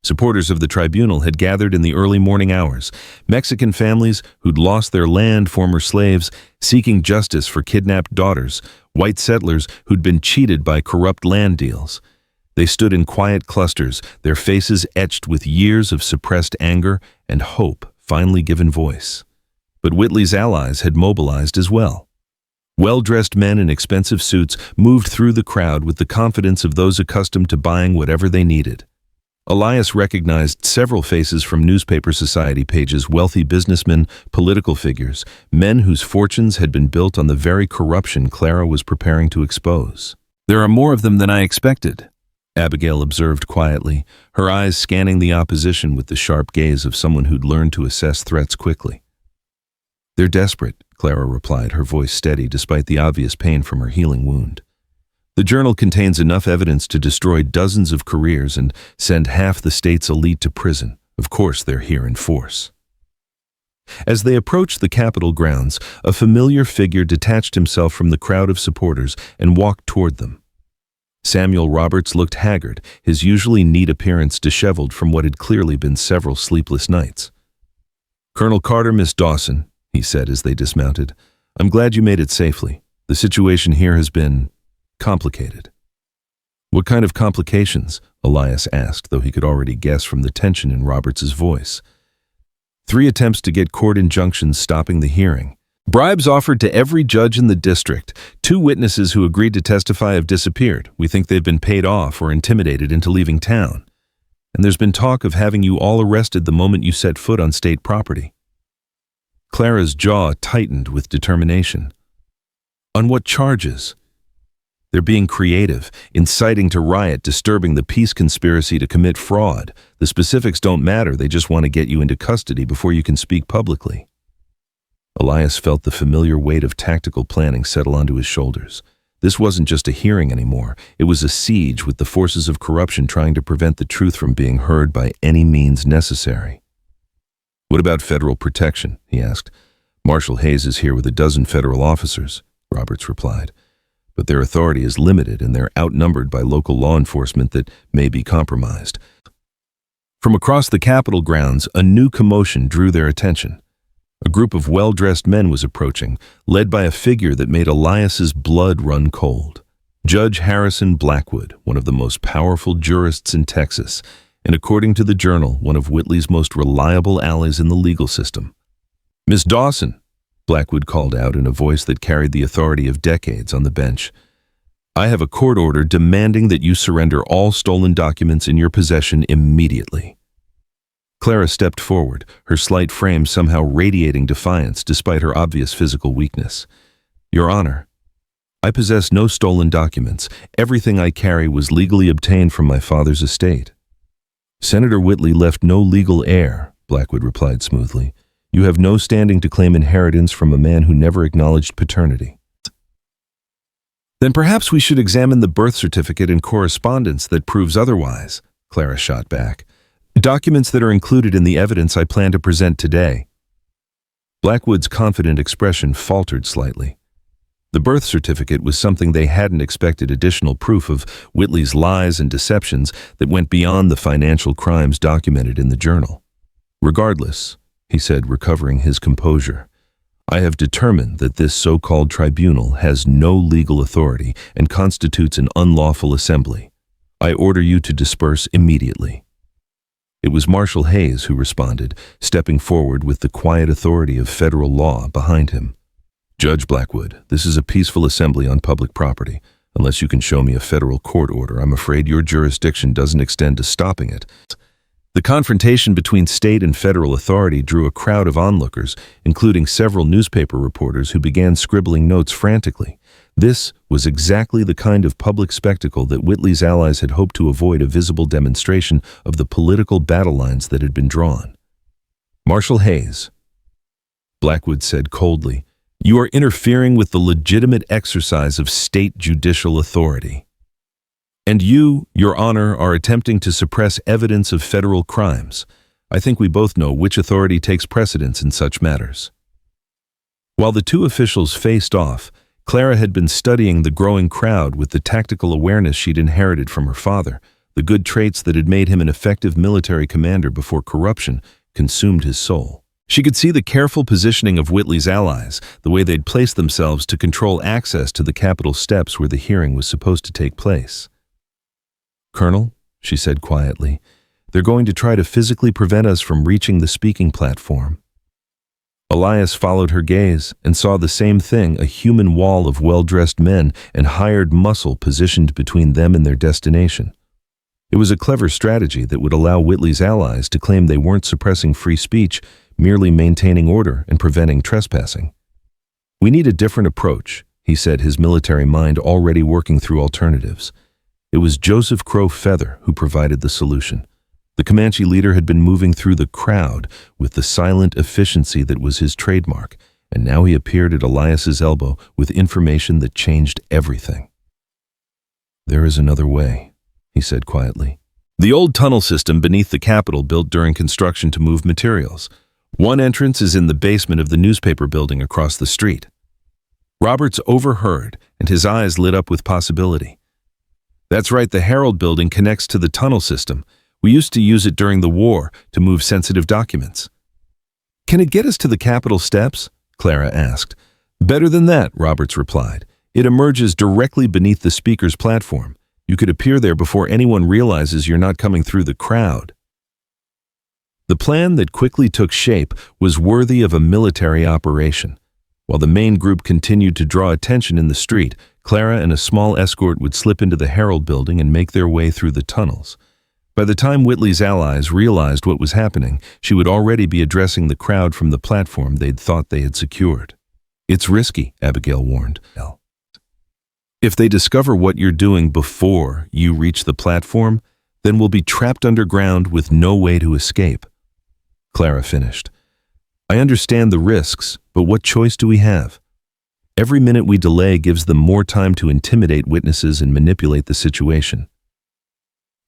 Supporters of the tribunal had gathered in the early morning hours, Mexican families who'd lost their land, former slaves, seeking justice for kidnapped daughters, white settlers who'd been cheated by corrupt land deals. They stood in quiet clusters, their faces etched with years of suppressed anger and hope finally given voice. But Whitley's allies had mobilized as well. Well-dressed men in expensive suits moved through the crowd with the confidence of those accustomed to buying whatever they needed. Elias recognized several faces from newspaper society pages, wealthy businessmen, political figures, men whose fortunes had been built on the very corruption Clara was preparing to expose. There are more of them than I expected, Abigail observed quietly, her eyes scanning the opposition with the sharp gaze of someone who'd learned to assess threats quickly. They're desperate, Clara replied, her voice steady despite the obvious pain from her healing wound. The journal contains enough evidence to destroy dozens of careers and send half the state's elite to prison. Of course, they're here in force. As they approached the Capitol grounds, a familiar figure detached himself from the crowd of supporters and walked toward them. Samuel Roberts looked haggard, his usually neat appearance disheveled from what had clearly been several sleepless nights. Colonel Carter, Miss Dawson, he said as they dismounted, I'm glad you made it safely. The situation here has been complicated. What kind of complications? Elias asked, though he could already guess from the tension in Roberts's voice. 3 attempts to get court injunctions stopping the hearing. Bribes offered to every judge in the district. 2 witnesses who agreed to testify have disappeared. We think they've been paid off or intimidated into leaving town. And there's been talk of having you all arrested the moment you set foot on state property. Clara's jaw tightened with determination. On what charges? They're being creative, inciting to riot, disturbing the peace conspiracy to commit fraud. The specifics don't matter, they just want to get you into custody before you can speak publicly. Elias felt the familiar weight of tactical planning settle onto his shoulders. This wasn't just a hearing anymore, it was a siege with the forces of corruption trying to prevent the truth from being heard by any means necessary. What about federal protection? He asked. Marshal Hayes is here with a dozen federal officers, Roberts replied. But their authority is limited and they're outnumbered by local law enforcement that may be compromised. From across the Capitol grounds, a new commotion drew their attention. A group of well-dressed men was approaching, led by a figure that made Elias's blood run cold. Judge Harrison Blackwood, one of the most powerful jurists in Texas, and according to the Journal, one of Whitley's most reliable allies in the legal system. Miss Dawson, Blackwood called out in a voice that carried the authority of decades on the bench. I have a court order demanding that you surrender all stolen documents in your possession immediately. Clara stepped forward, her slight frame somehow radiating defiance despite her obvious physical weakness. Your Honor, I possess no stolen documents. Everything I carry was legally obtained from my father's estate. Senator Whitley left no legal heir, Blackwood replied smoothly. You have no standing to claim inheritance from a man who never acknowledged paternity. Then perhaps we should examine the birth certificate and correspondence that proves otherwise, Clara shot back. Documents that are included in the evidence I plan to present today. Blackwood's confident expression faltered slightly. The birth certificate was something they hadn't expected additional proof of Whitley's lies and deceptions that went beyond the financial crimes documented in the Journal. Regardless, he said, recovering his composure, I have determined that this so-called tribunal has no legal authority and constitutes an unlawful assembly. I order you to disperse immediately. It was Marshal Hayes who responded, stepping forward with the quiet authority of federal law behind him. Judge Blackwood, this is a peaceful assembly on public property. Unless you can show me a federal court order, I'm afraid your jurisdiction doesn't extend to stopping it. The confrontation between state and federal authority drew a crowd of onlookers, including several newspaper reporters who began scribbling notes frantically. This was exactly the kind of public spectacle that Whitley's allies had hoped to avoid, a visible demonstration of the political battle lines that had been drawn. Marshal Hayes, Blackwood said coldly, you are interfering with the legitimate exercise of state judicial authority. And you, Your Honor, are attempting to suppress evidence of federal crimes. I think we both know which authority takes precedence in such matters. While the two officials faced off, Clara had been studying the growing crowd with the tactical awareness she'd inherited from her father, the good traits that had made him an effective military commander before corruption consumed his soul. She could see the careful positioning of Whitley's allies, the way they'd placed themselves to control access to the Capitol steps where the hearing was supposed to take place. Colonel, she said quietly, they're going to try to physically prevent us from reaching the speaking platform. Elias followed her gaze and saw the same thing, a human wall of well-dressed men and hired muscle positioned between them and their destination. It was a clever strategy that would allow Whitley's allies to claim they weren't suppressing free speech, merely maintaining order and preventing trespassing. We need a different approach, he said, his military mind already working through alternatives. It was Joseph Crow Feather who provided the solution. The Comanche leader had been moving through the crowd with the silent efficiency that was his trademark, and now he appeared at Elias's elbow with information that changed everything. There is another way, he said quietly. The old tunnel system beneath the Capitol built during construction to move materials. One entrance is in the basement of the newspaper building across the street. Roberts overheard, and his eyes lit up with possibility. That's right, the Herald building connects to the tunnel system. We used to use it during the war to move sensitive documents. Can it get us to the Capitol steps? Clara asked. Better than that, Roberts replied. It emerges directly beneath the speaker's platform. You could appear there before anyone realizes you're not coming through the crowd. The plan that quickly took shape was worthy of a military operation. While the main group continued to draw attention in the street, Clara and a small escort would slip into the Herald building and make their way through the tunnels. By the time Whitley's allies realized what was happening, she would already be addressing the crowd from the platform they'd thought they had secured. "It's risky," Abigail warned. "If they discover what you're doing before you reach the platform, then we'll be trapped underground with no way to escape." Clara finished. "I understand the risks, but what choice do we have? Every minute we delay gives them more time to intimidate witnesses and manipulate the situation."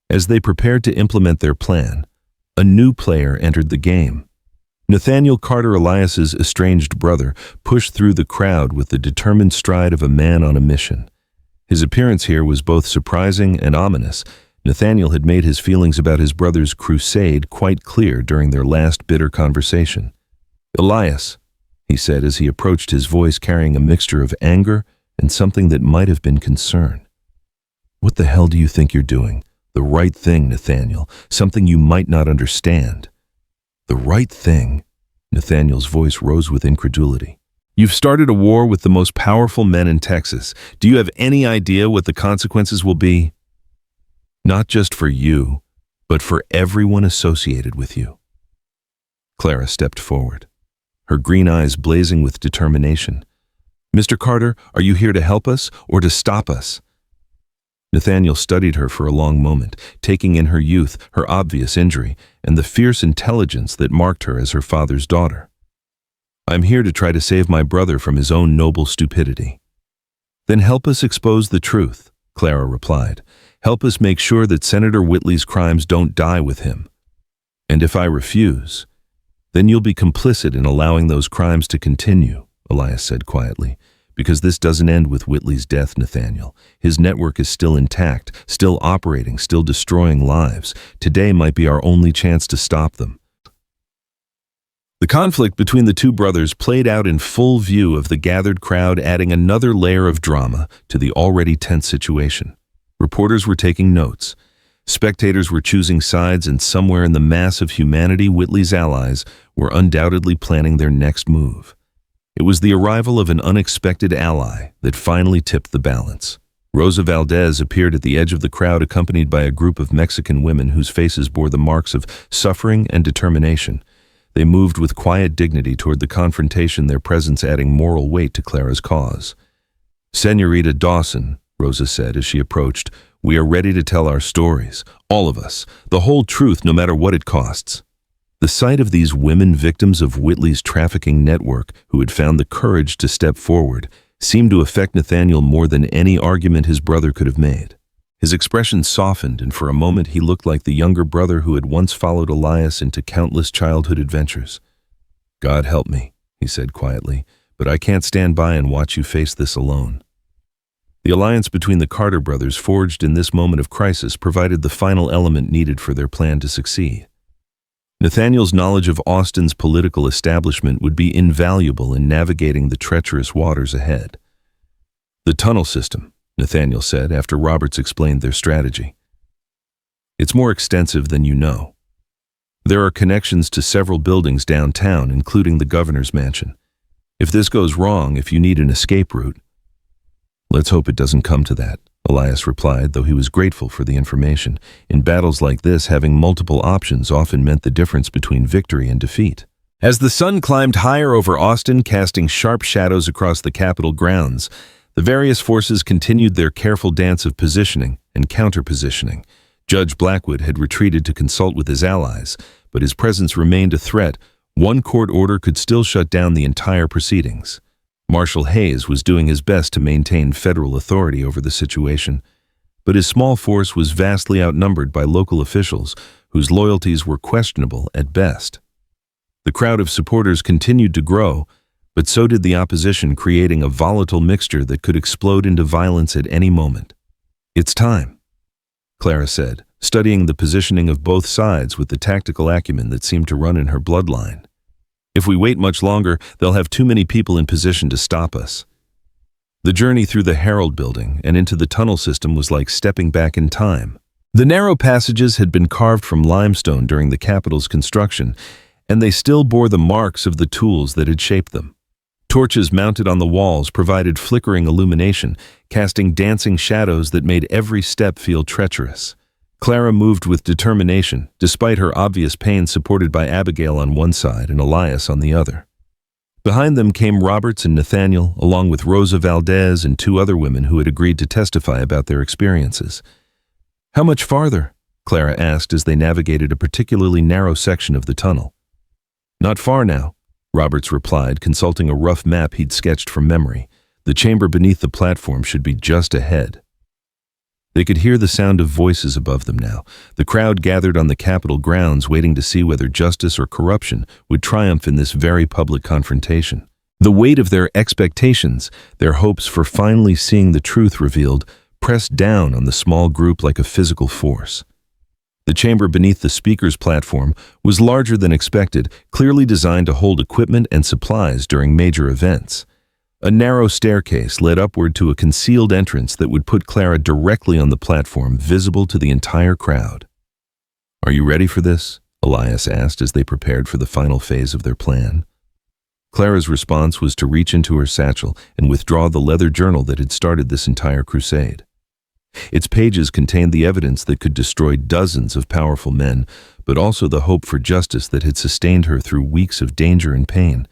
As they prepared to implement their plan, a new player entered the game. Nathaniel Carter Elias's estranged brother pushed through the crowd with the determined stride of a man on a mission. His appearance here was both surprising and ominous. Nathaniel had made his feelings about his brother's crusade quite clear during their last bitter conversation. "Elias," he said as he approached, his voice carrying a mixture of anger and something that might have been concern. "What the hell do you think you're doing? The right thing, Nathaniel. Something you might not understand." "The right thing?" Nathaniel's voice rose with incredulity. "You've started a war with the most powerful men in Texas. Do you have any idea what the consequences will be? Not just for you, but for everyone associated with you." Clara stepped forward, her green eyes blazing with determination. "Mr. Carter, are you here to help us or to stop us?" Nathaniel studied her for a long moment, taking in her youth, her obvious injury, and the fierce intelligence that marked her as her father's daughter. "I'm here to try to save my brother from his own noble stupidity." "Then help us expose the truth," Clara replied. "Help us make sure that Senator Whitley's crimes don't die with him. And if I refuse, then you'll be complicit in allowing those crimes to continue," Elias said quietly. "Because this doesn't end with Whitley's death, Nathaniel. His network is still intact, still operating, still destroying lives. Today might be our only chance to stop them." The conflict between the two brothers played out in full view of the gathered crowd, adding another layer of drama to the already tense situation. Reporters were taking notes. Spectators were choosing sides, and somewhere in the mass of humanity, Whitley's allies were undoubtedly planning their next move. It was the arrival of an unexpected ally that finally tipped the balance. Rosa Valdez appeared at the edge of the crowd, accompanied by a group of Mexican women whose faces bore the marks of suffering and determination. They moved with quiet dignity toward the confrontation, their presence adding moral weight to Clara's cause. "Senorita Dawson," Rosa said as she approached, "we are ready to tell our stories, all of us, the whole truth no matter what it costs." The sight of these women victims of Whitley's trafficking network, who had found the courage to step forward, seemed to affect Nathaniel more than any argument his brother could have made. His expression softened, and for a moment he looked like the younger brother who had once followed Elias into countless childhood adventures. "God help me," he said quietly, "but I can't stand by and watch you face this alone." The alliance between the Carter brothers, forged in this moment of crisis, provided the final element needed for their plan to succeed. Nathaniel's knowledge of Austin's political establishment would be invaluable in navigating the treacherous waters ahead. "The tunnel system," Nathaniel said after Roberts explained their strategy. "It's more extensive than you know. There are connections to several buildings downtown, including the governor's mansion. If this goes wrong, if you need an escape route—" "Let's hope it doesn't come to that," Elias replied, though he was grateful for the information. In battles like this, having multiple options often meant the difference between victory and defeat. As the sun climbed higher over Austin, casting sharp shadows across the Capitol grounds, the various forces continued their careful dance of positioning and counter-positioning. Judge Blackwood had retreated to consult with his allies, but his presence remained a threat. One court order could still shut down the entire proceedings. Marshal Hayes was doing his best to maintain federal authority over the situation, but his small force was vastly outnumbered by local officials whose loyalties were questionable at best. The crowd of supporters continued to grow, but so did the opposition, creating a volatile mixture that could explode into violence at any moment. "It's time," Clara said, studying the positioning of both sides with the tactical acumen that seemed to run in her bloodline. "If we wait much longer, they'll have too many people in position to stop us." The journey through the Herald building and into the tunnel system was like stepping back in time. The narrow passages had been carved from limestone during the Capitol's construction, and they still bore the marks of the tools that had shaped them. Torches mounted on the walls provided flickering illumination, casting dancing shadows that made every step feel treacherous. Clara moved with determination, despite her obvious pain, supported by Abigail on one side and Elias on the other. Behind them came Roberts and Nathaniel, along with Rosa Valdez and two other women who had agreed to testify about their experiences. "How much farther?" Clara asked as they navigated a particularly narrow section of the tunnel. "Not far now," Roberts replied, consulting a rough map he'd sketched from memory. The chamber beneath the platform should be just ahead. They could hear the sound of voices above them now. The crowd gathered on the Capitol grounds waiting to see whether justice or corruption would triumph in this very public confrontation. The weight of their expectations, their hopes for finally seeing the truth revealed, pressed down on the small group like a physical force. The chamber beneath the speaker's platform was larger than expected, clearly designed to hold equipment and supplies during major events. A narrow staircase led upward to a concealed entrance that would put Clara directly on the platform, visible to the entire crowd. "Are you ready for this?" Elias asked as they prepared for the final phase of their plan. Clara's response was to reach into her satchel and withdraw the leather journal that had started this entire crusade. Its pages contained the evidence that could destroy dozens of powerful men, but also the hope for justice that had sustained her through weeks of danger and pain.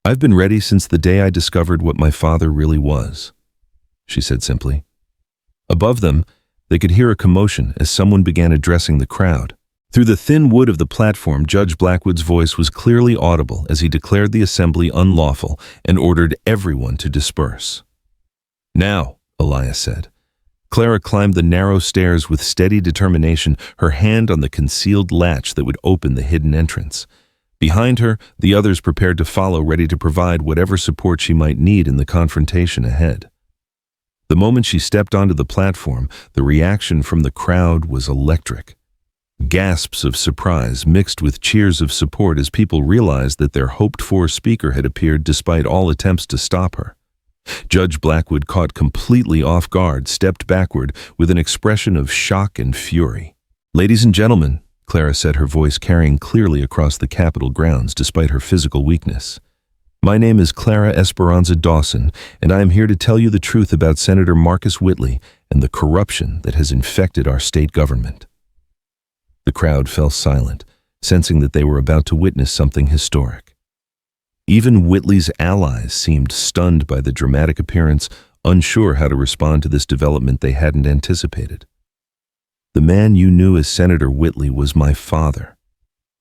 "I've been ready since the day I discovered what my father really was," she said simply. Above them, they could hear a commotion as someone began addressing the crowd. Through the thin wood of the platform, Judge Blackwood's voice was clearly audible as he declared the assembly unlawful and ordered everyone to disperse. "Now," Elias said. Clara climbed the narrow stairs with steady determination, her hand on the concealed latch that would open the hidden entrance. Behind her, the others prepared to follow, ready to provide whatever support she might need in the confrontation ahead. The moment she stepped onto the platform, the reaction from the crowd was electric. Gasps of surprise mixed with cheers of support as people realized that their hoped-for speaker had appeared despite all attempts to stop her. Judge Blackwood, caught completely off guard, stepped backward with an expression of shock and fury. "Ladies and gentlemen," Clara said, her voice carrying clearly across the Capitol grounds despite her physical weakness. "My name is Clara Esperanza Dawson, and I am here to tell you the truth about Senator Marcus Whitley and the corruption that has infected our state government." The crowd fell silent, sensing that they were about to witness something historic. Even Whitley's allies seemed stunned by the dramatic appearance, unsure how to respond to this development they hadn't anticipated. "The man you knew as Senator Whitley was my father,"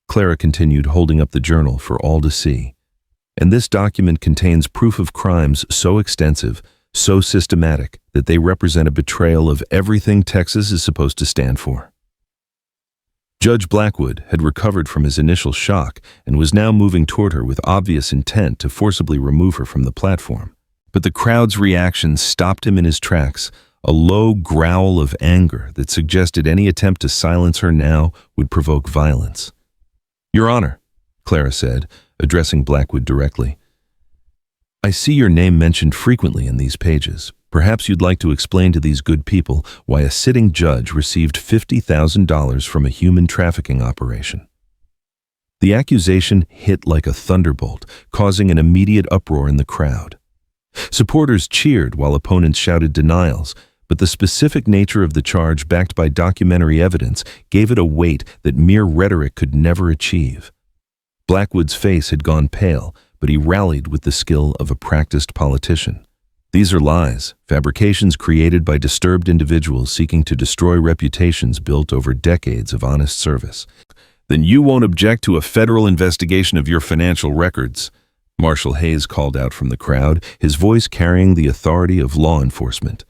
Clara continued, holding up the journal for all to see. "And this document contains proof of crimes so extensive, so systematic, that they represent a betrayal of everything Texas is supposed to stand for." Judge Blackwood had recovered from his initial shock and was now moving toward her with obvious intent to forcibly remove her from the platform. But the crowd's reaction stopped him in his tracks, a low growl of anger that suggested any attempt to silence her now would provoke violence. "Your Honor," Clara said, addressing Blackwood directly, "I see your name mentioned frequently in these pages. Perhaps you'd like to explain to these good people why a sitting judge received $50,000 from a human trafficking operation." The accusation hit like a thunderbolt, causing an immediate uproar in the crowd. Supporters cheered while opponents shouted denials, but the specific nature of the charge, backed by documentary evidence, gave it a weight that mere rhetoric could never achieve. Blackwood's face had gone pale, but he rallied with the skill of a practiced politician. "These are lies, fabrications created by disturbed individuals seeking to destroy reputations built over decades of honest service." "Then you won't object to a federal investigation of your financial records?" Marshal Hayes called out from the crowd, his voice carrying the authority of law enforcement.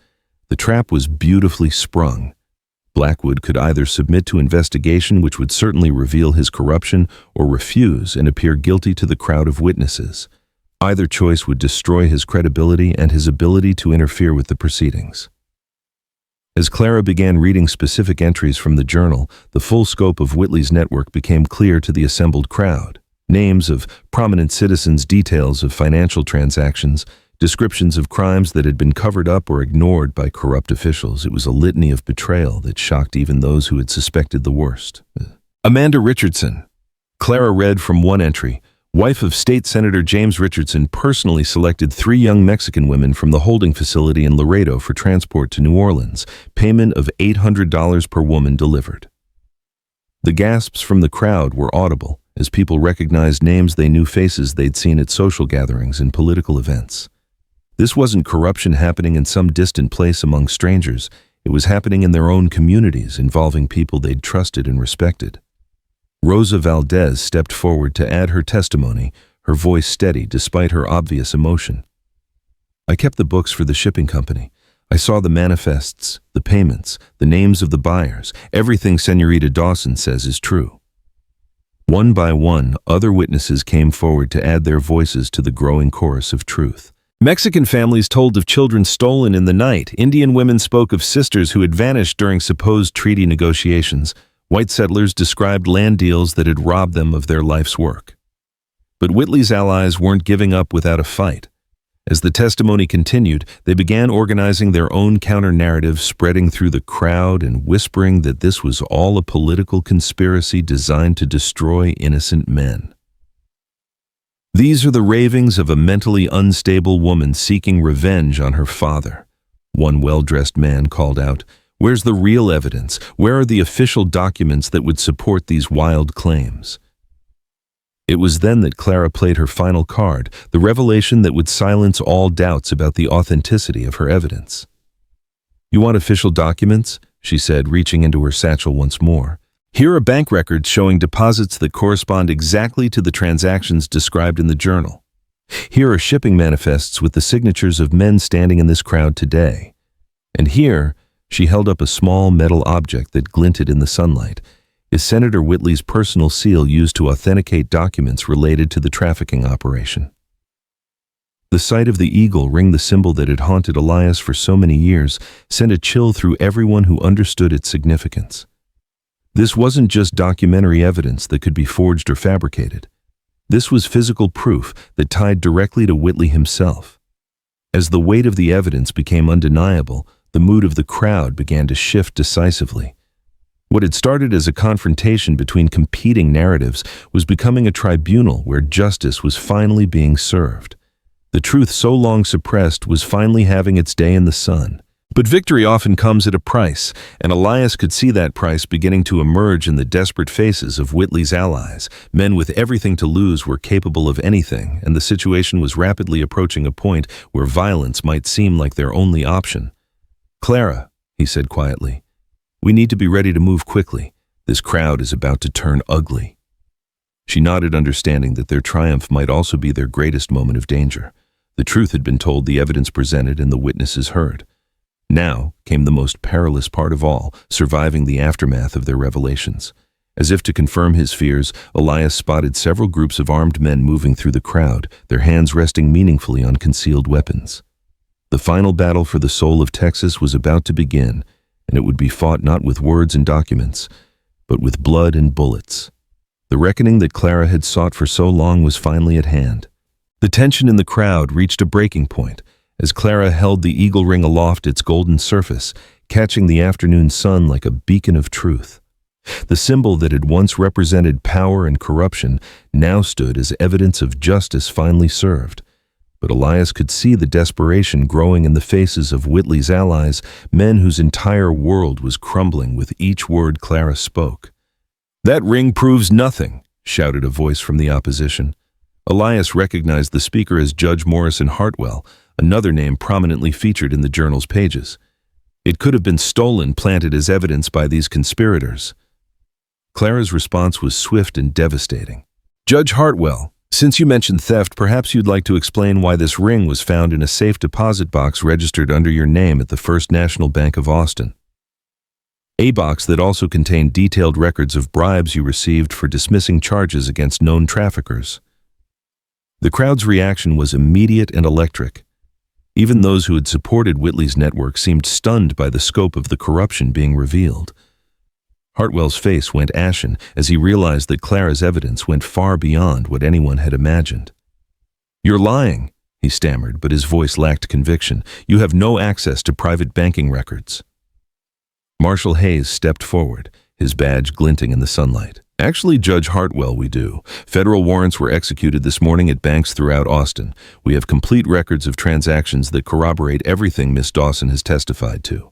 The trap was beautifully sprung. Blackwood could either submit to investigation, which would certainly reveal his corruption, or refuse and appear guilty to the crowd of witnesses. Either choice would destroy his credibility and his ability to interfere with the proceedings. As Clara began reading specific entries from the journal, the full scope of Whitley's network became clear to the assembled crowd. Names of prominent citizens, details of financial transactions, Descriptions of crimes that had been covered up or ignored by corrupt officials. It was a litany of betrayal that shocked even those who had suspected the worst. Amanda Richardson. Clara read from one entry. Wife of State Senator James Richardson personally selected 3 young Mexican women from the holding facility in Laredo for transport to New Orleans. Payment of $800 per woman delivered. The gasps from the crowd were audible as people recognized names they knew, faces they'd seen at social gatherings and political events. This wasn't corruption happening in some distant place among strangers. It was happening in their own communities, involving people they'd trusted and respected. Rosa Valdez stepped forward to add her testimony, her voice steady despite her obvious emotion. I kept the books for the shipping company. I saw the manifests, the payments, the names of the buyers. Everything Senorita Dawson says is true. One by one, other witnesses came forward to add their voices to the growing chorus of truth. Mexican families told of children stolen in the night. Indian women spoke of sisters who had vanished during supposed treaty negotiations. White settlers described land deals that had robbed them of their life's work. But Whitley's allies weren't giving up without a fight. As the testimony continued, they began organizing their own counter-narrative, spreading through the crowd and whispering that this was all a political conspiracy designed to destroy innocent men. These are the ravings of a mentally unstable woman seeking revenge on her father. One well-dressed man called out, "Where's the real evidence? Where are the official documents that would support these wild claims?" It was then that Clara played her final card, the revelation that would silence all doubts about the authenticity of her evidence. "You want official documents?" she said, reaching into her satchel once more. "Here are bank records showing deposits that correspond exactly to the transactions described in the journal. Here are shipping manifests with the signatures of men standing in this crowd today. And here," she held up a small metal object that glinted in the sunlight, "is Senator Whitley's personal seal used to authenticate documents related to the trafficking operation." The sight of the eagle ring, the symbol that had haunted Elias for so many years, sent a chill through everyone who understood its significance. This wasn't just documentary evidence that could be forged or fabricated. This was physical proof that tied directly to Whitley himself. As the weight of the evidence became undeniable, the mood of the crowd began to shift decisively. What had started as a confrontation between competing narratives was becoming a tribunal where justice was finally being served. The truth so long suppressed was finally having its day in the sun. But victory often comes at a price, and Elias could see that price beginning to emerge in the desperate faces of Whitley's allies. Men with everything to lose were capable of anything, and the situation was rapidly approaching a point where violence might seem like their only option. "Clara," he said quietly, "we need to be ready to move quickly. This crowd is about to turn ugly." She nodded, understanding that their triumph might also be their greatest moment of danger. The truth had been told, the evidence presented, and the witnesses heard. Now came the most perilous part of all, surviving the aftermath of their revelations. As if to confirm his fears, Elias spotted several groups of armed men moving through the crowd, their hands resting meaningfully on concealed weapons. The final battle for the soul of Texas was about to begin, and it would be fought not with words and documents, but with blood and bullets. The reckoning that Clara had sought for so long was finally at hand. The tension in the crowd reached a breaking point as Clara held the eagle ring aloft, its golden surface, catching the afternoon sun like a beacon of truth. The symbol that had once represented power and corruption now stood as evidence of justice finally served. But Elias could see the desperation growing in the faces of Whitley's allies, men whose entire world was crumbling with each word Clara spoke. "That ring proves nothing," shouted a voice from the opposition. Elias recognized the speaker as Judge Morrison Hartwell, another name prominently featured in the journal's pages. It could have been stolen, planted as evidence by these conspirators. Clara's response was swift and devastating. "Judge Hartwell, since you mentioned theft, perhaps you'd like to explain why this ring was found in a safe deposit box registered under your name at the First National Bank of Austin. A box that also contained detailed records of bribes you received for dismissing charges against known traffickers." The crowd's reaction was immediate and electric. Even those who had supported Whitley's network seemed stunned by the scope of the corruption being revealed. Hartwell's face went ashen as he realized that Clara's evidence went far beyond what anyone had imagined. "You're lying," he stammered, but his voice lacked conviction. "You have no access to private banking records." Marshal Hayes stepped forward, his badge glinting in the sunlight. "Actually, Judge Hartwell, we do. Federal warrants were executed this morning at banks throughout Austin. We have complete records of transactions that corroborate everything Miss Dawson has testified to."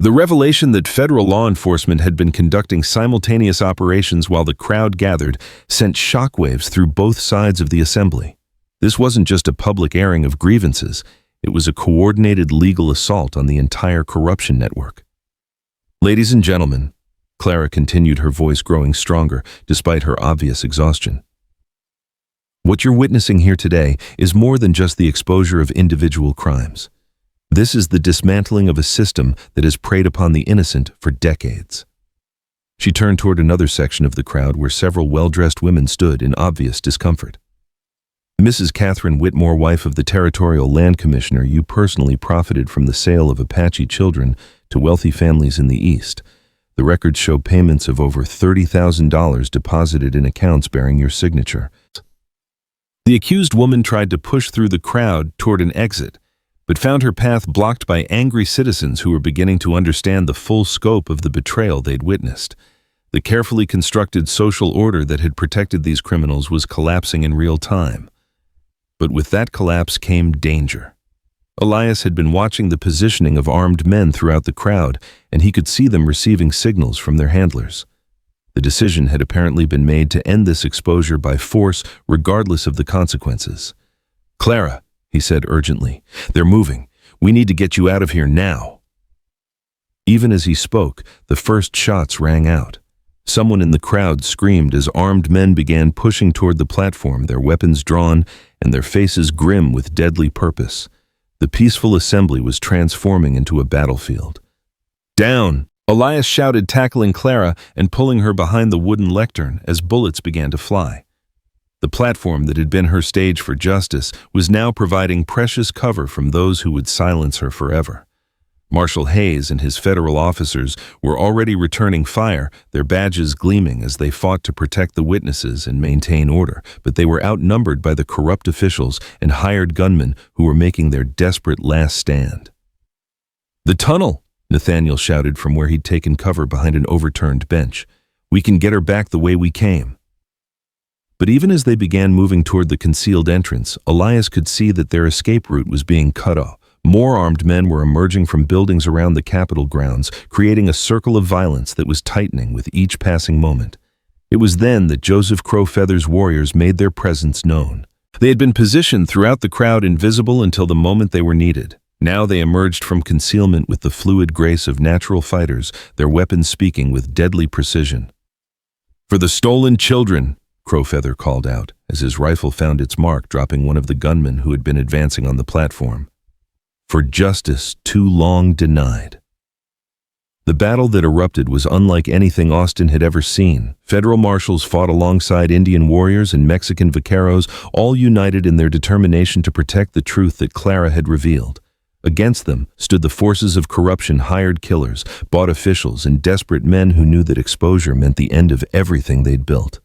The revelation that federal law enforcement had been conducting simultaneous operations while the crowd gathered sent shockwaves through both sides of the assembly. This wasn't just a public airing of grievances, it was a coordinated legal assault on the entire corruption network. "Ladies and gentlemen," Clara continued, her voice growing stronger despite her obvious exhaustion, "what you're witnessing here today is more than just the exposure of individual crimes. This is the dismantling of a system that has preyed upon the innocent for decades." She turned toward another section of the crowd where several well-dressed women stood in obvious discomfort. "Mrs. Catherine Whitmore, wife of the Territorial Land Commissioner, you personally profited from the sale of Apache children to wealthy families in the East. The records show payments of over $30,000 deposited in accounts bearing your signature." The accused woman tried to push through the crowd toward an exit, but found her path blocked by angry citizens who were beginning to understand the full scope of the betrayal they'd witnessed. The carefully constructed social order that had protected these criminals was collapsing in real time. But with that collapse came danger. Elias had been watching the positioning of armed men throughout the crowd, and he could see them receiving signals from their handlers. The decision had apparently been made to end this exposure by force, regardless of the consequences. "Clara," he said urgently, "they're moving. We need to get you out of here now." Even as he spoke, the first shots rang out. Someone in the crowd screamed as armed men began pushing toward the platform, their weapons drawn and their faces grim with deadly purpose. The peaceful assembly was transforming into a battlefield. "Down!" Elias shouted, tackling Clara and pulling her behind the wooden lectern as bullets began to fly. The platform that had been her stage for justice was now providing precious cover from those who would silence her forever. Marshal Hayes and his federal officers were already returning fire, their badges gleaming as they fought to protect the witnesses and maintain order, but they were outnumbered by the corrupt officials and hired gunmen who were making their desperate last stand. "The tunnel!" Nathaniel shouted from where he'd taken cover behind an overturned bench. "We can get her back the way we came." But even as they began moving toward the concealed entrance, Elias could see that their escape route was being cut off. More armed men were emerging from buildings around the Capitol grounds, creating a circle of violence that was tightening with each passing moment. It was then that Joseph Crowfeather's warriors made their presence known. They had been positioned throughout the crowd, invisible until the moment they were needed. Now they emerged from concealment with the fluid grace of natural fighters, their weapons speaking with deadly precision. "For the stolen children!" Crowfeather called out, as his rifle found its mark, dropping one of the gunmen who had been advancing on the platform. "For justice too long denied." The battle that erupted was unlike anything Austin had ever seen. Federal marshals fought alongside Indian warriors and Mexican vaqueros, all united in their determination to protect the truth that Clara had revealed. Against them stood the forces of corruption, hired killers, bought officials, and desperate men who knew that exposure meant the end of everything they'd built.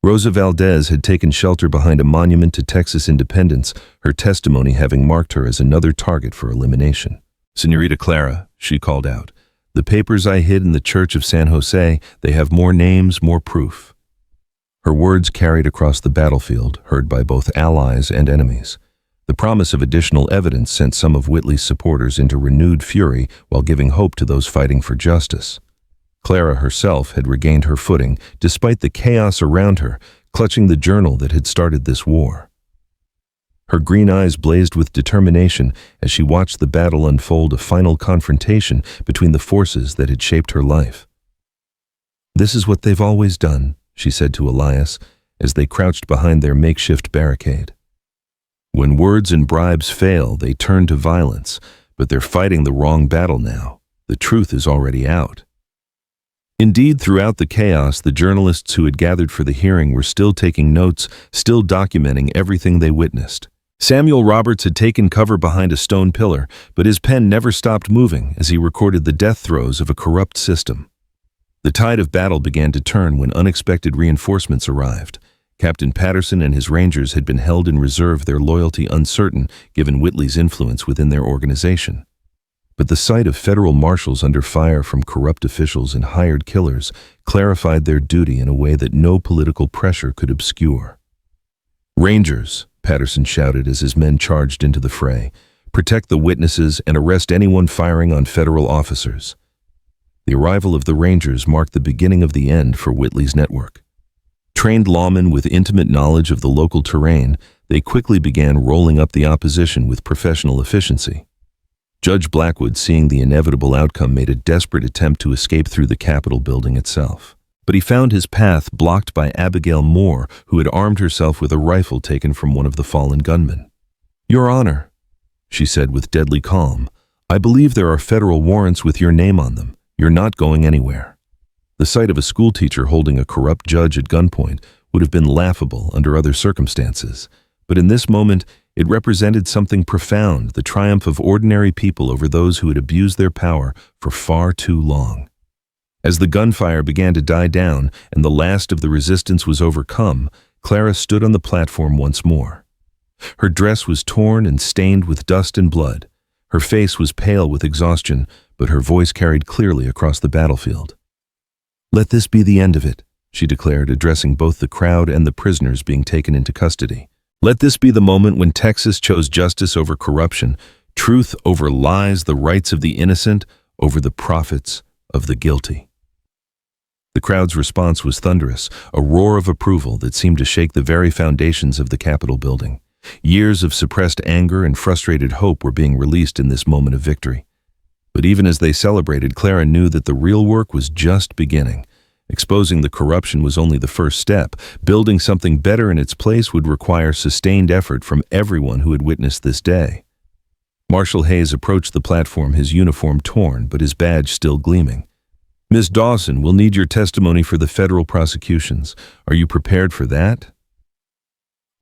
Rosa Valdez had taken shelter behind a monument to Texas independence, her testimony having marked her as another target for elimination. "Señorita Clara," she called out, "the papers I hid in the Church of San Jose, they have more names, more proof." Her words carried across the battlefield, heard by both allies and enemies. The promise of additional evidence sent some of Whitley's supporters into renewed fury while giving hope to those fighting for justice. Clara herself had regained her footing, despite the chaos around her, clutching the journal that had started this war. Her green eyes blazed with determination as she watched the battle unfold, a final confrontation between the forces that had shaped her life. "This is what they've always done," she said to Elias, as they crouched behind their makeshift barricade. "When words and bribes fail, they turn to violence, but they're fighting the wrong battle now. The truth is already out." Indeed, throughout the chaos, the journalists who had gathered for the hearing were still taking notes, still documenting everything they witnessed. Samuel Roberts had taken cover behind a stone pillar, but his pen never stopped moving as he recorded the death throes of a corrupt system. The tide of battle began to turn when unexpected reinforcements arrived. Captain Patterson and his Rangers had been held in reserve, their loyalty uncertain given Whitley's influence within their organization. But the sight of federal marshals under fire from corrupt officials and hired killers clarified their duty in a way that no political pressure could obscure. "Rangers," Patterson shouted as his men charged into the fray, "protect the witnesses and arrest anyone firing on federal officers." The arrival of the Rangers marked the beginning of the end for Whitley's network. Trained lawmen with intimate knowledge of the local terrain, they quickly began rolling up the opposition with professional efficiency. Judge Blackwood, seeing the inevitable outcome, made a desperate attempt to escape through the Capitol building itself. But he found his path blocked by Abigail Moore, who had armed herself with a rifle taken from one of the fallen gunmen. "Your Honor," she said with deadly calm, "I believe there are federal warrants with your name on them. You're not going anywhere." The sight of a schoolteacher holding a corrupt judge at gunpoint would have been laughable under other circumstances, but in this moment it represented something profound, the triumph of ordinary people over those who had abused their power for far too long. As the gunfire began to die down and the last of the resistance was overcome, Clara stood on the platform once more. Her dress was torn and stained with dust and blood. Her face was pale with exhaustion, but her voice carried clearly across the battlefield. "Let this be the end of it," she declared, addressing both the crowd and the prisoners being taken into custody. "Let this be the moment when Texas chose justice over corruption, truth over lies, the rights of the innocent over the profits of the guilty." The crowd's response was thunderous, a roar of approval that seemed to shake the very foundations of the Capitol building. Years of suppressed anger and frustrated hope were being released in this moment of victory. But even as they celebrated, Clara knew that the real work was just beginning. Exposing the corruption was only the first step. Building something better in its place would require sustained effort from everyone who had witnessed this day. Marshal Hayes approached the platform, his uniform torn, but his badge still gleaming. "Miss Dawson, we'll need your testimony for the federal prosecutions. Are you prepared for that?"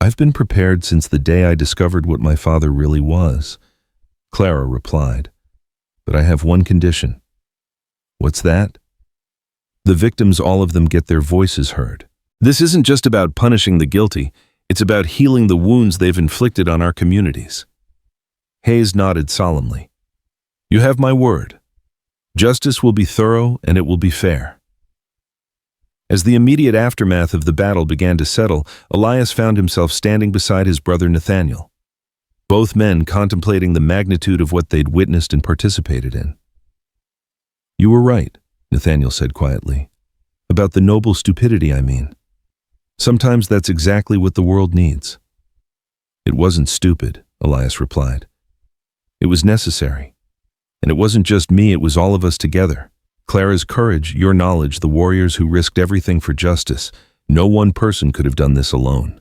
"I've been prepared since the day I discovered what my father really was," Clara replied. "But I have one condition." "What's that?" "The victims, all of them, get their voices heard. This isn't just about punishing the guilty, it's about healing the wounds they've inflicted on our communities." Hayes nodded solemnly. "You have my word. Justice will be thorough and it will be fair." As the immediate aftermath of the battle began to settle, Elias found himself standing beside his brother Nathaniel, both men contemplating the magnitude of what they'd witnessed and participated in. "You were right," Nathaniel said quietly. "About the noble stupidity, I mean. Sometimes that's exactly what the world needs." "It wasn't stupid," Elias replied. "It was necessary. And it wasn't just me, it was all of us together. Clara's courage, your knowledge, the warriors who risked everything for justice. No one person could have done this alone."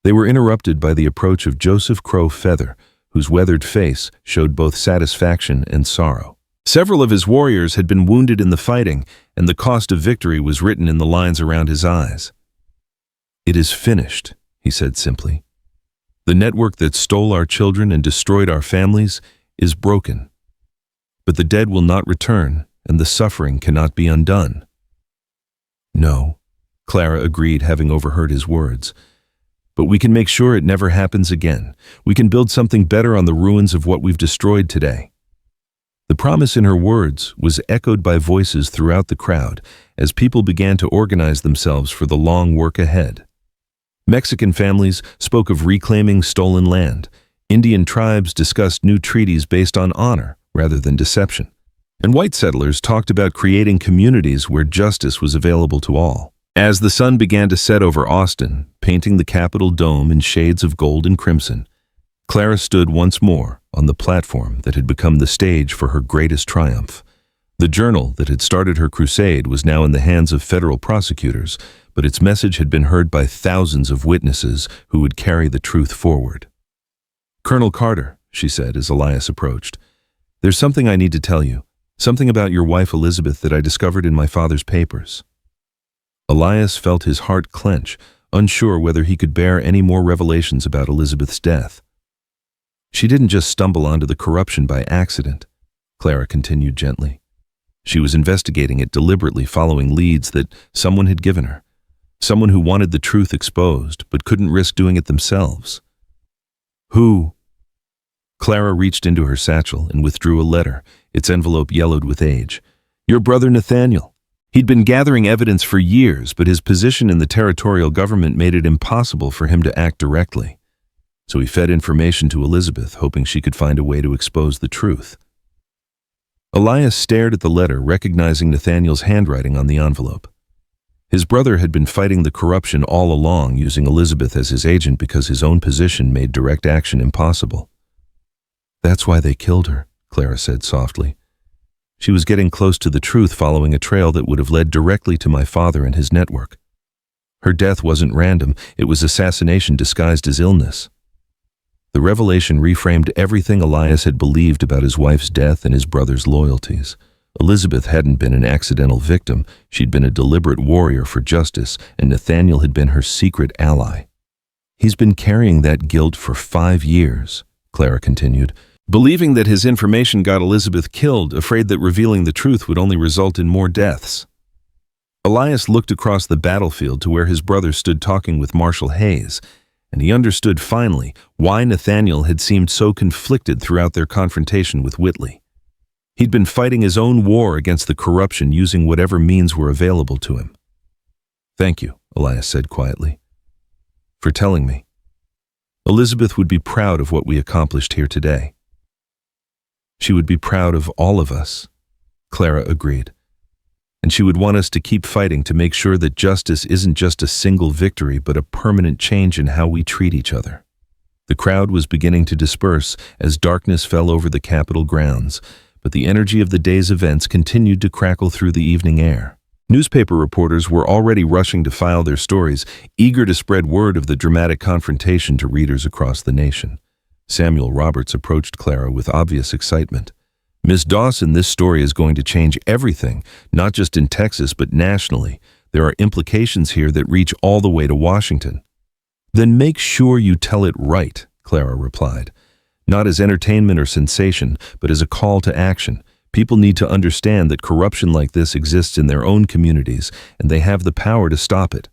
They were interrupted by the approach of Joseph Crow Feather, whose weathered face showed both satisfaction and sorrow. Several of his warriors had been wounded in the fighting, and the cost of victory was written in the lines around his eyes. "It is finished," he said simply. "The network that stole our children and destroyed our families is broken. But the dead will not return, and the suffering cannot be undone." "No," Clara agreed, having overheard his words. "But we can make sure it never happens again. We can build something better on the ruins of what we've destroyed today." The promise in her words was echoed by voices throughout the crowd as people began to organize themselves for the long work ahead. Mexican families spoke of reclaiming stolen land. Indian tribes discussed new treaties based on honor rather than deception. And white settlers talked about creating communities where justice was available to all. As the sun began to set over Austin, painting the Capitol dome in shades of gold and crimson, Clara stood once more on the platform that had become the stage for her greatest triumph. The journal that had started her crusade was now in the hands of federal prosecutors, but its message had been heard by thousands of witnesses who would carry the truth forward. "Colonel Carter," she said as Elias approached, "there's something I need to tell you, something about your wife Elizabeth that I discovered in my father's papers." Elias felt his heart clench, unsure whether he could bear any more revelations about Elizabeth's death. "She didn't just stumble onto the corruption by accident," Clara continued gently. "She was investigating it deliberately, following leads that someone had given her. Someone who wanted the truth exposed, but couldn't risk doing it themselves. Who? Clara reached into her satchel and withdrew a letter, its envelope yellowed with age. Your brother Nathaniel. He'd been gathering evidence for years, but his position in the territorial government made it impossible for him to act directly. So he fed information to Elizabeth, hoping she could find a way to expose the truth. Elias stared at the letter, recognizing Nathaniel's handwriting on the envelope. His brother had been fighting the corruption all along, using Elizabeth as his agent because his own position made direct action impossible. That's why they killed her, Clara said softly. She was getting close to the truth following a trail that would have led directly to my father and his network. Her death wasn't random, it was assassination disguised as illness. The revelation reframed everything Elias had believed about his wife's death and his brother's loyalties. Elizabeth hadn't been an accidental victim, she'd been a deliberate warrior for justice, and Nathaniel had been her secret ally. He's been carrying that guilt for 5 years, Clara continued, believing that his information got Elizabeth killed, afraid that revealing the truth would only result in more deaths. Elias looked across the battlefield to where his brother stood talking with Marshal Hayes, and he understood finally why Nathaniel had seemed so conflicted throughout their confrontation with Whitley. He'd been fighting his own war against the corruption using whatever means were available to him. Thank you, Elias said quietly, for telling me. Elizabeth would be proud of what we accomplished here today. She would be proud of all of us, Clara agreed. And she would want us to keep fighting to make sure that justice isn't just a single victory but a permanent change in how we treat each other. The crowd was beginning to disperse as darkness fell over the Capitol grounds, but the energy of the day's events continued to crackle through the evening air. Newspaper reporters were already rushing to file their stories, eager to spread word of the dramatic confrontation to readers across the nation. Samuel Roberts approached Clara with obvious excitement. Miss Dawson, this story is going to change everything, not just in Texas but nationally. There are implications here that reach all the way to Washington. Then make sure you tell it right, Clara replied. Not as entertainment or sensation, but as a call to action. People need to understand that corruption like this exists in their own communities, and they have the power to stop it.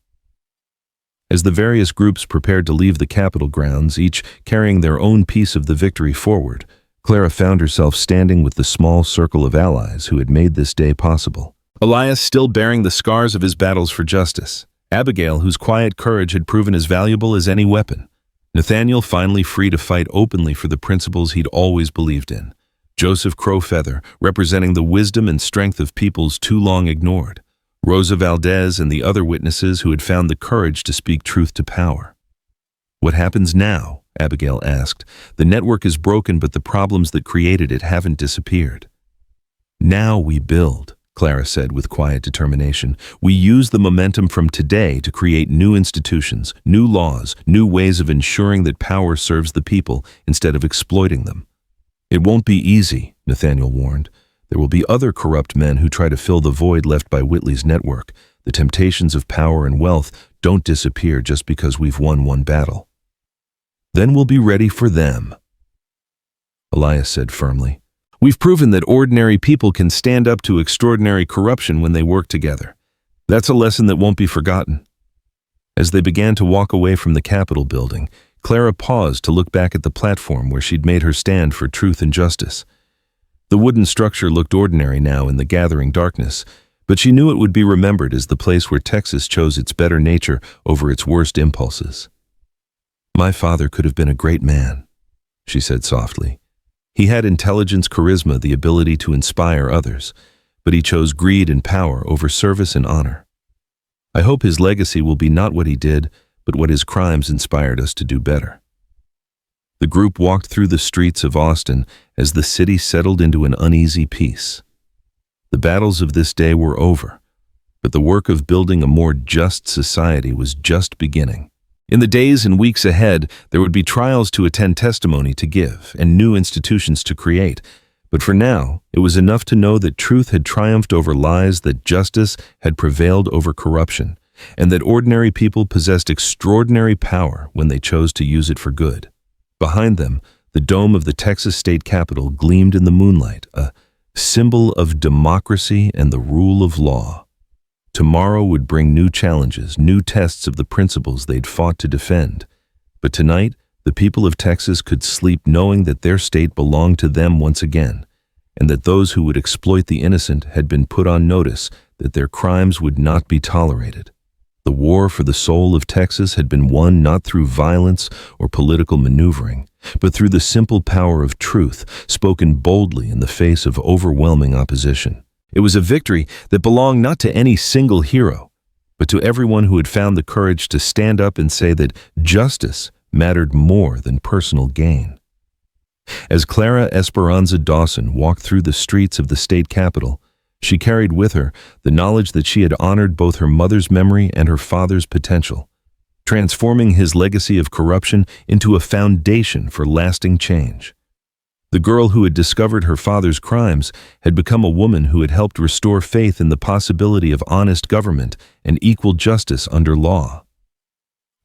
As the various groups prepared to leave the Capitol grounds, each carrying their own piece of the victory forward, Clara found herself standing with the small circle of allies who had made this day possible. Elias still bearing the scars of his battles for justice. Abigail, whose quiet courage had proven as valuable as any weapon. Nathaniel finally free to fight openly for the principles he'd always believed in. Joseph Crowfeather, representing the wisdom and strength of peoples too long ignored. Rosa Valdez and the other witnesses who had found the courage to speak truth to power. What happens now? Abigail asked. The network is broken, but the problems that created it haven't disappeared. Now we build, Clara said with quiet determination. We use the momentum from today to create new institutions, new laws, new ways of ensuring that power serves the people instead of exploiting them. It won't be easy, Nathaniel warned. There will be other corrupt men who try to fill the void left by Whitley's network. The temptations of power and wealth don't disappear just because we've won one battle. Then we'll be ready for them, Elias said firmly. We've proven that ordinary people can stand up to extraordinary corruption when they work together. That's a lesson that won't be forgotten. As they began to walk away from the Capitol building, Clara paused to look back at the platform where she'd made her stand for truth and justice. The wooden structure looked ordinary now in the gathering darkness, but she knew it would be remembered as the place where Texas chose its better nature over its worst impulses. My father could have been a great man, she said softly. He had intelligence, charisma, the ability to inspire others, but he chose greed and power over service and honor. I hope his legacy will be not what he did, but what his crimes inspired us to do better. The group walked through the streets of Austin as the city settled into an uneasy peace. The battles of this day were over, but the work of building a more just society was just beginning. In the days and weeks ahead, there would be trials to attend, testimony to give, and new institutions to create. But for now, it was enough to know that truth had triumphed over lies, that justice had prevailed over corruption, and that ordinary people possessed extraordinary power when they chose to use it for good. Behind them, the dome of the Texas state capitol gleamed in the moonlight, a symbol of democracy and the rule of law. Tomorrow would bring new challenges, new tests of the principles they'd fought to defend. But tonight, the people of Texas could sleep knowing that their state belonged to them once again, and that those who would exploit the innocent had been put on notice that their crimes would not be tolerated. The war for the soul of Texas had been won not through violence or political maneuvering, but through the simple power of truth, spoken boldly in the face of overwhelming opposition. It was a victory that belonged not to any single hero, but to everyone who had found the courage to stand up and say that justice mattered more than personal gain. As Clara Esperanza Dawson walked through the streets of the state capitol, she carried with her the knowledge that she had honored both her mother's memory and her father's potential, transforming his legacy of corruption into a foundation for lasting change. The girl who had discovered her father's crimes had become a woman who had helped restore faith in the possibility of honest government and equal justice under law.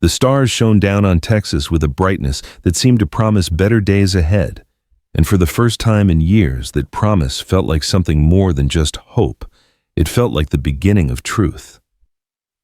The stars shone down on Texas with a brightness that seemed to promise better days ahead, and for the first time in years that promise felt like something more than just hope. It felt like the beginning of truth.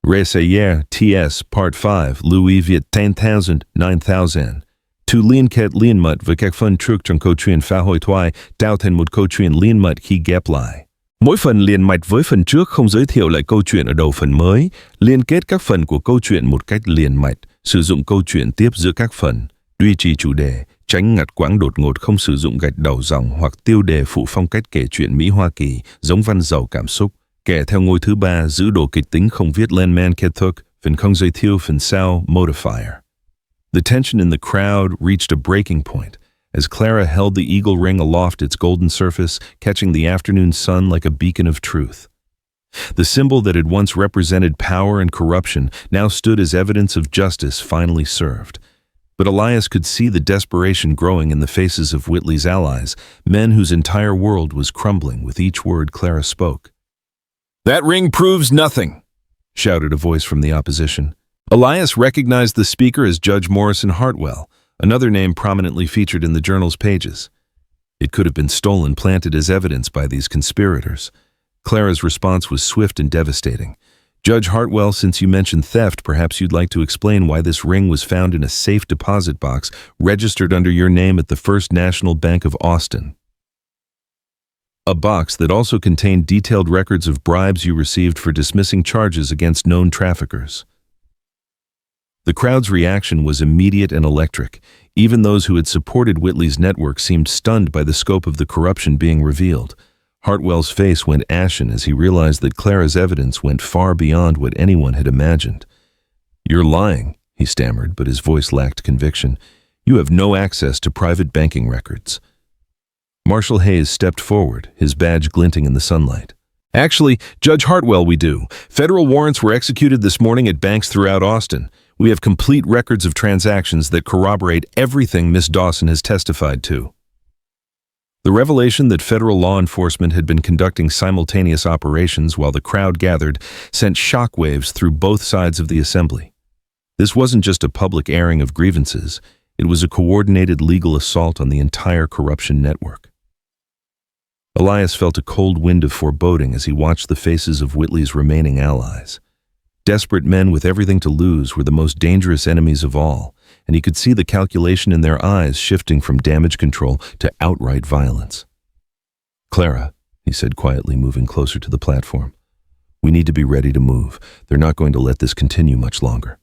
Réessayer TS Part 5 Louis Viet 10,000 9000 Tu liên kết liên mật với các phần trước trong câu chuyện phá hủy thoại tạo thành một câu chuyện liên mật khi ghép lại. Mỗi phần liền mạch với phần trước không giới thiệu lại câu chuyện ở đầu phần mới, liên kết các phần của câu chuyện một cách liền mạch, sử dụng câu chuyện tiếp giữa các phần, duy trì chủ đề, tránh ngắt quãng đột ngột, không sử dụng gạch đầu dòng hoặc tiêu đề phụ phong cách kể chuyện Mỹ Hoa Kỳ, giống văn giàu cảm xúc. Kể theo ngôi thứ ba, giữ độ kịch tính không viết lên man kết thúc, phần không giới thiệu phần sau, modifier. The tension in the crowd reached a breaking point as Clara held the eagle ring aloft its golden surface, catching the afternoon sun like a beacon of truth. The symbol that had once represented power and corruption now stood as evidence of justice finally served. But Elias could see the desperation growing in the faces of Whitley's allies, men whose entire world was crumbling with each word Clara spoke. "That ring proves nothing," shouted a voice from the opposition. Elias recognized the speaker as Judge Morrison Hartwell, another name prominently featured in the journal's pages. It could have been stolen, planted as evidence by these conspirators. Clara's response was swift and devastating. "Judge Hartwell, since you mentioned theft, perhaps you'd like to explain why this ring was found in a safe deposit box registered under your name at the First National Bank of Austin. A box that also contained detailed records of bribes you received for dismissing charges against known traffickers." The crowd's reaction was immediate and electric. Even those who had supported Whitley's network seemed stunned by the scope of the corruption being revealed. Hartwell's face went ashen as he realized that Clara's evidence went far beyond what anyone had imagined. "You're lying," he stammered, but his voice lacked conviction. "You have no access to private banking records." Marshal Hayes stepped forward, his badge glinting in the sunlight. "Actually, Judge Hartwell, we do. Federal warrants were executed this morning at banks throughout Austin. We have complete records of transactions that corroborate everything Miss Dawson has testified to." The revelation that federal law enforcement had been conducting simultaneous operations while the crowd gathered sent shockwaves through both sides of the assembly. This wasn't just a public airing of grievances, it was a coordinated legal assault on the entire corruption network. Elias felt a cold wind of foreboding as he watched the faces of Whitley's remaining allies. Desperate men with everything to lose were the most dangerous enemies of all, and he could see the calculation in their eyes shifting from damage control to outright violence. "Clara," he said quietly, moving closer to the platform, "we need to be ready to move. They're not going to let this continue much longer."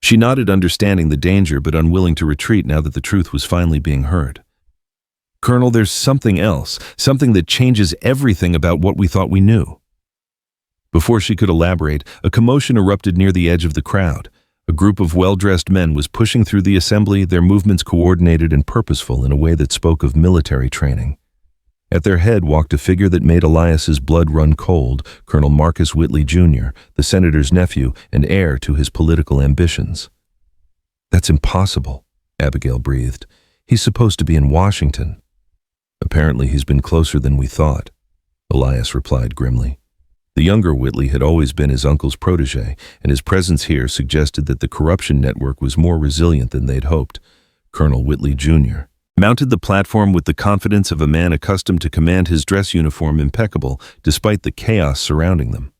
She nodded, understanding the danger but unwilling to retreat now that the truth was finally being heard. "Colonel, there's something else, something that changes everything about what we thought we knew." Before she could elaborate, a commotion erupted near the edge of the crowd. A group of well-dressed men was pushing through the assembly, their movements coordinated and purposeful in a way that spoke of military training. At their head walked a figure that made Elias's blood run cold, Colonel Marcus Whitley Jr., the senator's nephew and heir to his political ambitions. "That's impossible," Abigail breathed. "He's supposed to be in Washington." "Apparently he's been closer than we thought," Elias replied grimly. The younger Whitley had always been his uncle's protege, and his presence here suggested that the corruption network was more resilient than they'd hoped. Colonel Whitley Jr. mounted the platform with the confidence of a man accustomed to command, his dress uniform impeccable despite the chaos surrounding them.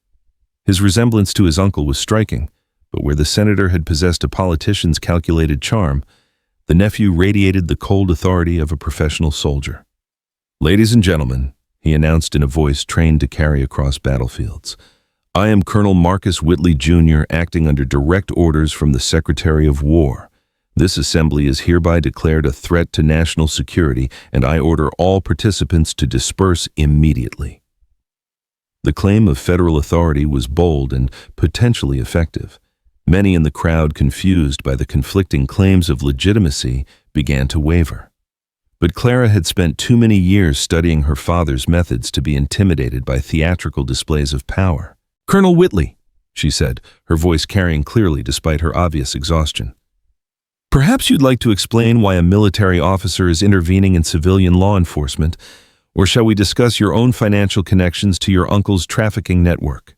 His resemblance to his uncle was striking, but where the senator had possessed a politician's calculated charm, the nephew radiated the cold authority of a professional soldier. "Ladies and gentlemen," he announced in a voice trained to carry across battlefields, "I am Colonel Marcus Whitley, Jr., acting under direct orders from the Secretary of War. This assembly is hereby declared a threat to national security, and I order all participants to disperse immediately." The claim of federal authority was bold and potentially effective. Many in the crowd, confused by the conflicting claims of legitimacy, began to waver. But Clara had spent too many years studying her father's methods to be intimidated by theatrical displays of power. "Colonel Whitley," she said, her voice carrying clearly despite her obvious exhaustion, "perhaps you'd like to explain why a military officer is intervening in civilian law enforcement, or shall we discuss your own financial connections to your uncle's trafficking network?"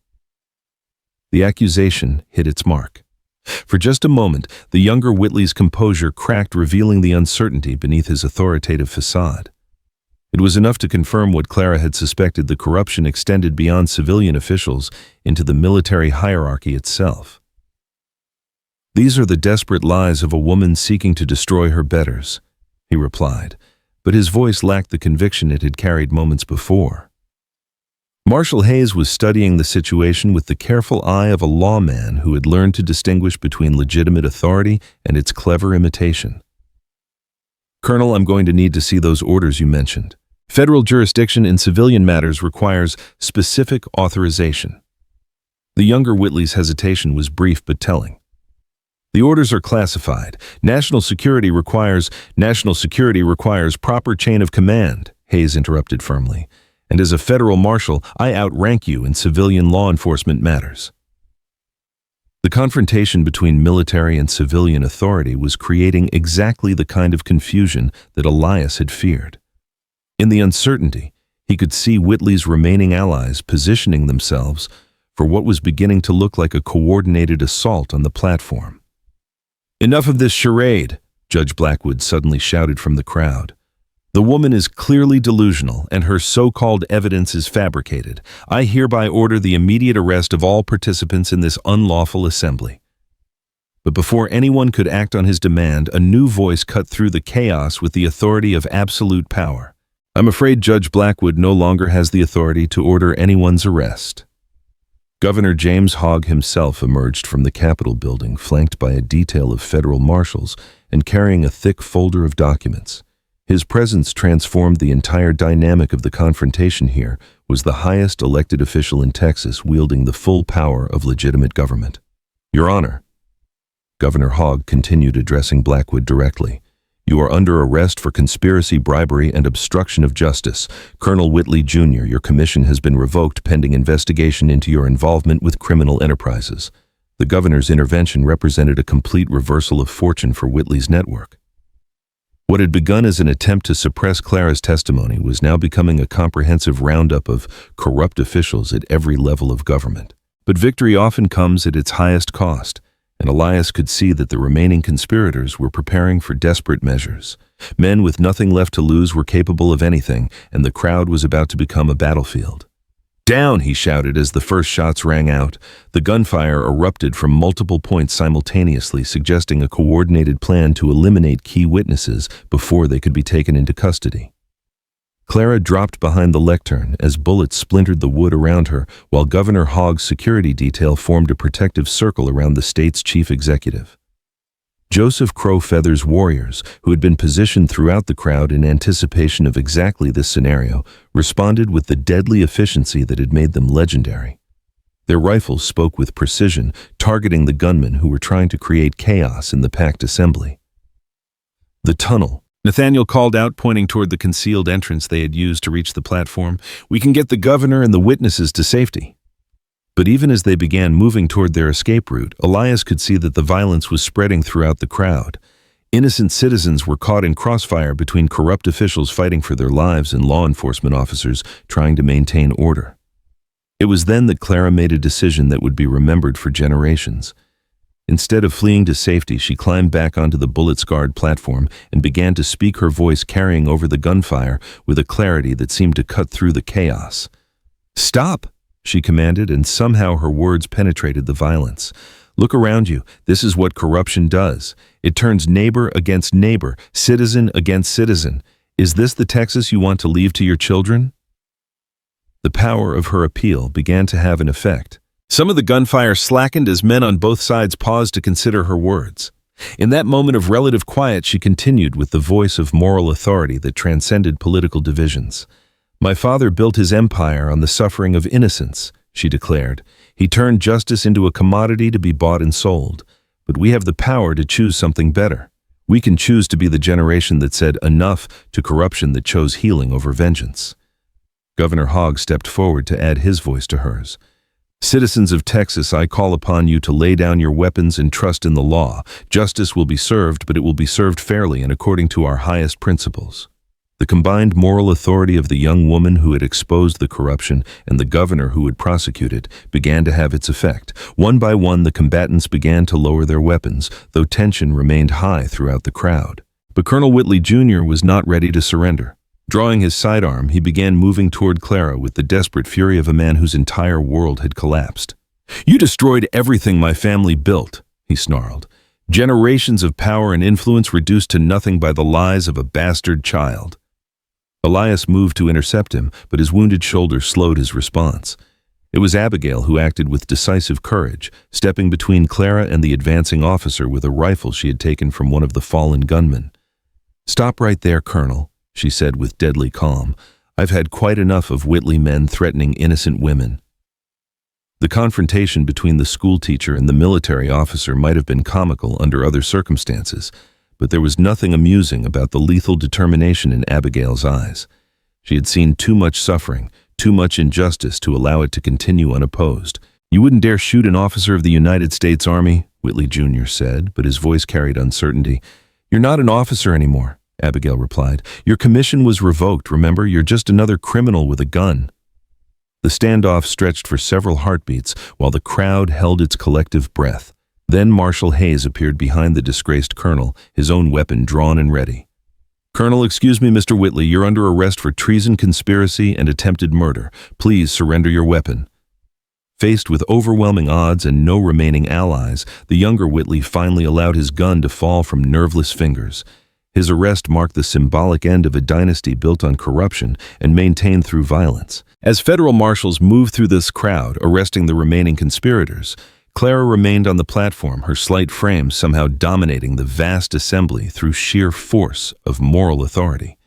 The accusation hit its mark. For just a moment, the younger Whitley's composure cracked, revealing the uncertainty beneath his authoritative facade. It was enough to confirm what Clara had suspected: the corruption extended beyond civilian officials into the military hierarchy itself. "These are the desperate lies of a woman seeking to destroy her betters," he replied, but his voice lacked the conviction it had carried moments before. Marshal Hayes was studying the situation with the careful eye of a lawman who had learned to distinguish between legitimate authority and its clever imitation. "Colonel, I'm going to need to see those orders you mentioned. Federal jurisdiction in civilian matters requires specific authorization." The younger Whitley's hesitation was brief but telling. "The orders are classified. National security requires proper chain of command," Hayes interrupted firmly. "And as a federal marshal, I outrank you in civilian law enforcement matters." The confrontation between military and civilian authority was creating exactly the kind of confusion that Elias had feared. In the uncertainty, he could see Whitley's remaining allies positioning themselves for what was beginning to look like a coordinated assault on the platform. "Enough of this charade," Judge Blackwood suddenly shouted from the crowd. "The woman is clearly delusional, and her so-called evidence is fabricated. I hereby order the immediate arrest of all participants in this unlawful assembly." But before anyone could act on his demand, a new voice cut through the chaos with the authority of absolute power. "I'm afraid Judge Blackwood no longer has the authority to order anyone's arrest." Governor James Hogg himself emerged from the Capitol building, flanked by a detail of federal marshals and carrying a thick folder of documents. His presence transformed the entire dynamic of the confrontation. Here was the highest elected official in Texas, wielding the full power of legitimate government. "Your Honor," Governor Hogg continued, addressing Blackwood directly, "you are under arrest for conspiracy, bribery, and obstruction of justice. Colonel Whitley, Jr., your commission has been revoked pending investigation into your involvement with criminal enterprises." The governor's intervention represented a complete reversal of fortune for Whitley's network. What had begun as an attempt to suppress Clara's testimony was now becoming a comprehensive roundup of corrupt officials at every level of government. But victory often comes at its highest cost, and Elias could see that the remaining conspirators were preparing for desperate measures. Men with nothing left to lose were capable of anything, and the crowd was about to become a battlefield. "Down!" he shouted as the first shots rang out. The gunfire erupted from multiple points simultaneously, suggesting a coordinated plan to eliminate key witnesses before they could be taken into custody. Clara dropped behind the lectern as bullets splintered the wood around her, while Governor Hogg's security detail formed a protective circle around the state's chief executive. Joseph Crow Feather's warriors, who had been positioned throughout the crowd in anticipation of exactly this scenario, responded with the deadly efficiency that had made them legendary. Their rifles spoke with precision, targeting the gunmen who were trying to create chaos in the packed assembly. "The tunnel," Nathaniel called out, pointing toward the concealed entrance they had used to reach the platform. "We can get the governor and the witnesses to safety." But even as they began moving toward their escape route, Elias could see that the violence was spreading throughout the crowd. Innocent citizens were caught in crossfire between corrupt officials fighting for their lives and law enforcement officers trying to maintain order. It was then that Clara made a decision that would be remembered for generations. Instead of fleeing to safety, she climbed back onto the bullet-scarred platform and began to speak, her voice carrying over the gunfire with a clarity that seemed to cut through the chaos. "Stop!" she commanded, and somehow her words penetrated the violence. Look around you. This is what corruption does. It turns neighbor against neighbor, citizen against citizen. Is this the Texas you want to leave to your children? The power of her appeal began to have an effect. Some of the gunfire slackened as men on both sides paused to consider her words. In that moment of relative quiet, she continued with the voice of moral authority that transcended political divisions. My father built his empire on the suffering of innocence, she declared. He turned justice into a commodity to be bought and sold. But we have the power to choose something better. We can choose to be the generation that said enough to corruption, that chose healing over vengeance. Governor Hogg stepped forward to add his voice to hers. Citizens of Texas, I call upon you to lay down your weapons and trust in the law. Justice will be served, but it will be served fairly and according to our highest principles. The combined moral authority of the young woman who had exposed the corruption and the governor who had prosecuted began to have its effect. One by one, the combatants began to lower their weapons, though tension remained high throughout the crowd. But Colonel Whitley Jr. was not ready to surrender. Drawing his sidearm, he began moving toward Clara with the desperate fury of a man whose entire world had collapsed. You destroyed everything my family built, he snarled. Generations of power and influence reduced to nothing by the lies of a bastard child. Elias moved to intercept him, but his wounded shoulder slowed his response. It was Abigail who acted with decisive courage, stepping between Clara and the advancing officer with a rifle she had taken from one of the fallen gunmen. Stop right there, Colonel, she said with deadly calm. I've had quite enough of Whitley men threatening innocent women. The confrontation between the schoolteacher and the military officer might have been comical under other circumstances, but there was nothing amusing about the lethal determination in Abigail's eyes. She had seen too much suffering, too much injustice to allow it to continue unopposed. You wouldn't dare shoot an officer of the United States Army, Whitley Jr. said, but his voice carried uncertainty. You're not an officer anymore, Abigail replied. Your commission was revoked, remember? You're just another criminal with a gun. The standoff stretched for several heartbeats while the crowd held its collective breath. Then Marshal Hayes appeared behind the disgraced colonel, his own weapon drawn and ready. Colonel, excuse me, Mr. Whitley, you're under arrest for treason, conspiracy, and attempted murder. Please surrender your weapon. Faced with overwhelming odds and no remaining allies, the younger Whitley finally allowed his gun to fall from nerveless fingers. His arrest marked the symbolic end of a dynasty built on corruption and maintained through violence. As federal marshals moved through this crowd, arresting the remaining conspirators, Clara remained on the platform, her slight frame somehow dominating the vast assembly through sheer force of moral authority.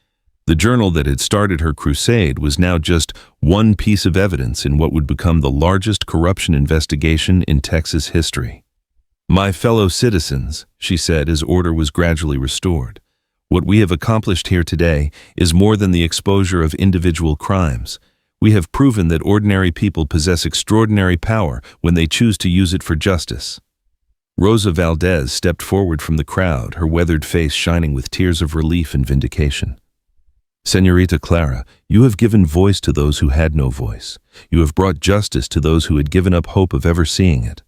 The journal that had started her crusade was now just one piece of evidence in what would become the largest corruption investigation in Texas history. My fellow citizens, she said as order was gradually restored, what we have accomplished here today is more than the exposure of individual crimes. We have proven that ordinary people possess extraordinary power when they choose to use it for justice. Rosa Valdez stepped forward from the crowd, her weathered face shining with tears of relief and vindication. Señorita Clara, you have given voice to those who had no voice. You have brought justice to those who had given up hope of ever seeing it.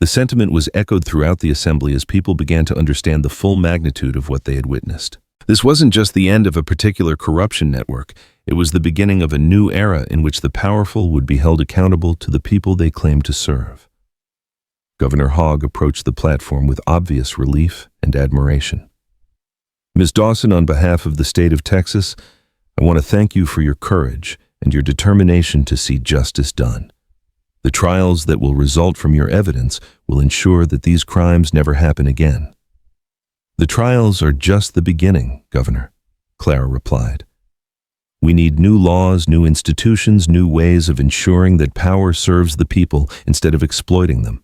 The sentiment was echoed throughout the assembly as people began to understand the full magnitude of what they had witnessed. This wasn't just the end of a particular corruption network. It was the beginning of a new era in which the powerful would be held accountable to the people they claimed to serve. Governor Hogg approached the platform with obvious relief and admiration. Ms. Dawson, on behalf of the state of Texas, I want to thank you for your courage and your determination to see justice done. The trials that will result from your evidence will ensure that these crimes never happen again. The trials are just the beginning, Governor, Clara replied. We need new laws, new institutions, new ways of ensuring that power serves the people instead of exploiting them.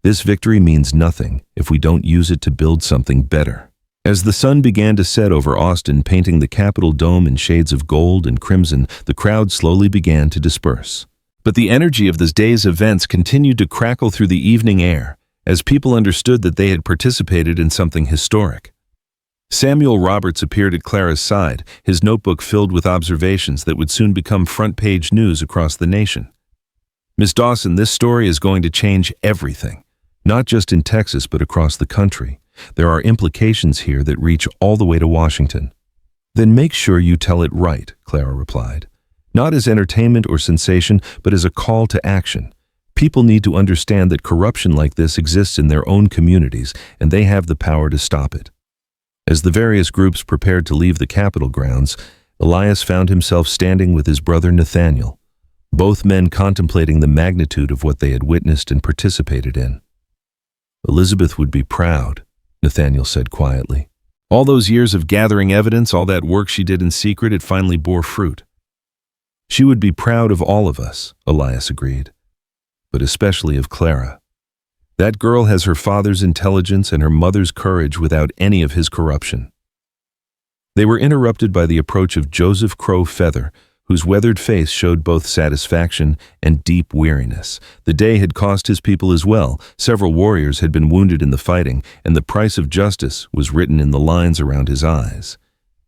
This victory means nothing if we don't use it to build something better. As the sun began to set over Austin, painting the Capitol dome in shades of gold and crimson, the crowd slowly began to disperse. But the energy of this day's events continued to crackle through the evening air as people understood that they had participated in something historic. Samuel Roberts appeared at Clara's side, his notebook filled with observations that would soon become front-page news across the nation. Ms. Dawson, this story is going to change everything, not just in Texas but across the country. There are implications here that reach all the way to Washington. Then make sure you tell it right, Clara replied. Not as entertainment or sensation, but as a call to action. People need to understand that corruption like this exists in their own communities, and they have the power to stop it. As the various groups prepared to leave the Capitol grounds, Elias found himself standing with his brother Nathaniel, both men contemplating the magnitude of what they had witnessed and participated in. "Elizabeth would be proud," Nathaniel said quietly. "All those years of gathering evidence, all that work she did in secret, it finally bore fruit." "She would be proud of all of us," Elias agreed, "but especially of Clara. That girl has her father's intelligence and her mother's courage without any of his corruption." They were interrupted by the approach of Joseph Crow Feather, whose weathered face showed both satisfaction and deep weariness. The day had cost his people as well. Several warriors had been wounded in the fighting, and the price of justice was written in the lines around his eyes.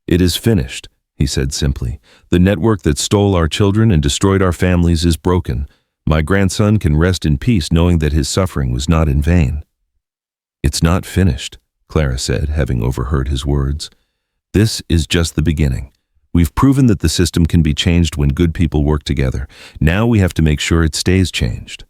"It is finished," he said simply. "The network that stole our children and destroyed our families is broken. My grandson can rest in peace knowing that his suffering was not in vain." "It's not finished," Clara said, having overheard his words. "This is just the beginning. We've proven that the system can be changed when good people work together. Now we have to make sure it stays changed."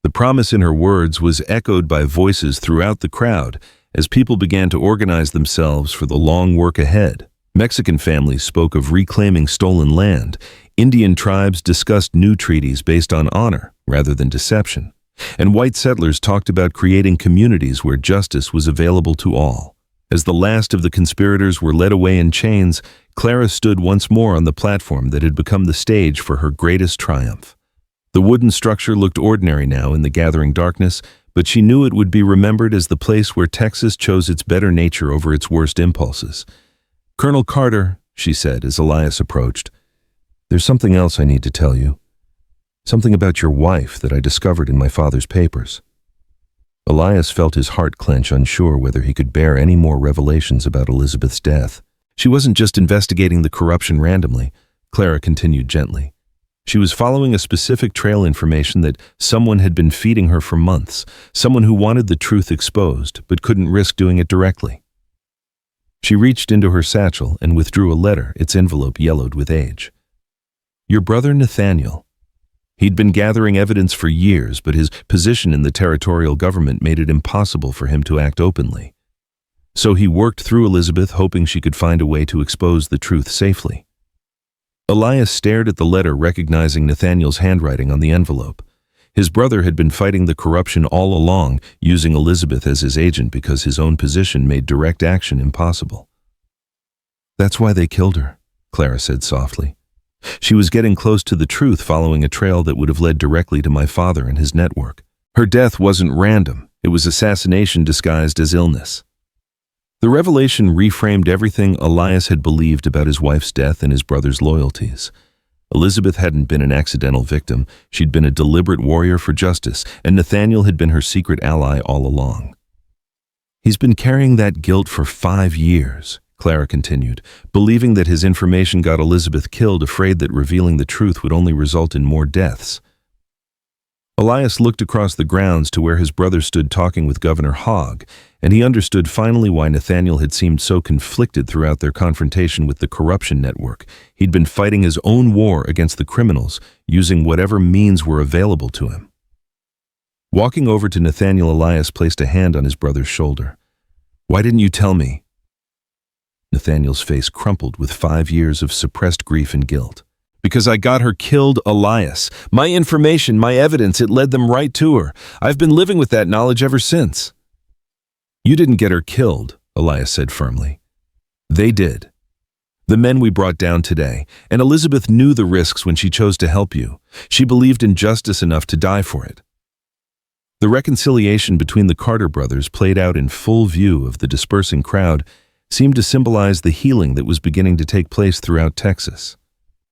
The promise in her words was echoed by voices throughout the crowd as people began to organize themselves for the long work ahead. Mexican families spoke of reclaiming stolen land. Indian tribes discussed new treaties based on honor rather than deception. And white settlers talked about creating communities where justice was available to all. As the last of the conspirators were led away in chains, Clara stood once more on the platform that had become the stage for her greatest triumph. The wooden structure looked ordinary now in the gathering darkness, but she knew it would be remembered as the place where Texas chose its better nature over its worst impulses. "Colonel Carter," she said as Elias approached, "there's something else I need to tell you. Something about your wife that I discovered in my father's papers." Elias felt his heart clench, unsure whether he could bear any more revelations about Elizabeth's death. "She wasn't just investigating the corruption randomly," Clara continued gently. "She was following a specific trail information that someone had been feeding her for months, someone who wanted the truth exposed but couldn't risk doing it directly." She reached into her satchel and withdrew a letter, its envelope yellowed with age. "Your brother Nathaniel. He'd been gathering evidence for years, but his position in the territorial government made it impossible for him to act openly. So he worked through Elizabeth, hoping she could find a way to expose the truth safely." Elias stared at the letter, recognizing Nathaniel's handwriting on the envelope. His brother had been fighting the corruption all along, using Elizabeth as his agent because his own position made direct action impossible. "That's why they killed her," Clara said softly. "She was getting close to the truth, following a trail that would have led directly to my father and his network. Her death wasn't random. It was assassination disguised as illness." The revelation reframed everything Elias had believed about his wife's death and his brother's loyalties. Elizabeth hadn't been an accidental victim. She'd been a deliberate warrior for justice, and Nathaniel had been her secret ally all along. "He's been carrying that guilt for 5 years, Clara continued, believing that his information got Elizabeth killed, afraid that revealing the truth would only result in more deaths. Elias looked across the grounds to where his brother stood talking with Governor Hogg, and he understood finally why Nathaniel had seemed so conflicted throughout their confrontation with the corruption network. He'd been fighting his own war against the criminals, using whatever means were available to him. Walking over to Nathaniel, Elias placed a hand on his brother's shoulder. "Why didn't you tell me?" Nathaniel's face crumpled with 5 years of suppressed grief and guilt. "Because I got her killed, Elias. My information, my evidence, it led them right to her. I've been living with that knowledge ever since." "You didn't get her killed," Elias said firmly. "They did. The men we brought down today, and Elizabeth knew the risks when she chose to help you. She believed in justice enough to die for it." The reconciliation between the Carter brothers, played out in full view of the dispersing crowd, seemed to symbolize the healing that was beginning to take place throughout Texas.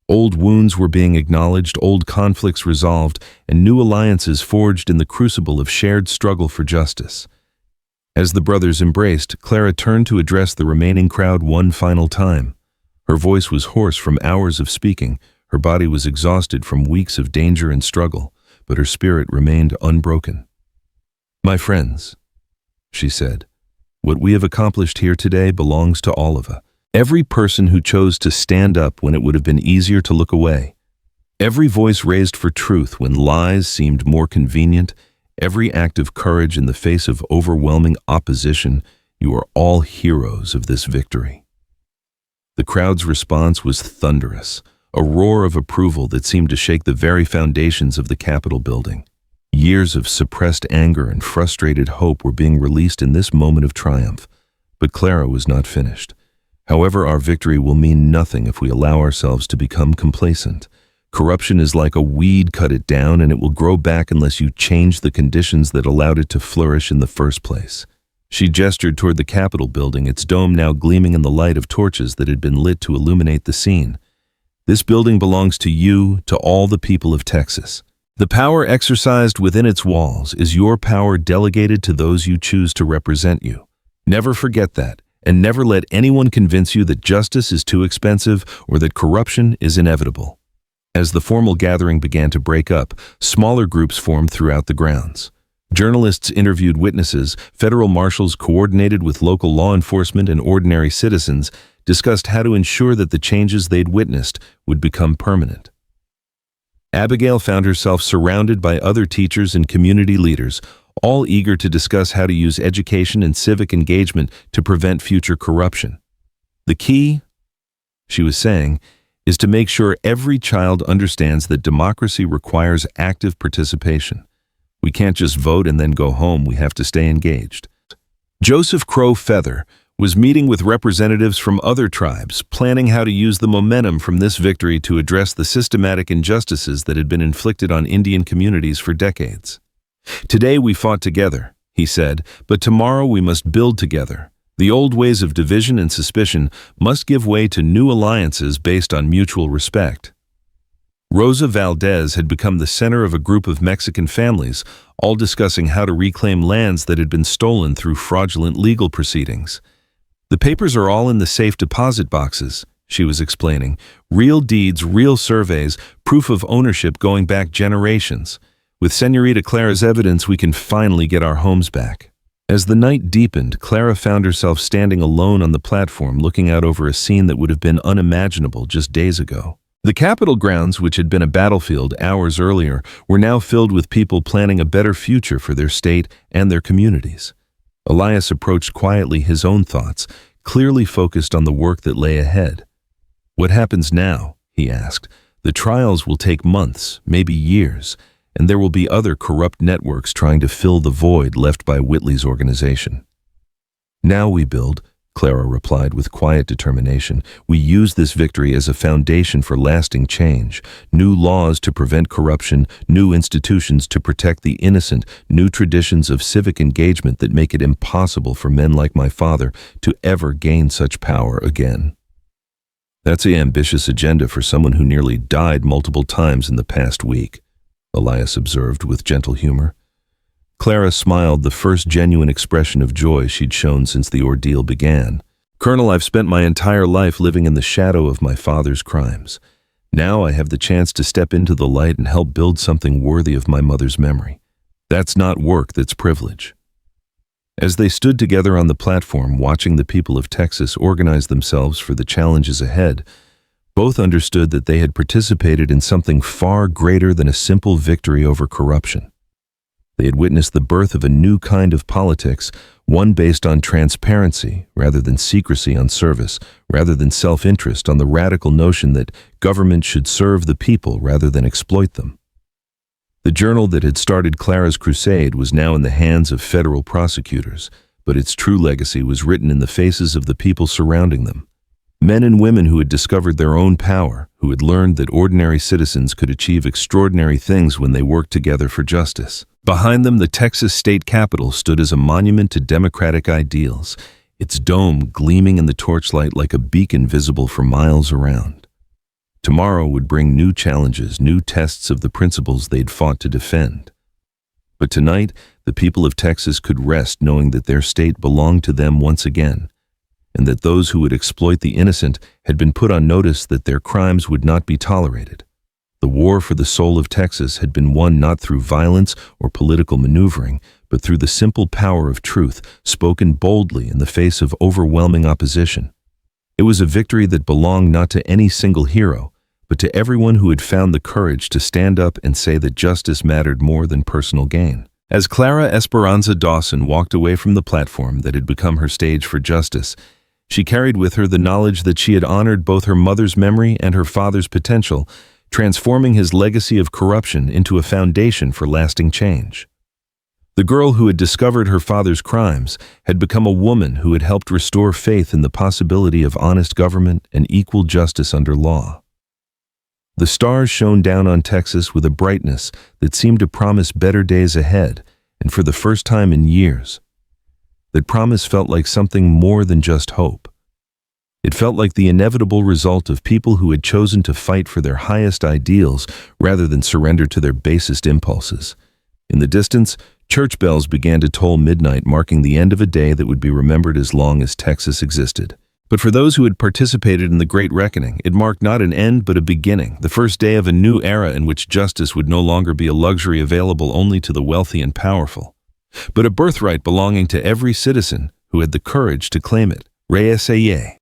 Old wounds were being acknowledged, old conflicts resolved, and new alliances forged in the crucible of shared struggle for justice. As the brothers embraced, Clara turned to address the remaining crowd one final time. Her voice was hoarse from hours of speaking, her body was exhausted from weeks of danger and struggle, but her spirit remained unbroken. "My friends," she said, "what we have accomplished here today belongs to all of us. Every person who chose to stand up when it would have been easier to look away. Every voice raised for truth when lies seemed more convenient, every act of courage in the face of overwhelming opposition. You are all heroes of this victory. The crowd's response was thunderous, a roar of approval that seemed to shake the very foundations of the Capitol building. Years of suppressed anger and frustrated hope were being released in this moment of triumph. But Clara was not finished. However, our victory will mean nothing if we allow ourselves to become complacent. Corruption is like a weed, cut it down, and it will grow back unless you change the conditions that allowed it to flourish in the first place. She gestured toward the Capitol building, its dome now gleaming in the light of torches that had been lit to illuminate the scene. This building belongs to you, to all the people of Texas. The power exercised within its walls is your power delegated to those you choose to represent you. Never forget that, and never let anyone convince you that justice is too expensive or that corruption is inevitable. As the formal gathering began to break up, smaller groups formed throughout the grounds. Journalists interviewed witnesses, federal marshals coordinated with local law enforcement, and ordinary citizens discussed how to ensure that the changes they'd witnessed would become permanent. Abigail found herself surrounded by other teachers and community leaders, all eager to discuss how to use education and civic engagement to prevent future corruption. The key, she was saying, is to make sure every child understands that democracy requires active participation. We can't just vote and then go home, we have to stay engaged. Joseph Crow Feather was meeting with representatives from other tribes, planning how to use the momentum from this victory to address the systematic injustices that had been inflicted on Indian communities for decades. Today we fought together, he said, but tomorrow we must build together. The old ways of division and suspicion must give way to new alliances based on mutual respect. Rosa Valdez had become the center of a group of Mexican families, all discussing how to reclaim lands that had been stolen through fraudulent legal proceedings. The papers are all in the safe deposit boxes, she was explaining. Real deeds, real surveys, proof of ownership going back generations. With Senorita Clara's evidence, we can finally get our homes back. As the night deepened, Clara found herself standing alone on the platform, looking out over a scene that would have been unimaginable just days ago. The Capitol grounds, which had been a battlefield hours earlier, were now filled with people planning a better future for their state and their communities. Elias approached quietly, his own thoughts, clearly focused on the work that lay ahead. What happens now? He asked. The trials will take months, maybe years, and there will be other corrupt networks trying to fill the void left by Whitley's organization. Now we build, Clara replied with quiet determination. We use this victory as a foundation for lasting change. New laws to prevent corruption, new institutions to protect the innocent, new traditions of civic engagement that make it impossible for men like my father to ever gain such power again. That's an ambitious agenda for someone who nearly died multiple times in the past week, Elias observed with gentle humor. Clara smiled, the first genuine expression of joy she'd shown since the ordeal began. Colonel, I've spent my entire life living in the shadow of my father's crimes. Now I have the chance to step into the light and help build something worthy of my mother's memory. That's not work, that's privilege. As they stood together on the platform, watching the people of Texas organize themselves for the challenges ahead, both understood that they had participated in something far greater than a simple victory over corruption. They had witnessed the birth of a new kind of politics, one based on transparency rather than secrecy, on service rather than self-interest, on the radical notion that government should serve the people rather than exploit them. The journal that had started Clara's crusade was now in the hands of federal prosecutors, but its true legacy was written in the faces of the people surrounding them. Men and women who had discovered their own power, who had learned that ordinary citizens could achieve extraordinary things when they worked together for justice. Behind them, the Texas state capitol stood as a monument to democratic ideals, its dome gleaming in the torchlight like a beacon visible for miles around. Tomorrow would bring new challenges, new tests of the principles they'd fought to defend. But tonight, the people of Texas could rest knowing that their state belonged to them once again, and that those who would exploit the innocent had been put on notice that their crimes would not be tolerated. The war for the soul of Texas had been won not through violence or political maneuvering, but through the simple power of truth, spoken boldly in the face of overwhelming opposition. It was a victory that belonged not to any single hero, but to everyone who had found the courage to stand up and say that justice mattered more than personal gain. As Clara Esperanza Dawson walked away from the platform that had become her stage for justice, she carried with her the knowledge that she had honored both her mother's memory and her father's potential, transforming his legacy of corruption into a foundation for lasting change. The girl who had discovered her father's crimes had become a woman who had helped restore faith in the possibility of honest government and equal justice under law. The stars shone down on Texas with a brightness that seemed to promise better days ahead, and for the first time in years, that promise felt like something more than just hope. It felt like the inevitable result of people who had chosen to fight for their highest ideals rather than surrender to their basest impulses. In the distance, church bells began to toll midnight, marking the end of a day that would be remembered as long as Texas existed. But for those who had participated in the Great Reckoning, it marked not an end but a beginning, the first day of a new era in which justice would no longer be a luxury available only to the wealthy and powerful, but a birthright belonging to every citizen who had the courage to claim it. Reyes.